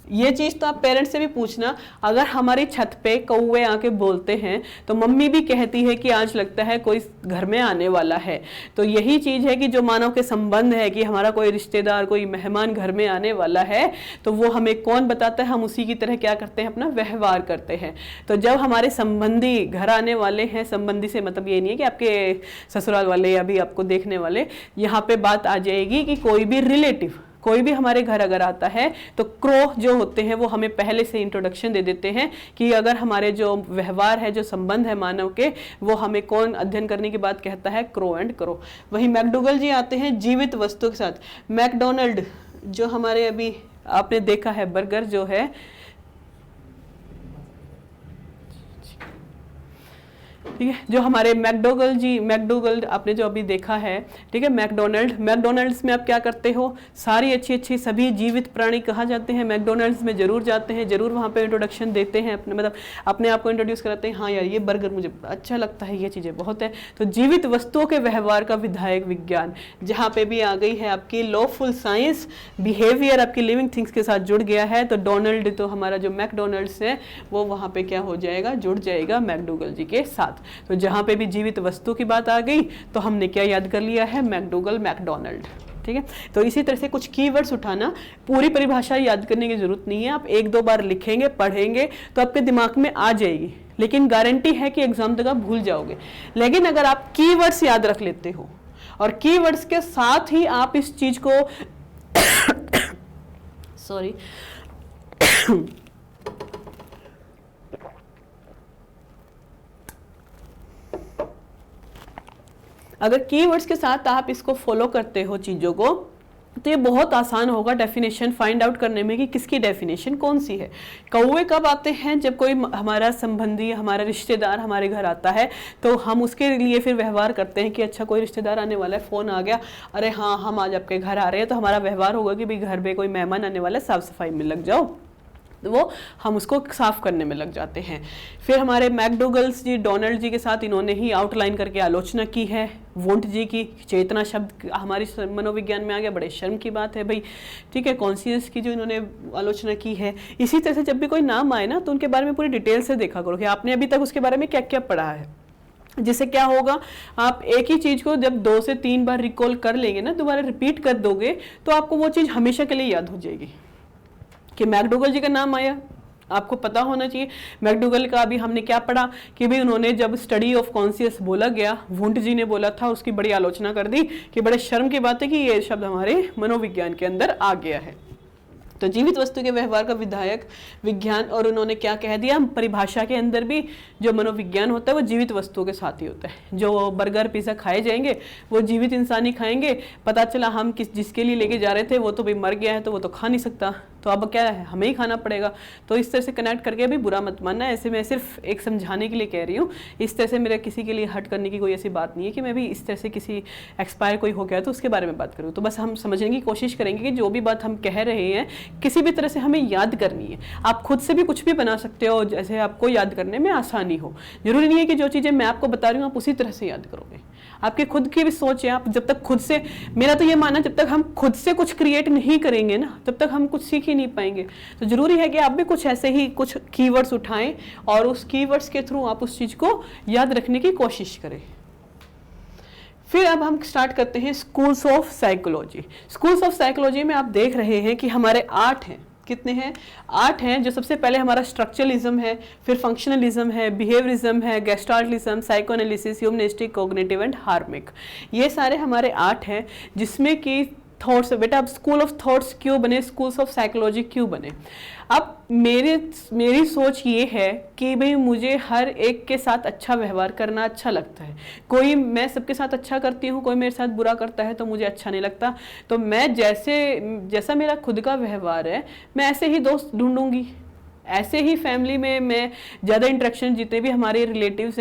ये चीज तो आप पेरेंट्स से भी पूछना। अगर हमारी छत पे कौवे आके बोलते हैं तो मम्मी भी कहती है कि आज लगता है कोई घर में आने वाला है। तो यही चीज है कि जो मानव के संबंध है कि हमारा कोई रिश्तेदार, कोई मेहमान घर में आने वाला है, तो वो हमें कौन बताता है? हम उसी की तरह क्या करते हैं? अपना व्यवहार करते हैं। तो जब हमारे संबंधी घर आने वाले हैं, संबंधी से मतलब ये नहीं है कि आपके ससुराल वाले या भी आपको देखने वाले, यहाँ पे बात आ जाएगी कि कोई भी रिलेटिव, कोई भी हमारे घर अगर आता है तो क्रो जो होते हैं वो हमें पहले से इंट्रोडक्शन दे देते हैं कि अगर हमारे जो व्यवहार है, जो संबंध है मानव के, वो हमें कौन अध्ययन करने की बात कहता है? Crow and crow. वहीं मैकडोगल जी आते हैं जीवित वस्तु के साथ। मैकडोनल्ड जो हमारे अभी आपने देखा है बर्गर जो है, ठीक है, जो हमारे मैकडोगल आपने जो अभी देखा है, ठीक है, मैकडोनल्ड्स में आप क्या करते हो? सारी अच्छी अच्छी सभी जीवित प्राणी कहाँ जाते हैं? मैकडोनल्ड्स में जरूर जाते हैं, जरूर वहाँ पे इंट्रोडक्शन देते हैं, अपने मतलब अपने आप को इंट्रोड्यूस कराते हैं। हाँ यार ये बर्गर मुझे अच्छा लगता है, ये चीज़ें बहुत है। तो जीवित वस्तुओं के व्यवहार का विधायक विज्ञान जहाँ पे भी आ गई है आपकी लॉफुल साइंस, बिहेवियर आपकी लिविंग थिंग्स के साथ जुड़ गया है। तो डोनाल्ड, तो हमारा जो मैकडोनल्ड्स है वो वहाँ पे क्या हो जाएगा? जुड़ जाएगा मैकडोगल जी के साथ। तो जहां पे भी जीवित वस्तु की बात आ गई तो हमने क्या याद कर लिया है? मैकडोगल, मैकडोनल्ड, ठीक है। तो इसी तरह से कुछ कीवर्ड्स उठाना, पूरी परिभाषा याद करने की जरूरत नहीं है। आप एक दो बार लिखेंगे, पढ़ेंगे तो आपके दिमाग में आ जाएगी, लेकिन गारंटी है कि एग्जाम तक आप भूल जाओगे। लेकिन अगर आप कीवर्ड्स याद रख लेते हो और कीवर्ड्स के साथ ही आप इस चीज को सॉरी अगर कीवर्ड्स के साथ आप इसको फॉलो करते हो चीज़ों को, तो ये बहुत आसान होगा डेफिनेशन फाइंड आउट करने में कि किसकी डेफिनेशन कौन सी है। कौवे कब आते हैं? जब कोई हमारा संबंधी, हमारा रिश्तेदार हमारे घर आता है तो हम उसके लिए फिर व्यवहार करते हैं कि अच्छा कोई रिश्तेदार आने वाला है, फ़ोन आ गया, अरे हाँ हम आज आपके घर आ रहे हैं। तो हमारा व्यवहार होगा कि भाई घर पे कोई मेहमान आने वाला है, साफ़ सफाई में लग जाओ, तो वो हम उसको साफ करने में लग जाते हैं। फिर हमारे मैकडोगल्स जी, डोनाल्ड जी के साथ इन्होंने ही आउटलाइन करके आलोचना की है वुंट जी की। चेतना शब्द हमारी मनोविज्ञान में आ गया, बड़े शर्म की बात है भाई, ठीक है। कॉन्शियस की जो इन्होंने आलोचना की है। इसी तरह से जब भी कोई नाम आए ना तो उनके बारे में पूरी डिटेल से देखा करो कि आपने अभी तक उसके बारे में क्या क्या पढ़ा है। जिससे क्या होगा, आप एक ही चीज़ को जब 2 से 3 बार रिकॉल कर लेंगे ना, दोबारा रिपीट कर दोगे, तो आपको वो चीज़ हमेशा के लिए याद हो जाएगी। कि मैकडोगल जी का नाम आया, आपको पता होना चाहिए मैकडूगल का अभी हमने क्या पढ़ा कि भाई उन्होंने जब स्टडी ऑफ कॉन्शियस बोला गया, वुंट जी ने बोला था, उसकी बड़ी आलोचना कर दी कि बड़े शर्म की बात है कि ये शब्द हमारे मनोविज्ञान के अंदर आ गया है। तो जीवित वस्तु के व्यवहार का विधायक विज्ञान, और उन्होंने क्या कह दिया, परिभाषा के अंदर भी जो मनोविज्ञान होता है वो जीवित वस्तुओं के साथ ही होता है। जो बर्गर पिज़्ज़ा खाए जाएंगे वो जीवित इंसान ही खाएंगे। पता चला हम जिसके लिए लेके जा रहे थे वो तो भाई मर गया है, तो वो तो खा नहीं सकता, तो अब क्या है, हमें ही खाना पड़ेगा। तो इस तरह से कनेक्ट करके भी बुरा मत मानना, ऐसे मैं सिर्फ एक समझाने के लिए कह रही हूँ। इस तरह से मेरा किसी के लिए हट करने की कोई ऐसी बात नहीं है कि मैं भी इस तरह से किसी एक्सपायर कोई हो गया तो उसके बारे में बात करूँ। तो बस हम समझने की कोशिश करेंगे कि जो भी बात हम कह रहे हैं किसी भी तरह से हमें याद करनी है। आप खुद से भी कुछ भी बना सकते हो जैसे आपको याद करने में आसानी हो। जरूरी नहीं है कि जो चीज़ें मैं आपको बता रही हूँ आप उसी तरह से याद करोगे। आपके खुद की भी सोच है। आप जब तक खुद से, मेरा तो ये मानना, जब तक हम खुद से कुछ क्रिएट नहीं करेंगे ना तब तक हम कुछ सीख ही नहीं पाएंगे। तो जरूरी है कि आप भी कुछ ऐसे ही कुछ कीवर्ड्स उठाएं और उस कीवर्ड्स के थ्रू आप उस चीज को याद रखने की कोशिश करें। फिर अब हम स्टार्ट करते हैं schools of psychology. Schools of psychology में आप देख रहे हैं कि हमारे 8 हैं। कितने हैं? 8 हैं। जो सबसे पहले हमारा स्ट्रक्चरलिज्म है, फिर फंक्शनलिज्म है, बिहेवियरिज्म है, गेस्टाल्टिज्म, psychoanalysis, humanistic, cognitive and harmonic. ये सारे हमारे 8 हैं, जिसमें कि थॉट्स, बेटा अब स्कूल ऑफ थॉट्स क्यों बने, स्कूल्स ऑफ साइकोलॉजी क्यों बने? अब मेरी सोच ये है कि भाई मुझे हर एक के साथ अच्छा व्यवहार करना अच्छा लगता है। मैं सबके साथ अच्छा करती हूँ, कोई मेरे साथ बुरा करता है तो मुझे अच्छा नहीं लगता। तो मैं जैसा मेरा खुद का व्यवहार है मैं ऐसे ही दोस्त ढूंढूंगी, ऐसे ही फैमिली में मैं ज़्यादा इंटरेक्शन, जितने भी हमारे रिलेटिव्स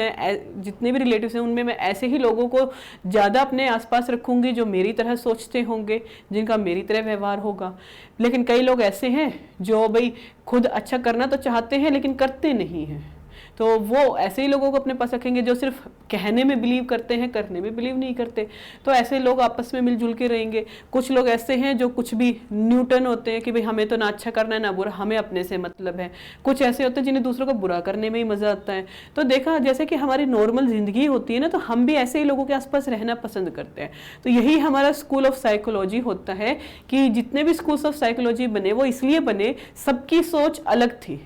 हैं उनमें मैं ऐसे ही लोगों को ज़्यादा अपने आसपास रखूँगी जो मेरी तरह सोचते होंगे, जिनका मेरी तरह व्यवहार होगा। लेकिन कई लोग ऐसे हैं जो भाई खुद अच्छा करना तो चाहते हैं लेकिन करते नहीं हैं, तो वो ऐसे ही लोगों को अपने पास रखेंगे जो सिर्फ कहने में बिलीव करते हैं, करने में बिलीव नहीं करते। तो ऐसे लोग आपस में मिलजुल के रहेंगे। कुछ लोग ऐसे हैं जो कुछ भी न्यूटन होते हैं कि भाई हमें तो ना अच्छा करना है ना बुरा, हमें अपने से मतलब है। कुछ ऐसे होते हैं जिन्हें दूसरों को बुरा करने में ही मजा आता है। तो देखा, जैसे कि हमारी नॉर्मल जिंदगी होती है ना, तो हम भी ऐसे ही लोगों के आसपास रहना पसंद करते हैं। तो यही हमारा स्कूल ऑफ साइकोलॉजी होता है कि जितने भी स्कूल्स ऑफ साइकोलॉजी बने वो इसलिए बने, सबकी सोच अलग थी,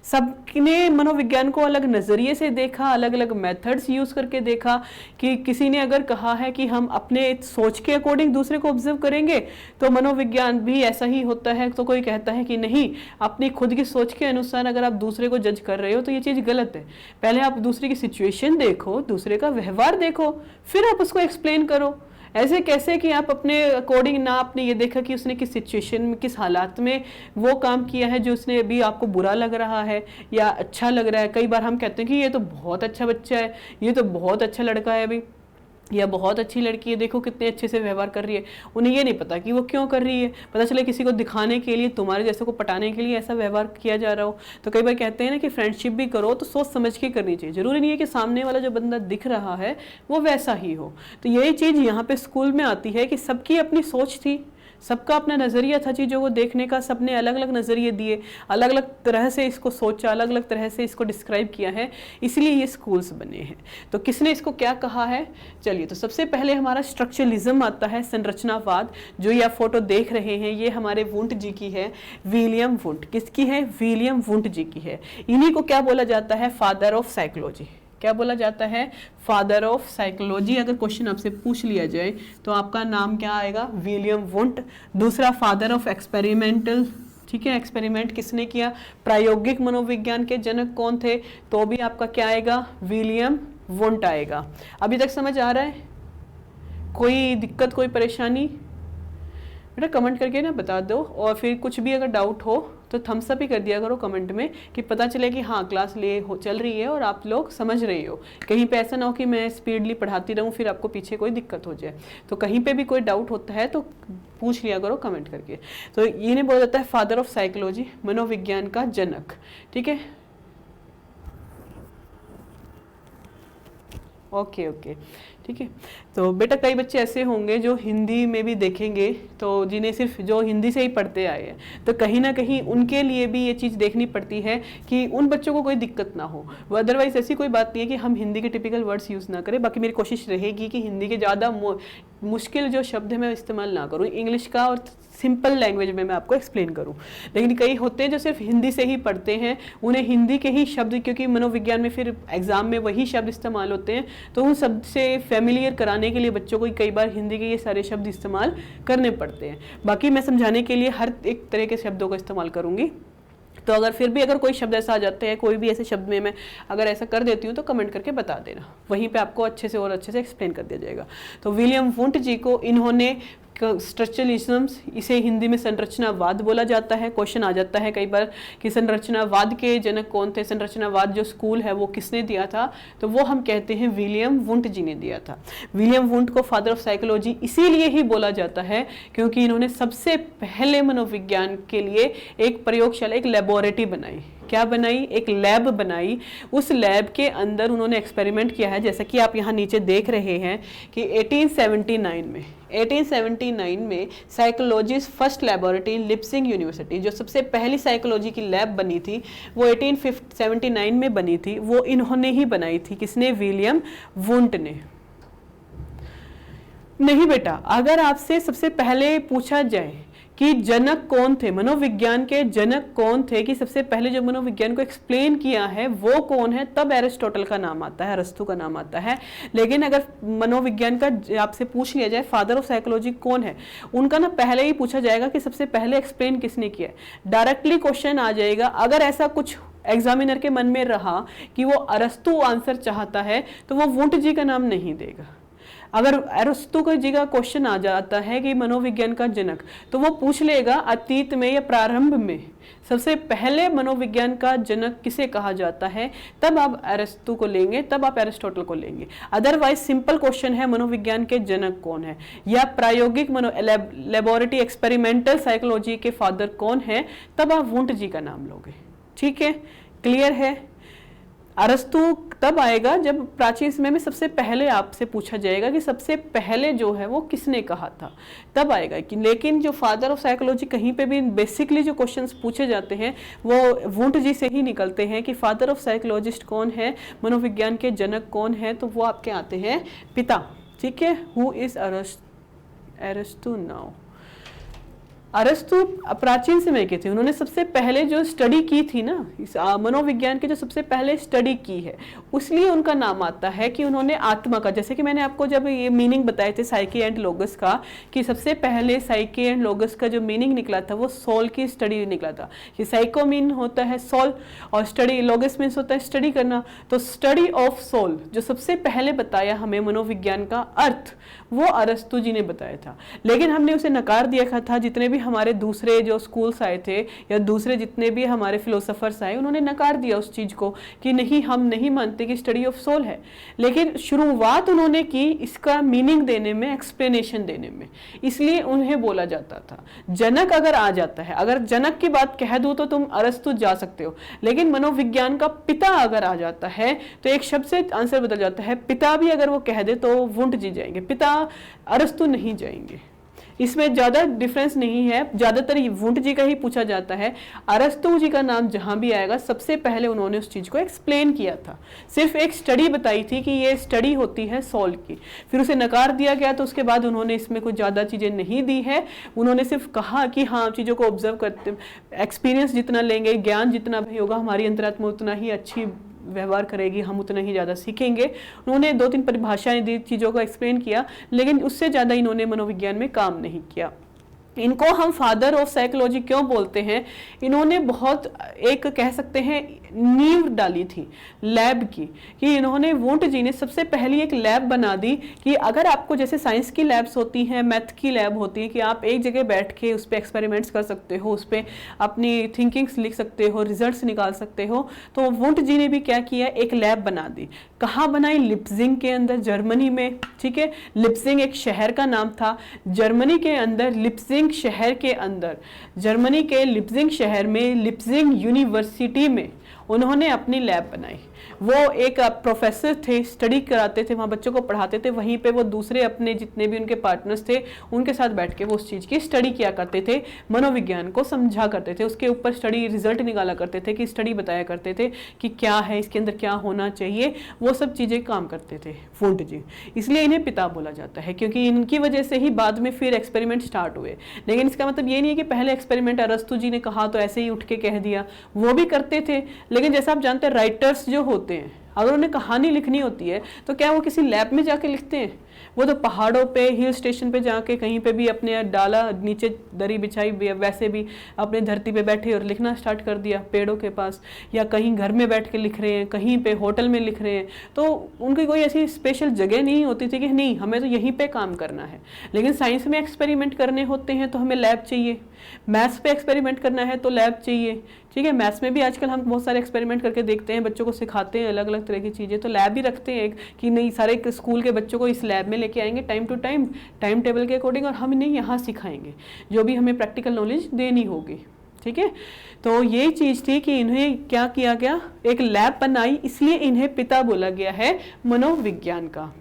सबने मनोविज्ञान को अलग नज़रिए से देखा, अलग अलग मेथड्स यूज़ करके देखा। कि किसी ने अगर कहा है कि हम अपने सोच के अकॉर्डिंग दूसरे को ऑब्जर्व करेंगे तो मनोविज्ञान भी ऐसा ही होता है। तो कोई कहता है कि नहीं, अपनी खुद की सोच के अनुसार अगर आप दूसरे को जज कर रहे हो तो ये चीज़ गलत है। पहले आप दूसरे की सिचुएशन देखो, दूसरे का व्यवहार देखो, फिर आप उसको एक्सप्लेन करो। ऐसे कैसे कि आप अपने अकॉर्डिंग ना आपने ये देखा कि उसने किस सिचुएशन में, किस हालात में वो काम किया है जो उसने अभी आपको बुरा लग रहा है या अच्छा लग रहा है। कई बार हम कहते हैं कि ये तो बहुत अच्छा बच्चा है, ये तो बहुत अच्छा लड़का है अभी, या बहुत अच्छी लड़की है, देखो कितने अच्छे से व्यवहार कर रही है। उन्हें ये नहीं पता कि वो क्यों कर रही है। पता चले किसी को दिखाने के लिए, तुम्हारे जैसे को पटाने के लिए ऐसा व्यवहार किया जा रहा हो। तो कई बार कहते हैं ना कि फ्रेंडशिप भी करो तो सोच समझ के करनी चाहिए। जरूरी नहीं है कि सामने वाला जो बंदा दिख रहा है वो वैसा ही हो। तो यही चीज़ यहाँ पे स्कूल में आती है कि सबकी अपनी सोच थी, सबका अपना नज़रिया था चीज़ों को देखने का, सबने अलग अलग नज़रिए दिए, अलग अलग तरह से इसको सोचा, अलग अलग तरह से इसको डिस्क्राइब किया है, इसलिए ये स्कूल्स बने हैं। तो किसने इसको क्या कहा है? चलिए, तो सबसे पहले हमारा स्ट्रक्चरलिज्म आता है, संरचनावाद। जो ये आप फोटो देख रहे हैं ये हमारे वुंट जी की है, विलियम वुंट। किसकी है? विलियम वुंट जी की है। इन्हीं को क्या बोला जाता है? Father of psychology. क्या बोला जाता है? Father of psychology. अगर क्वेश्चन आपसे पूछ लिया जाए तो आपका नाम क्या आएगा? William Wundt. दूसरा, फादर ऑफ एक्सपेरिमेंटल, ठीक है, एक्सपेरिमेंट किसने किया? प्रायोगिक मनोविज्ञान के जनक कौन थे? तो भी आपका क्या आएगा? विलियम वुंट आएगा। अभी तक समझ आ रहा है? कोई दिक्कत, कोई परेशानी? बेटा कमेंट करके ना बता दो, और फिर कुछ भी अगर डाउट हो तो थम्स अप ही कर दिया करो कमेंट में, कि पता चले कि हाँ क्लास चल रही है और आप लोग समझ रहे हो। कहीं पे ऐसा ना हो कि मैं स्पीडली पढ़ाती रहूँ फिर आपको पीछे कोई दिक्कत हो जाए। तो कहीं पे भी कोई डाउट होता है तो पूछ लिया करो कमेंट करके। तो ये नहीं बोला जाता है फादर ऑफ साइकोलॉजी, मनोविज्ञान का जनक, ठीक है। ओके ओके, ठीक है। तो बेटा कई बच्चे ऐसे होंगे जो हिंदी में भी देखेंगे, तो जिन्हें सिर्फ जो हिंदी से ही पढ़ते आए हैं, तो कहीं ना कहीं उनके लिए भी ये चीज़ देखनी पड़ती है कि उन बच्चों को कोई दिक्कत ना हो। अदरवाइज ऐसी कोई बात नहीं है कि हम हिंदी के टिपिकल वर्ड्स यूज़ ना करें। बाकी मेरी कोशिश रहेगी कि हिंदी के ज़्यादा मुश्किल जो शब्द है मैं इस्तेमाल ना करूँ, इंग्लिश का और सिंपल लैंग्वेज में मैं आपको एक्सप्लेन करूँ। लेकिन कई होते हैं जो सिर्फ हिंदी से ही पढ़ते हैं, उन्हें हिंदी के ही शब्द, क्योंकि मनोविज्ञान में फिर एग्जाम में वही शब्द इस्तेमाल होते हैं, तो उन शब्द से फेमिलियर कराने के लिए बच्चों को कई बार हिंदी के ये सारे शब्द इस्तेमाल करने पड़ते हैं। बाकी मैं समझाने के लिए हर एक तरह के शब्दों का इस्तेमाल करूँगी। तो अगर फिर भी अगर कोई शब्द ऐसा आ जाते हैं, कोई भी ऐसे शब्द में मैं अगर ऐसा कर देती हूँ तो कमेंट करके बता देना, वहीं पे आपको अच्छे से और अच्छे से एक्सप्लेन कर दिया जाएगा। तो विलियम वुंट जी को इन्होंने स्ट्रक्चरलिज्म्स, इसे हिंदी में संरचनावाद बोला जाता है। क्वेश्चन आ जाता है कई बार कि संरचनावाद के जनक कौन थे, संरचनावाद जो स्कूल है वो किसने दिया था, तो वो हम कहते हैं विलियम वुंट जी ने दिया था। विलियम वुंट को फादर ऑफ साइकोलॉजी इसीलिए ही बोला जाता है क्योंकि इन्होंने सबसे पहले मनोविज्ञान के लिए एक प्रयोगशाला, एक लेबोरेटरी बनाई। क्या बनाई? एक लैब बनाई। उस लैब के अंदर उन्होंने एक्सपेरिमेंट किया है, जैसा कि आप यहाँ नीचे देख रहे हैं कि 1879 में psychologies first laboratory in lip sync university, जो सबसे पहली साइकोलॉजी की लैब बनी थी वो 1879 में बनी थी, वो इन्होंने ही बनाई थी। किसने? विलियम वुंट ने। नहीं बेटा, अगर आपसे सबसे पहले पूछा जाए कि जनक कौन थे, मनोविज्ञान के जनक कौन थे, कि सबसे पहले जो मनोविज्ञान को एक्सप्लेन किया है वो कौन है, तब एरिस्टोटल का नाम आता है, अरस्तु का नाम आता है। लेकिन अगर मनोविज्ञान का आपसे पूछ लिया जाए फादर ऑफ साइकोलॉजी कौन है, उनका ना पहले ही पूछा जाएगा कि सबसे पहले एक्सप्लेन किसने किया है। डायरेक्टली क्वेश्चन आ जाएगा। अगर ऐसा कुछ एग्जामिनर के मन में रहा कि वो अरस्तु आंसर चाहता है तो वो वुंट जी का नाम नहीं देगा। अगर अरस्तु जी का क्वेश्चन आ जाता है कि मनोविज्ञान का जनक, तो वो पूछ लेगा अतीत में या प्रारंभ में सबसे पहले मनोविज्ञान का जनक किसे कहा जाता है, तब आप अरस्तु को लेंगे, तब आप एरिस्टोटल को लेंगे। अदरवाइज सिंपल क्वेश्चन है मनोविज्ञान के जनक कौन है या प्रायोगिक लेबोरेटरी एक्सपेरिमेंटल साइकोलॉजी के फादर कौन है, तब आप वुंट जी का नाम लोगे। ठीक है, क्लियर है? अरस्तु तब आएगा जब प्राचीन समय में सबसे पहले आपसे पूछा जाएगा कि सबसे पहले जो है वो किसने कहा था, तब आएगा कि। लेकिन जो फादर ऑफ साइकोलॉजी कहीं पे भी बेसिकली जो क्वेश्चंस पूछे जाते हैं वो वुंट जी से ही निकलते हैं कि फादर ऑफ साइकोलॉजिस्ट कौन है, मनोविज्ञान के जनक कौन है, तो वो आपके आते हैं पिता। ठीक है, हु इज अरस्तु नाउ। अरस्तु प्राचीन समय के थे, उन्होंने सबसे पहले जो स्टडी की थी ना, इस मनोविज्ञान के जो सबसे पहले स्टडी की है, उसलिए उनका नाम आता है कि उन्होंने आत्मा का, जैसे कि मैंने आपको जब ये मीनिंग बताए थे साइकी एंड लोगस का, कि सबसे पहले साइकी एंड लोगस का जो मीनिंग निकला था वो सोल की स्टडी निकला था। कि साइको मीन होता है सोल और स्टडी, लोगस मीन्स होता है स्टडी करना। तो स्टडी ऑफ सोल जो सबसे पहले बताया हमें मनोविज्ञान का अर्थ, वो अरस्तु जी ने बताया था। लेकिन हमने उसे नकार दिया था। जितने भी हमारे दूसरे जो स्कूल्स आए थे या दूसरे जितने भी हमारे फिलोसफर्स आए, उन्होंने नकार दिया उस चीज को कि नहीं, हम नहीं मानते कि स्टडी ऑफ सोल है। लेकिन शुरुआत उन्होंने की इसका मीनिंग देने में, एक्सप्लेनेशन देने में, इसलिए उन्हें बोला जाता था। जनक अगर आ जाता है, अगर जनक की बात कह दूं तो तुम अरस्तु जा सकते हो, लेकिन मनोविज्ञान का पिता अगर आ जाता है तो एक शब्द से आंसर बदल जाता है। पिता भी अगर वो कह दे तो वुंट जी जाएंगे, पिता अरस्तु नहीं जाएंगे। इसमें ज्यादा डिफरेंस नहीं है, ज्यादातर वुंट जी का ही पूछा जाता है। अरस्तु जी का नाम जहां भी आएगा सबसे पहले उन्होंने उस चीज को एक्सप्लेन किया था, सिर्फ एक स्टडी बताई थी कि ये स्टडी होती है सोल की, फिर उसे नकार दिया गया। तो उसके बाद उन्होंने इसमें कुछ ज्यादा चीजें नहीं दी है, उन्होंने सिर्फ कहा कि हाँ, चीजों को ऑब्जर्व करते, एक्सपीरियंस जितना लेंगे, ज्ञान जितना भी होगा, हमारी अंतरात्मा उतना ही अच्छी व्यवहार करेगी, हम उतना ही ज़्यादा सीखेंगे। उन्होंने 2-3 परिभाषाएं दी, चीज़ों को एक्सप्लेन किया, लेकिन उससे ज़्यादा इन्होंने मनोविज्ञान में काम नहीं किया। इनको हम फादर ऑफ साइकोलॉजी क्यों बोलते हैं? इन्होंने बहुत एक कह सकते हैं नींव डाली थी लैब की, कि इन्होंने वुंट जी ने सबसे पहली एक लैब बना दी कि अगर आपको, जैसे साइंस की लैब्स होती हैं, मैथ की लैब होती है, कि आप एक जगह बैठ के उस पर एक्सपेरिमेंट्स कर सकते हो, उस पर अपनी थिंकिंग्स लिख सकते हो, रिजल्ट्स निकाल सकते हो। तो वुंट जी ने भी क्या किया, एक लैब बना दी। कहाँ बनाई? लिप्जिंग के अंदर, जर्मनी में। ठीक है, लिप्जिंग एक शहर का नाम था जर्मनी के अंदर। लिप्जिंग शहर के अंदर, जर्मनी के लिप्जिंग शहर में, लिप्जिंग यूनिवर्सिटी में उन्होंने अपनी लैब बनाई। वो एक प्रोफेसर थे, स्टडी कराते थे, वहाँ बच्चों को पढ़ाते थे, वहीं पे वो दूसरे अपने जितने भी उनके पार्टनर्स थे उनके साथ बैठ के वो उस चीज़ की स्टडी किया करते थे, मनोविज्ञान को समझा करते थे, उसके ऊपर स्टडी रिजल्ट निकाला करते थे, कि स्टडी बताया करते थे कि क्या है इसके अंदर, क्या होना चाहिए, वो सब चीज़ें काम करते थे वुंट जी। इसलिए इन्हें पिता बोला जाता है, क्योंकि इनकी वजह से ही बाद में फिर एक्सपेरिमेंट स्टार्ट हुए। लेकिन इसका मतलब ये नहीं है कि पहले एक्सपेरिमेंट अरस्तु जी ने कहा तो ऐसे ही उठ के कह दिया, वो भी करते थे। लेकिन जैसा आप जानते हैं राइटर्स जो होते हैं, अगर उन्हें कहानी लिखनी होती है तो क्या वो किसी लैब में जाके लिखते हैं? वो तो पहाड़ों पे, हिल स्टेशन पे जाके कहीं पे भी अपने डाला, नीचे दरी बिछाई, वैसे भी अपने धरती पे बैठे और लिखना स्टार्ट कर दिया पेड़ों के पास, या कहीं घर में बैठ के लिख रहे हैं, कहीं पे होटल में लिख रहे हैं। तो उनकी कोई ऐसी स्पेशल जगह नहीं होती थी कि नहीं हमें तो यहीं पे काम करना है। लेकिन साइंस में एक्सपेरिमेंट करने होते हैं तो हमें लैब चाहिए, मैथ्स पे एक्सपेरिमेंट करना है तो लैब चाहिए। ठीक है, मैथ्स में भी आजकल हम बहुत सारे एक्सपेरिमेंट करके देखते हैं, बच्चों को सिखाते हैं अलग अलग तरह की चीज़ें, तो लैब भी रखते हैं कि नहीं सारे स्कूल के बच्चों को इस लैब में लेके आएंगे time to time, time table के अकॉर्डिंग, और हम इन्हें यहाँ सिखाएंगे जो भी हमें प्रैक्टिकल नॉलेज देनी होगी। ठीक है, तो ये चीज़ थी कि इन्हें क्या किया गया, एक लैब बनाई, इसलिए इन्हें पिता बोला गया है मनोविज्ञान का।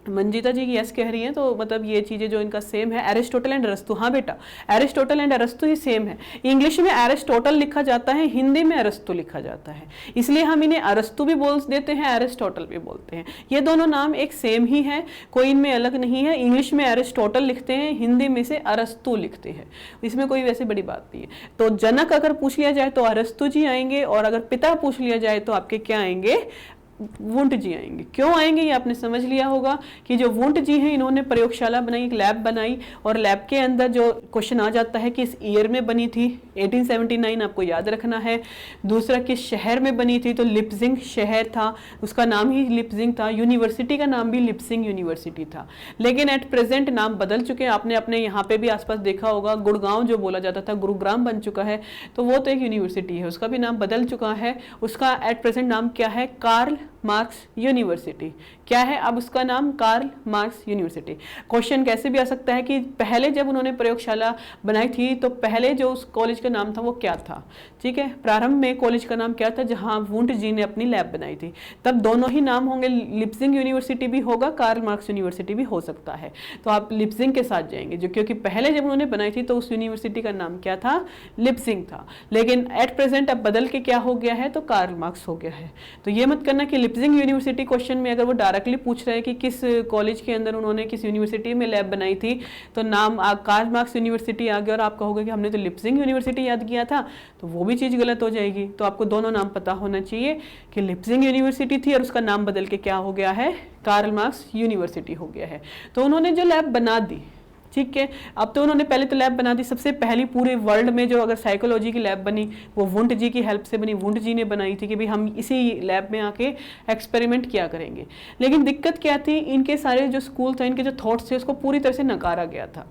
मंजिता जी यस कह रही हैं, तो मतलब ये चीज़ें जो इनका सेम है, एरिस्टोटल एंड अरस्तु। हाँ बेटा, एरिस्टोटल एंड अरस्तु ही सेम है। इंग्लिश में एरिस्टोटल लिखा जाता है, हिंदी में अरस्तु लिखा जाता है, इसलिए हम इन्हें अरस्तु भी बोल देते हैं, एरिस्टोटल भी बोलते हैं। ये दोनों नाम एक सेम ही है, कोई इनमें अलग नहीं है। इंग्लिश में एरिस्टोटल लिखते हैं, हिंदी में से अरस्तु लिखते हैं, इसमें कोई वैसे बड़ी बात नहीं है। तो जनक अगर पूछ लिया जाए तो अरस्तु जी आएंगे, और अगर पिता पूछ लिया जाए तो आपके क्या आएंगे, वुंट जी आएंगे। क्यों आएंगे ये आपने समझ लिया होगा कि जो वुंट जी हैं इन्होंने प्रयोगशाला बनाई, एक लैब बनाई, और लैब के अंदर जो क्वेश्चन आ जाता है कि इस ईयर में बनी थी 1879, आपको याद रखना है। दूसरा किस शहर में बनी थी, तो लिप्जिंग शहर था, उसका नाम ही लिप्जिंग था। यूनिवर्सिटी का नाम भी लिप्जिंग यूनिवर्सिटी था, लेकिन एट प्रेजेंट नाम बदल चुके हैं। आपने अपने यहाँ पे भी आसपास देखा होगा, गुड़गांव जो बोला जाता था गुरुग्राम बन चुका है, तो वो तो एक यूनिवर्सिटी है, उसका भी नाम बदल चुका है। उसका एट प्रेजेंट नाम क्या है, कार्ल मार्क्स यूनिवर्सिटी। क्या है अब उसका नाम, कार्ल मार्क्स यूनिवर्सिटी। क्वेश्चन कैसे भी आ सकता है कि पहले जब उन्होंने प्रयोगशाला बनाई थी तो पहले जो उस कॉलेज का नाम था वो क्या था। ठीक है, प्रारंभ में कॉलेज का नाम क्या था जहां वुंट जी ने अपनी लैब बनाई थी, तब दोनों ही नाम होंगे, लिप्जिंग यूनिवर्सिटी भी होगा, कार्ल मार्क्स यूनिवर्सिटी भी हो सकता है। तो आप लिप्जिंग के साथ जाएंगे, जो क्योंकि पहले जब उन्होंने बनाई थी तो उस यूनिवर्सिटी का नाम क्या था, लिप्जिंग था, लेकिन एट प्रेजेंट अब बदल के क्या हो गया है, तो कार्ल मार्क्स हो गया है। तो ये मत करना कि लिप्जिंग यूनिवर्सिटी, क्वेश्चन में अगर वो डायरेक्टली पूछ रहे हैं कि किस कॉलेज के अंदर उन्होंने किस यूनिवर्सिटी में लैब बनाई थी, तो नाम कार्ल मार्क्स यूनिवर्सिटी आ गया और आप कहोगे कि हमने तो लिप्जिंग यूनिवर्सिटी याद किया था, तो वो भी चीज़ गलत हो जाएगी। तो आपको दोनों नाम पता होना चाहिए कि लिप्जिंग यूनिवर्सिटी थी और उसका नाम बदल के क्या हो गया है, कार्ल मार्क्स यूनिवर्सिटी हो गया है। तो उन्होंने जो लैब बना दी, ठीक है, अब तो उन्होंने पहले तो लैब बना दी, सबसे पहली पूरे वर्ल्ड में जो अगर साइकोलॉजी की लैब बनी वो वुंट जी की हेल्प से बनी, वुंट जी ने बनाई थी कि भाई हम इसी लैब में आके एक्सपेरिमेंट किया करेंगे। लेकिन दिक्कत क्या थी, इनके सारे जो स्कूल था, इनके जो थॉट्स थे उसको पूरी तरह से नकारा गया था।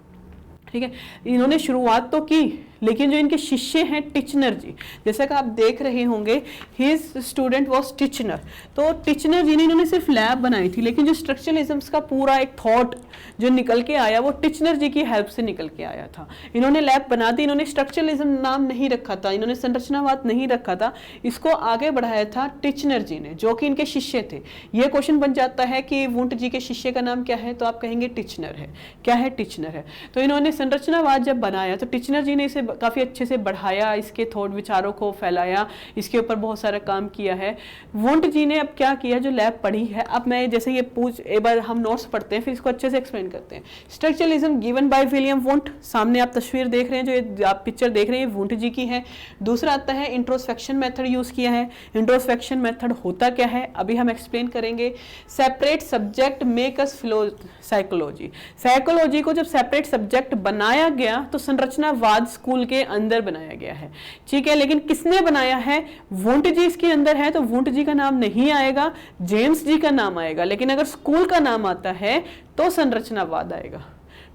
ठीक है, इन्होंने शुरुआत तो की, लेकिन जो इनके शिष्य हैं टिचनर जी, जैसा कि आप देख रहे होंगे हिज स्टूडेंट वाज टिचनर, तो टिचनर जी ने इन्होंने सिर्फ लैब बनाई थी, लेकिन जो स्ट्रक्चरलिज्म का पूरा एक थॉट जो निकल के आया वो टिचनर जी की हेल्प से निकल के आया था। इन्होंने लैब बना दी, इन्होंने स्ट्रक्चरलिज्म नाम नहीं रखा था, इन्होंने संरचनावाद नहीं रखा था, इसको आगे बढ़ाया था टिचनर जी ने, जो कि इनके शिष्य थे। ये क्वेश्चन बन जाता है कि वुंट जी के शिष्य का नाम क्या है, तो आप कहेंगे टिचनर है। क्या है, टिचनर है। तो इन्होंने संरचनावाद जब बनाया तो टिचनर जी ने इसे काफ़ी अच्छे से बढ़ाया, इसके थॉट विचारों को फैलाया, इसके ऊपर बहुत सारा काम किया है। वुंट जी ने अब क्या किया, जो लैब पढ़ी है, अब मैं जैसे ये एक बार हम नोट्स पढ़ते हैं फिर इसको अच्छे से एक्सप्लेन करते हैं। Structuralism given by William Wundt, सामने आप तस्वीर देख रहे हैं, जो ये आप पिक्चर देख रहे हैं वुंट जी की है। दूसरा आता है इंट्रोस्पेक्शन मेथड यूज किया है। इंट्रोस्पेक्शन मेथड होता क्या है अभी हम एक्सप्लेन करेंगे। Separate subject make us flow psychology, psychology को जब सेपरेट सब्जेक्ट बनाया गया तो संरचनावाद स्कूल के अंदर बनाया गया है। ठीक है, लेकिन किसने बनाया है, वुंट जी इसके अंदर है, तो वुंट जी का नाम नहीं आएगा, जेम्स जी का नाम आएगा। लेकिन अगर स्कूल का नाम आता है तो संरचनावाद आएगा।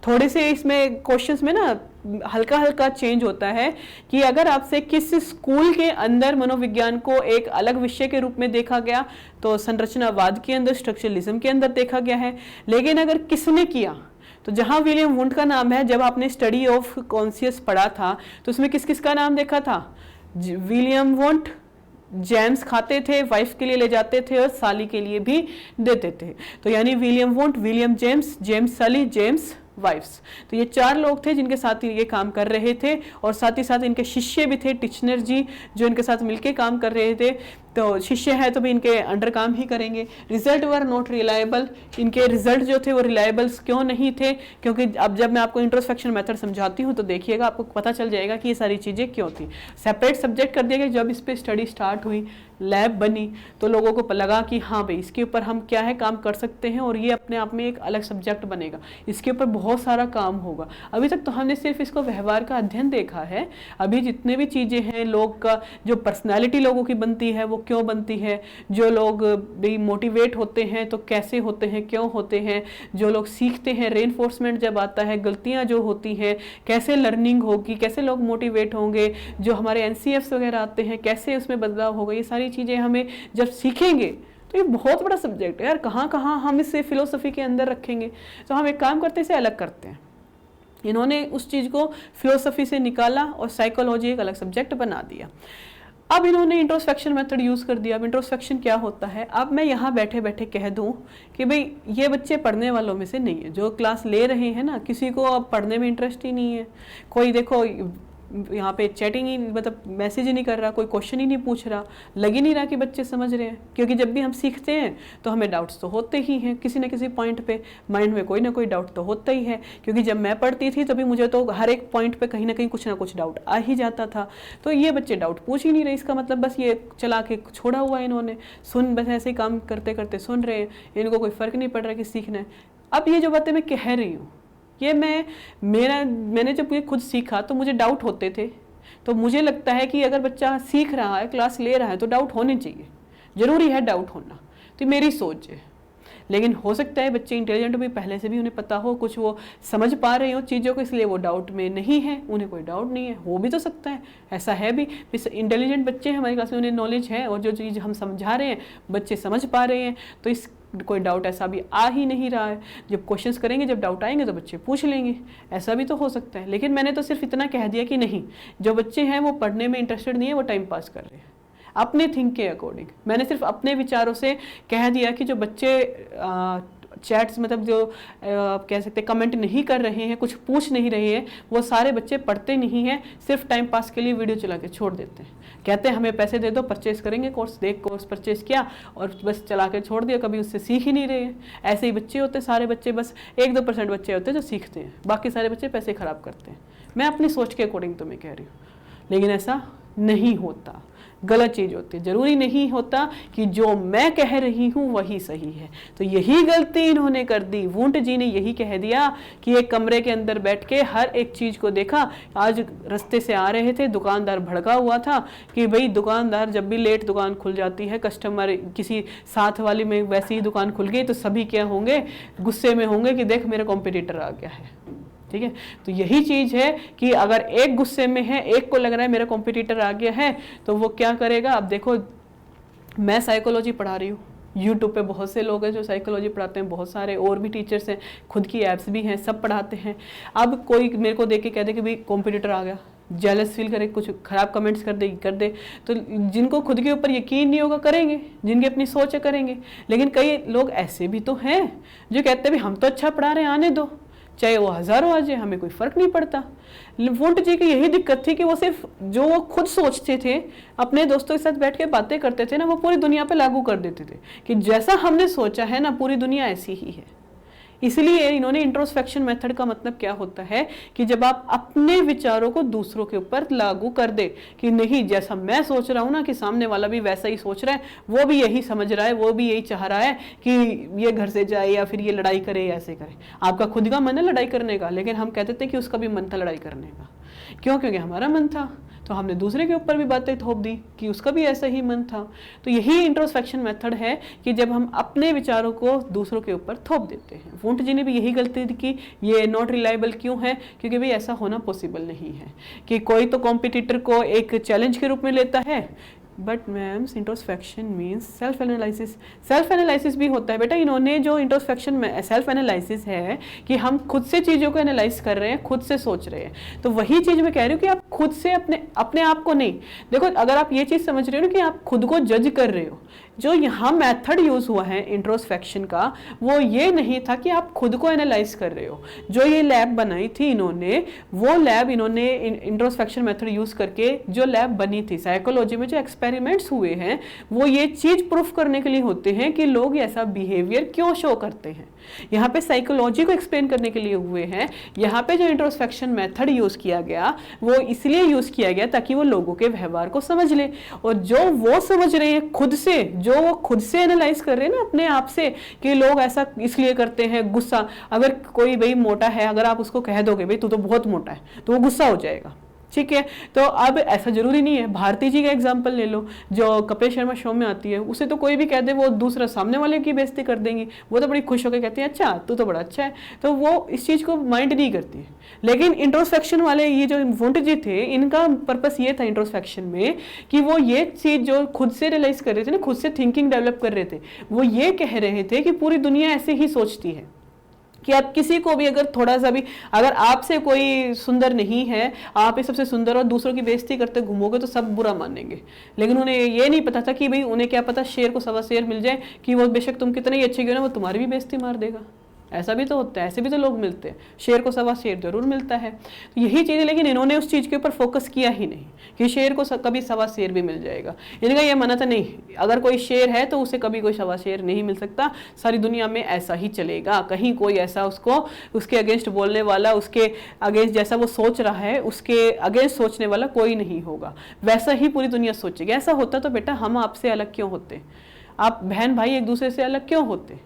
थोड़े से इसमें क्वेश्चंस में ना हल्का हल्का चेंज होता है कि अगर आपसे किस स्कूल के अंदर मनोविज्ञान को एक अलग विषय के रूप में देखा गया तो संरचनावाद के अंदर, स्ट्रक्चरलिज्म के अंदर देखा गया है। लेकिन अगर किसने किया, तो जहां विलियम वुंट का नाम है, जब आपने स्टडी ऑफ कॉन्शियस पढ़ा था तो उसमें किस किस का नाम देखा था, विलियम वुंट, जेम्स खाते थे, वाइफ के लिए ले जाते थे और साली के लिए भी देते थे। तो यानी William Wundt, William James, James सली, जेम्स वाइफ्स, तो ये 4 लोग थे जिनके साथ ये काम कर रहे थे, और साथ ही साथ इनके शिष्य भी थे, टिचनर जी, जो इनके साथ मिलके काम कर रहे थे। तो शिष्य है तो भी इनके अंडर काम ही करेंगे। रिजल्ट वर नॉट रिलायबल, इनके रिजल्ट जो थे वो रिलायबल क्यों नहीं थे? क्योंकि अब जब मैं आपको इंट्रोस्पेक्शन मेथड समझाती हूँ तो देखिएगा, आपको पता चल जाएगा कि ये सारी चीज़ें क्यों थी। सेपरेट सब्जेक्ट कर दिया गया। जब इस पर स्टडी स्टार्ट हुई, लैब बनी, तो लोगों को लगा कि हाँ भाई इसके ऊपर हम क्या है काम कर सकते हैं, और ये अपने आप में एक अलग सब्जेक्ट बनेगा, इसके ऊपर बहुत सारा काम होगा। अभी तक तो हमने सिर्फ इसको व्यवहार का अध्ययन देखा है। अभी जितने भी चीज़ें हैं, लोग का जो पर्सनैलिटी लोगों की बनती है वो क्यों बनती है, जो लोग भी मोटिवेट होते हैं तो कैसे होते हैं, क्यों होते हैं, जो लोग सीखते हैं, रेनफोर्समेंट जब आता है, गलतियाँ जो होती हैं, कैसे लर्निंग होगी, कैसे लोग मोटिवेट होंगे, जो हमारे NCFs वगैरह आते हैं कैसे उसमें बदलाव होगा, ये सारी चीज़ें हमें जब सीखेंगे तो ये बहुत बड़ा सब्जेक्ट है यार। कहाँ कहाँ हम इसे फिलोसफी के अंदर रखेंगे? तो हम एक काम करते हैं, इसे अलग करते हैं। इन्होंने उस चीज़ को फिलोसफी से निकाला और साइकोलॉजी एक अलग सब्जेक्ट बना दिया। अब इन्होंने इंट्रोस्पेक्शन मेथड यूज़ कर दिया। अब इंट्रोस्पेक्शन क्या होता है? अब मैं यहाँ बैठे बैठे कह दूँ कि भाई ये बच्चे पढ़ने वालों में से नहीं है, जो क्लास ले रहे हैं ना, किसी को अब पढ़ने में इंटरेस्ट ही नहीं है। कोई देखो यहाँ पे चैटिंग ही, मतलब मैसेज ही नहीं कर रहा, कोई क्वेश्चन ही नहीं पूछ रहा, लग ही नहीं रहा कि बच्चे समझ रहे हैं। क्योंकि जब भी हम सीखते हैं तो हमें डाउट्स तो होते ही हैं, किसी न किसी पॉइंट पे माइंड में कोई ना कोई डाउट तो होता ही है। क्योंकि जब मैं पढ़ती थी तभी मुझे तो हर एक पॉइंट पे कहीं ना कहीं कुछ ना कुछ डाउट आ ही जाता था। तो ये बच्चे डाउट पूछ ही नहीं रहे, इसका मतलब बस ये चला के छोड़ा हुआ है इन्होंने, बस ऐसे ही काम करते करते सुन रहे हैं, इनको कोई फ़र्क नहीं पड़ रहा कि सीखना है। अब ये जो बातें मैं कह रही हूँ, ये मैंने जब ये खुद सीखा तो मुझे डाउट होते थे। तो मुझे लगता है कि अगर बच्चा सीख रहा है, क्लास ले रहा है, तो डाउट होने चाहिए, ज़रूरी है डाउट होना। तो मेरी सोच है। लेकिन हो सकता है बच्चे इंटेलिजेंट भी, पहले से भी उन्हें पता हो, कुछ वो समझ पा रहे हो चीज़ों को, इसलिए वो डाउट में नहीं है, उन्हें कोई डाउट नहीं है। हो भी तो सकता है, ऐसा है भी इंटेलिजेंट बच्चे हैं हमारी क्लास में, उन्हें नॉलेज है और जो चीज़ हम समझा रहे हैं बच्चे समझ पा रहे हैं, तो इस कोई डाउट ऐसा भी आ ही नहीं रहा है। जब क्वेश्चंस करेंगे, जब डाउट आएंगे तो बच्चे पूछ लेंगे, ऐसा भी तो हो सकता है। लेकिन मैंने तो सिर्फ इतना कह दिया कि नहीं, जो बच्चे हैं वो पढ़ने में इंटरेस्टेड नहीं है, वो टाइम पास कर रहे हैं अपने थिंक के अकॉर्डिंग। मैंने सिर्फ अपने विचारों से कह दिया कि जो बच्चे चैट्स, मतलब जो कह सकते हैं कमेंट नहीं कर रहे हैं, कुछ पूछ नहीं रहे हैं, वो सारे बच्चे पढ़ते नहीं हैं, सिर्फ टाइम पास के लिए वीडियो चला के छोड़ देते हैं। कहते हैं हमें पैसे दे दो, परचेज करेंगे कोर्स, कोर्स परचेज किया और बस चला के छोड़ दिया, कभी उससे सीख ही नहीं रहे हैं। ऐसे ही बच्चे होते हैं सारे बच्चे, बस 1-2% बच्चे होते हैं जो सीखते हैं, बाकी सारे बच्चे पैसे खराब करते हैं। मैं अपनी सोच के अकॉर्डिंग तो मैं कह रही हूँ, लेकिन ऐसा नहीं होता, गलत चीज़ होती है। ज़रूरी नहीं होता कि जो मैं कह रही हूँ वही सही है। तो यही गलती इन्होंने कर दी। वुंट जी ने यही कह दिया कि एक कमरे के अंदर बैठ के हर एक चीज़ को देखा। आज रास्ते से आ रहे थे, दुकानदार भड़का हुआ था कि भाई दुकानदार जब भी लेट दुकान खुल जाती है, कस्टमर किसी साथ वाली में वैसी ही दुकान खुल गई तो सभी क्या होंगे, गुस्से में होंगे कि देख मेरा कॉम्पिटिटर आ गया है। ठीक है, तो यही चीज़ है कि अगर एक गुस्से में है, एक को लग रहा है मेरा कॉम्पिटिटर आ गया है, तो वो क्या करेगा। अब देखो, मैं साइकोलॉजी पढ़ा रही हूँ, यूट्यूब पे बहुत से लोग हैं जो साइकोलॉजी पढ़ाते हैं, बहुत सारे और भी टीचर्स हैं, खुद की ऐप्स भी हैं, सब पढ़ाते हैं। अब कोई मेरे को देख के कह दे कि भाई कॉम्पिटिटर आ गया, जेलस फील करे, कुछ खराब कमेंट्स कर दे, तो जिनको खुद के ऊपर यकीन नहीं होगा करेंगे, जिनकी अपनी सोच है करेंगे। लेकिन कई लोग ऐसे भी तो हैं जो कहते हैं भाई हम तो अच्छा पढ़ा रहे हैं, आने दो, चाहे वो हज़ारों आ जाए, हमें कोई फ़र्क नहीं पड़ता। वुंट जी की यही दिक्कत थी कि वो सिर्फ जो वो खुद सोचते थे, अपने दोस्तों के साथ बैठ के बातें करते थे ना, वो पूरी दुनिया पे लागू कर देते थे कि जैसा हमने सोचा है ना, पूरी दुनिया ऐसी ही है। इसलिए इन्होंने इंट्रोस्पेक्शन मेथड का मतलब क्या होता है कि जब आप अपने विचारों को दूसरों के ऊपर लागू कर दे कि नहीं, जैसा मैं सोच रहा हूँ ना, कि सामने वाला भी वैसा ही सोच रहा है, वो भी यही समझ रहा है, वो भी यही चाह रहा है कि ये घर से जाए या फिर ये लड़ाई करे या ऐसे करे। आपका खुद का मन है लड़ाई करने का, लेकिन हम कहते थे कि उसका भी मन था लड़ाई करने का। क्यों? क्योंकि हमारा मन था, तो हमने दूसरे के ऊपर भी बातें थोप दी कि उसका भी ऐसा ही मन था। तो यही इंट्रोस्पेक्शन मेथड है कि जब हम अपने विचारों को दूसरों के ऊपर थोप देते हैं। वुंट जी ने भी यही गलती की। ये नॉट रिलायबल क्यों है? क्योंकि भाई ऐसा होना पॉसिबल नहीं है कि कोई तो कॉम्पिटिटर को एक चैलेंज के रूप में लेता है, but ma'am introspection means self analysis. Self analysis भी होता है बेटा। इन्होंने जो इंट्रोस्पेक्शन में सेल्फ एनालिसिस है कि हम खुद से चीज़ों को एनालाइज कर रहे हैं, खुद से सोच रहे हैं, तो वही चीज़ मैं कह रही हूँ कि आप खुद से अपने आप को नहीं देखो। अगर आप ये चीज़ समझ रहे हो ना कि आप खुद को जज कर रहे हो, जो यहाँ मेथड यूज़ हुआ है इंट्रोस्पेक्शन का वो ये नहीं था कि आप खुद को एनालाइज कर रहे हो। जो ये लैब बनाई थी इन्होंने, वो लैब इन्होंने इंट्रोस्पेक्शन मेथड यूज़ करके जो लैब बनी थी, साइकोलॉजी में जो एक्सपेरिमेंट्स हुए हैं वो ये चीज़ प्रूफ करने के लिए होते हैं कि लोग ऐसा बिहेवियर क्यों शो करते हैं। यहाँ पे साइकोलॉजी को एक्सप्लेन करने के लिए हुए हैं। यहाँ पे जो इंट्रोस्पेक्शन मेथड यूज़ किया गया वो इसलिए यूज़ किया गया ताकि वो लोगों के व्यवहार को समझ ले, और जो वो समझ रहे हैं खुद से, जो वो खुद से एनालाइज कर रहे हैं ना अपने आप से कि लोग ऐसा इसलिए करते हैं। गुस्सा, अगर कोई भाई मोटा है, अगर आप उसको कह दोगे भाई तू तो बहुत मोटा है, तो वो गुस्सा हो जाएगा, ठीक है। तो अब ऐसा जरूरी नहीं है। भारती जी का एग्जाम्पल ले लो, जो कपिल शर्मा शो में आती है, उसे तो कोई भी कह दे वो दूसरा सामने वाले की बेइज्जती कर देंगी, वो तो बड़ी खुश होकर कहती है अच्छा तू तो बड़ा अच्छा है, तो वो इस चीज़ को माइंड नहीं करती है। लेकिन इंट्रोस्पेक्शन वाले ये जो वुंट जी थे, इनका पर्पस ये था इंट्रोस्पेक्शन में कि वो ये चीज़ जो खुद से रियलाइज कर रहे थे ना, खुद से थिंकिंग डेवलप कर रहे थे, वो ये कह रहे थे कि पूरी दुनिया ऐसे ही सोचती है कि आप किसी को भी अगर थोड़ा सा भी, अगर आपसे कोई सुंदर नहीं है, आप ही सबसे सुंदर और दूसरों की बेइज्जती करते घूमोगे तो सब बुरा मानेंगे। लेकिन उन्हें ये नहीं पता था कि भाई उन्हें क्या पता शेर को सवा शेर मिल जाए कि वो बेशक तुम कितने ही अच्छे क्यों ना, वो तुम्हारी भी बेइज्जती मार देगा। ऐसा भी तो होता है, ऐसे भी तो लोग मिलते हैं, शेर को सवा शेर जरूर मिलता है। तो यही चीज़ है, लेकिन इन्होंने उस चीज़ के ऊपर फोकस किया ही नहीं कि शेर को कभी सवा शेर भी मिल जाएगा। इनका ये मानना था नहीं, अगर कोई शेर है तो उसे कभी कोई सवा शेर नहीं मिल सकता, सारी दुनिया में ऐसा ही चलेगा, कहीं कोई ऐसा उसको उसके अगेंस्ट बोलने वाला, उसके अगेंस्ट जैसा वो सोच रहा है उसके अगेंस्ट सोचने वाला कोई नहीं होगा, वैसा ही पूरी दुनिया सोचेगी। ऐसा होता तो बेटा हम आपसे अलग क्यों होते, आप बहन भाई एक दूसरे से अलग क्यों होते?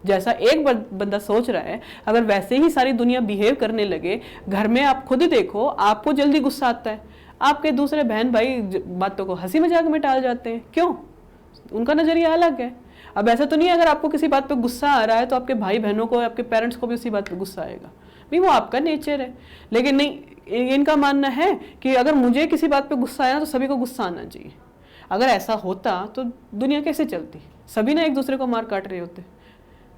जैसा एक बंदा सोच रहा है, अगर वैसे ही सारी दुनिया बिहेव करने लगे, घर में आप खुद ही देखो, आपको जल्दी गुस्सा आता है, आपके दूसरे बहन भाई बातों को हंसी मजाक में टाल जाते हैं, क्यों? उनका नजरिया अलग है। अब ऐसा तो नहीं है अगर आपको किसी बात पे गुस्सा आ रहा है तो आपके भाई बहनों को, आपके पेरेंट्स को भी उसी बात पे गुस्सा आएगा, भाई वो आपका नेचर है। लेकिन नहीं, इनका मानना है कि अगर मुझे किसी बात पे गुस्सा आया तो सभी को गुस्सा आना चाहिए। अगर ऐसा होता तो दुनिया कैसे चलती, सभी ना एक दूसरे को मार काट रहे होते।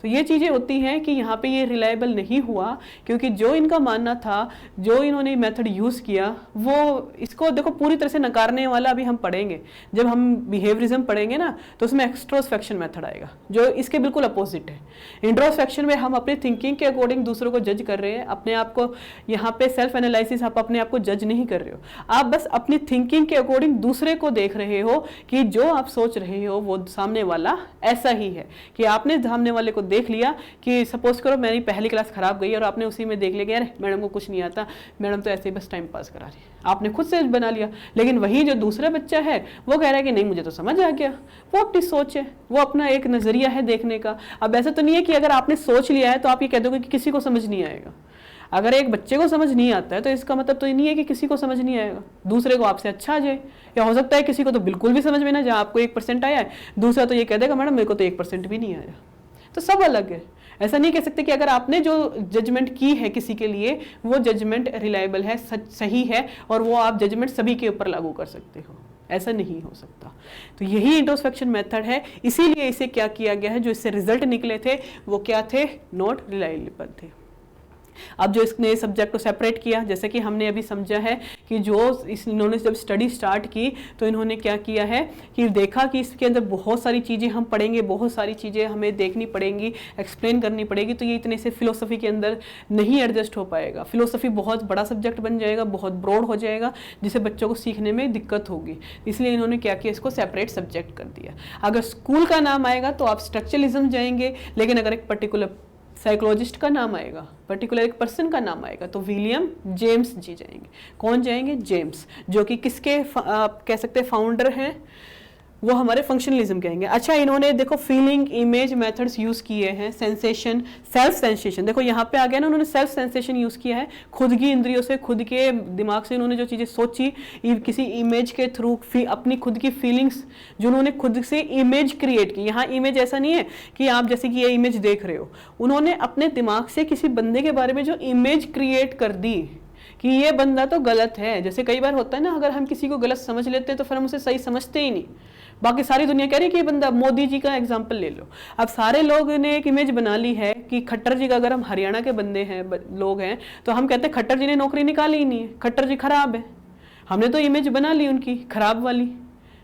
तो ये चीज़ें होती हैं कि यहाँ पे ये रिलायबल नहीं हुआ, क्योंकि जो इनका मानना था, जो इन्होंने मेथड यूज़ किया, वो इसको देखो पूरी तरह से नकारने वाला अभी हम पढ़ेंगे। जब हम बिहेवियरिज्म पढ़ेंगे ना तो उसमें एक्सट्रोस्पेक्शन मेथड आएगा जो इसके बिल्कुल अपोजिट है। इंट्रोस्पेक्शन में हम अपनी थिंकिंग के अकॉर्डिंग दूसरों को जज कर रहे हैं, अपने आप को, यहाँ पे सेल्फ एनालिसिस, आप अपने आप को जज नहीं कर रहे हो, आप बस अपनी थिंकिंग के अकॉर्डिंग दूसरे को देख रहे हो कि जो आप सोच रहे हो वो सामने वाला ऐसा ही है। कि आपने सामने वाले को देख लिया कि सपोज करो मेरी पहली क्लास खराब गई और आपने उसी में देख लिया कि अरे मैडम को कुछ नहीं आता, मैडम तो ऐसे ही बस टाइम पास करा रही है, आपने खुद से बना लिया। लेकिन वही जो दूसरा बच्चा है वो कह रहा है कि नहीं मुझे तो समझ आ गया, वो अपनी सोच है, वो अपना एक नजरिया है देखने का। अब ऐसा तो नहीं है कि अगर आपने सोच लिया है तो आप ये कह दोगे कि किसी को समझ नहीं आएगा। अगर एक बच्चे को समझ नहीं आता है तो इसका मतलब तो ये नहीं है कि किसी को समझ नहीं आएगा, दूसरे को आपसे अच्छा आ जाए, या हो सकता है किसी को तो बिल्कुल भी समझ में ना जाए, आपको 1% आया है, दूसरा तो ये कह देगा मैडम मेरे को तो 1% भी नहीं आया। तो सब अलग है, ऐसा नहीं कह सकते कि अगर आपने जो जजमेंट की है किसी के लिए वो जजमेंट रिलायबल है, सही है, और वो आप जजमेंट सभी के ऊपर लागू कर सकते हो, ऐसा नहीं हो सकता। तो यही इंट्रोस्पेक्शन मेथड है, इसीलिए इसे क्या किया गया है, जो इससे रिजल्ट निकले थे वो क्या थे, नॉट रिलायबल थे। अब जो इसने सब्जेक्ट को सेपरेट किया, जैसे कि हमने अभी समझा है कि जो इन्होंने जब स्टडी स्टार्ट की तो इन्होंने क्या किया है कि देखा कि इसके अंदर बहुत सारी चीज़ें हम पढ़ेंगे, बहुत सारी चीज़ें हमें देखनी पड़ेंगी, एक्सप्लेन करनी पड़ेगी, तो ये इतने से फिलोसफी के अंदर नहीं एडजस्ट हो पाएगा। फिलोसफी बहुत बड़ा सब्जेक्ट बन जाएगा, बहुत ब्रॉड हो जाएगा, जिसे बच्चों को सीखने में दिक्कत होगी। इसलिए इन्होंने क्या किया, इसको सेपरेट सब्जेक्ट कर दिया। अगर स्कूल का नाम आएगा तो आप स्ट्रक्चरलिज्म जाएंगे, लेकिन अगर एक पर्टिकुलर साइकोलॉजिस्ट का नाम आएगा, पर्टिकुलर एक पर्सन का नाम आएगा तो विलियम जेम्स जी जाएंगे। कौन जाएंगे? जेम्स, जो कि किसके आप कह सकते हैं फाउंडर हैं, वो हमारे फंक्शनलिज्म कहेंगे। अच्छा, इन्होंने देखो फीलिंग इमेज मेथड्स यूज किए हैं, सेंसेशन, सेल्फ सेंसेशन, देखो यहाँ पे आ गया ना, उन्होंने सेल्फ सेंसेशन यूज किया है, खुद की इंद्रियों से, खुद के दिमाग से उन्होंने जो चीज़ें सोची, किसी इमेज के थ्रू अपनी खुद की फीलिंग्स जो उन्होंने खुद से इमेज क्रिएट की। यहाँ इमेज ऐसा नहीं है कि आप जैसे कि ये इमेज देख रहे हो, उन्होंने अपने दिमाग से किसी बंदे के बारे में जो इमेज क्रिएट कर दी कि ये बंदा तो गलत है। जैसे कई बार होता है ना, अगर हम किसी को गलत समझ लेते हैं तो फिर हम उसे सही समझते ही नहीं। बाकी सारी दुनिया कह रही है कि ये बंदा, मोदी जी का एग्जाम्पल ले लो। अब सारे लोग ने एक इमेज बना ली है कि खट्टर जी का, अगर हम हरियाणा के बंदे हैं, लोग हैं, तो हम कहते हैं खट्टर जी ने नौकरी निकाली ही नहीं है, खट्टर जी खराब है। हमने तो इमेज बना ली उनकी खराब वाली,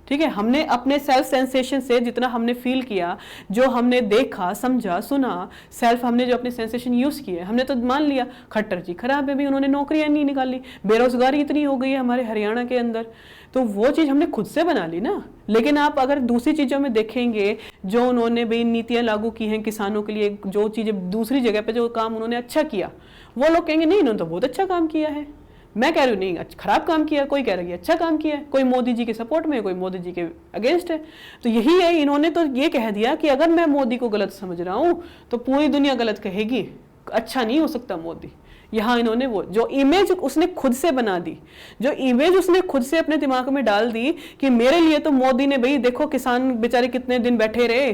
ठीक है। हमने अपने सेल्फ सेंसेशन से जितना हमने फील किया, जो हमने देखा, समझा, सुना, सेल्फ हमने जो अपने सेंसेशन यूज किए, हमने तो मान लिया खट्टर जी खराब है भी, उन्होंने नौकरियां नहीं निकाली, बेरोजगारी इतनी हो गई है हमारे हरियाणा के अंदर, तो वो चीज़ हमने खुद से बना ली ना। लेकिन आप अगर दूसरी चीज़ों में देखेंगे, जो उन्होंने भी नीतियां लागू की हैं किसानों के लिए, जो चीज़ें दूसरी जगह पे जो काम उन्होंने अच्छा किया, वो लोग कहेंगे नहीं, इन्होंने तो बहुत अच्छा काम किया है। मैं कह रही हूँ नहीं खराब काम किया, कोई कह रही है अच्छा काम किया है, कोई मोदी जी के सपोर्ट में, कोई मोदी जी के अगेंस्ट है। तो यही है, इन्होंने तो ये कह दिया कि अगर मैं मोदी को गलत समझ रहा हूँ तो पूरी दुनिया गलत कहेगी, अच्छा नहीं हो सकता मोदी। यहाँ इन्होंने वो जो इमेज उसने खुद से बना दी, जो इमेज उसने खुद से अपने दिमाग में डाल दी कि मेरे लिए तो मोदी ने, भाई देखो किसान बेचारे कितने दिन बैठे रहे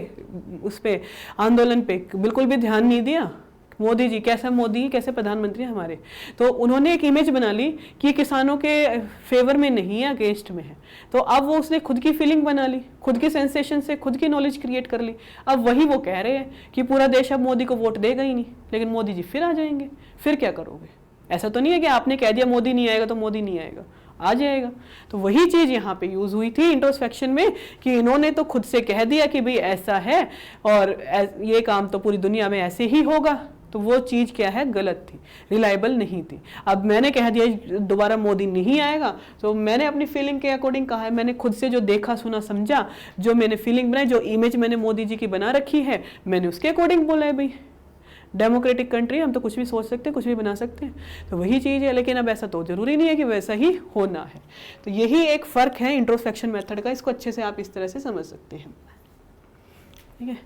उस पे आंदोलन पे, बिल्कुल भी ध्यान नहीं दिया। मोदी जी कैसा, मोदी कैसे प्रधानमंत्री हमारे, तो उन्होंने एक इमेज बना ली कि किसानों के फेवर में नहीं है, अगेंस्ट में है। तो अब वो उसने खुद की फीलिंग बना ली, खुद की सेंसेशन से खुद की नॉलेज क्रिएट कर ली। अब वही वो कह रहे हैं कि पूरा देश अब मोदी को वोट देगा ही नहीं, लेकिन मोदी जी फिर आ जाएंगे, फिर क्या करोगे? ऐसा तो नहीं है कि आपने कह दिया मोदी नहीं आएगा तो मोदी नहीं आएगा, आ जाएगा। तो वही चीज़ यहाँ पे यूज़ हुई थी इंट्रोस्पेक्शन में, कि इन्होंने तो खुद से कह दिया कि भाई ऐसा है और ये काम तो पूरी दुनिया में ऐसे ही होगा, तो वो चीज़ क्या है, गलत थी, रिलायबल नहीं थी। अब मैंने कह दिया दोबारा मोदी नहीं आएगा, तो मैंने अपनी फीलिंग के अकॉर्डिंग कहा है, मैंने खुद से जो देखा, सुना, समझा, जो मैंने फीलिंग बनाई, जो इमेज मैंने मोदी जी की बना रखी है, मैंने उसके अकॉर्डिंग बोला है। भाई डेमोक्रेटिक कंट्री, हम तो कुछ भी सोच सकते हैं, कुछ भी बना सकते हैं, तो वही चीज़ है। लेकिन अब ऐसा तो जरूरी नहीं है कि वैसा ही होना है। तो यही एक फ़र्क है इंट्रोस्पेक्शन मेथड का, इसको अच्छे से आप इस तरह से समझ सकते हैं, ठीक है।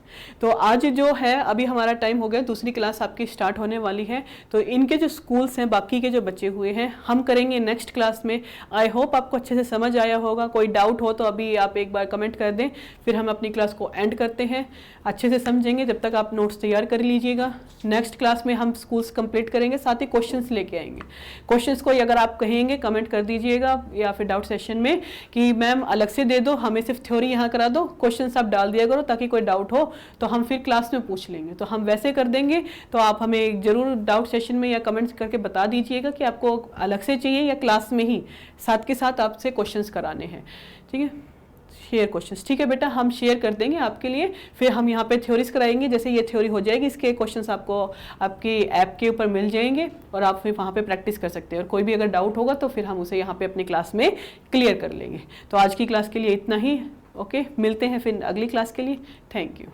तो आज जो है, अभी हमारा टाइम हो गया, दूसरी क्लास आपकी स्टार्ट होने वाली है। तो इनके जो स्कूल्स हैं, बाकी के जो बचे हुए हैं, हम करेंगे नेक्स्ट क्लास में। आई होप आपको अच्छे से समझ आया होगा। कोई डाउट हो तो अभी आप एक बार कमेंट कर दें, फिर हम अपनी क्लास को एंड करते हैं। अच्छे से समझेंगे, जब तक आप नोट्स तैयार कर लीजिएगा। नेक्स्ट क्लास में हम स्कूल्स कंप्लीट करेंगे, साथ ही क्वेश्चंस लेके आएंगे। क्वेश्चंस को अगर आप कहेंगे कमेंट कर दीजिएगा, या फिर डाउट सेशन में कि मैम अलग से दे दो, हमें सिर्फ थ्योरी यहाँ करा दो, क्वेश्चंस आप डाल दिया करो, ताकि कोई डाउट हो तो हम फिर क्लास में पूछ लेंगे। तो हम वैसे कर देंगे, तो आप हमें जरूर डाउट सेशन में या कमेंट्स करके बता दीजिएगा कि आपको अलग से चाहिए या क्लास में ही साथ के साथ आपसे क्वेश्चंस कराने हैं, ठीक है। शेयर क्वेश्चंस, ठीक है बेटा, हम शेयर कर देंगे आपके लिए। फिर हम यहाँ पे थ्योरीज कराएंगे, जैसे ये थ्योरी हो जाएगी, इसके क्वेश्चंस आपको आपकी ऐप के ऊपर मिल जाएंगे और आप फिर वहाँ पे प्रैक्टिस कर सकते हैं। और कोई भी अगर डाउट होगा तो फिर हम उसे यहाँ पे अपनी क्लास में क्लियर कर लेंगे। तो आज की क्लास के लिए इतना ही। ओके, मिलते हैं फिर अगली क्लास के लिए। Thank you.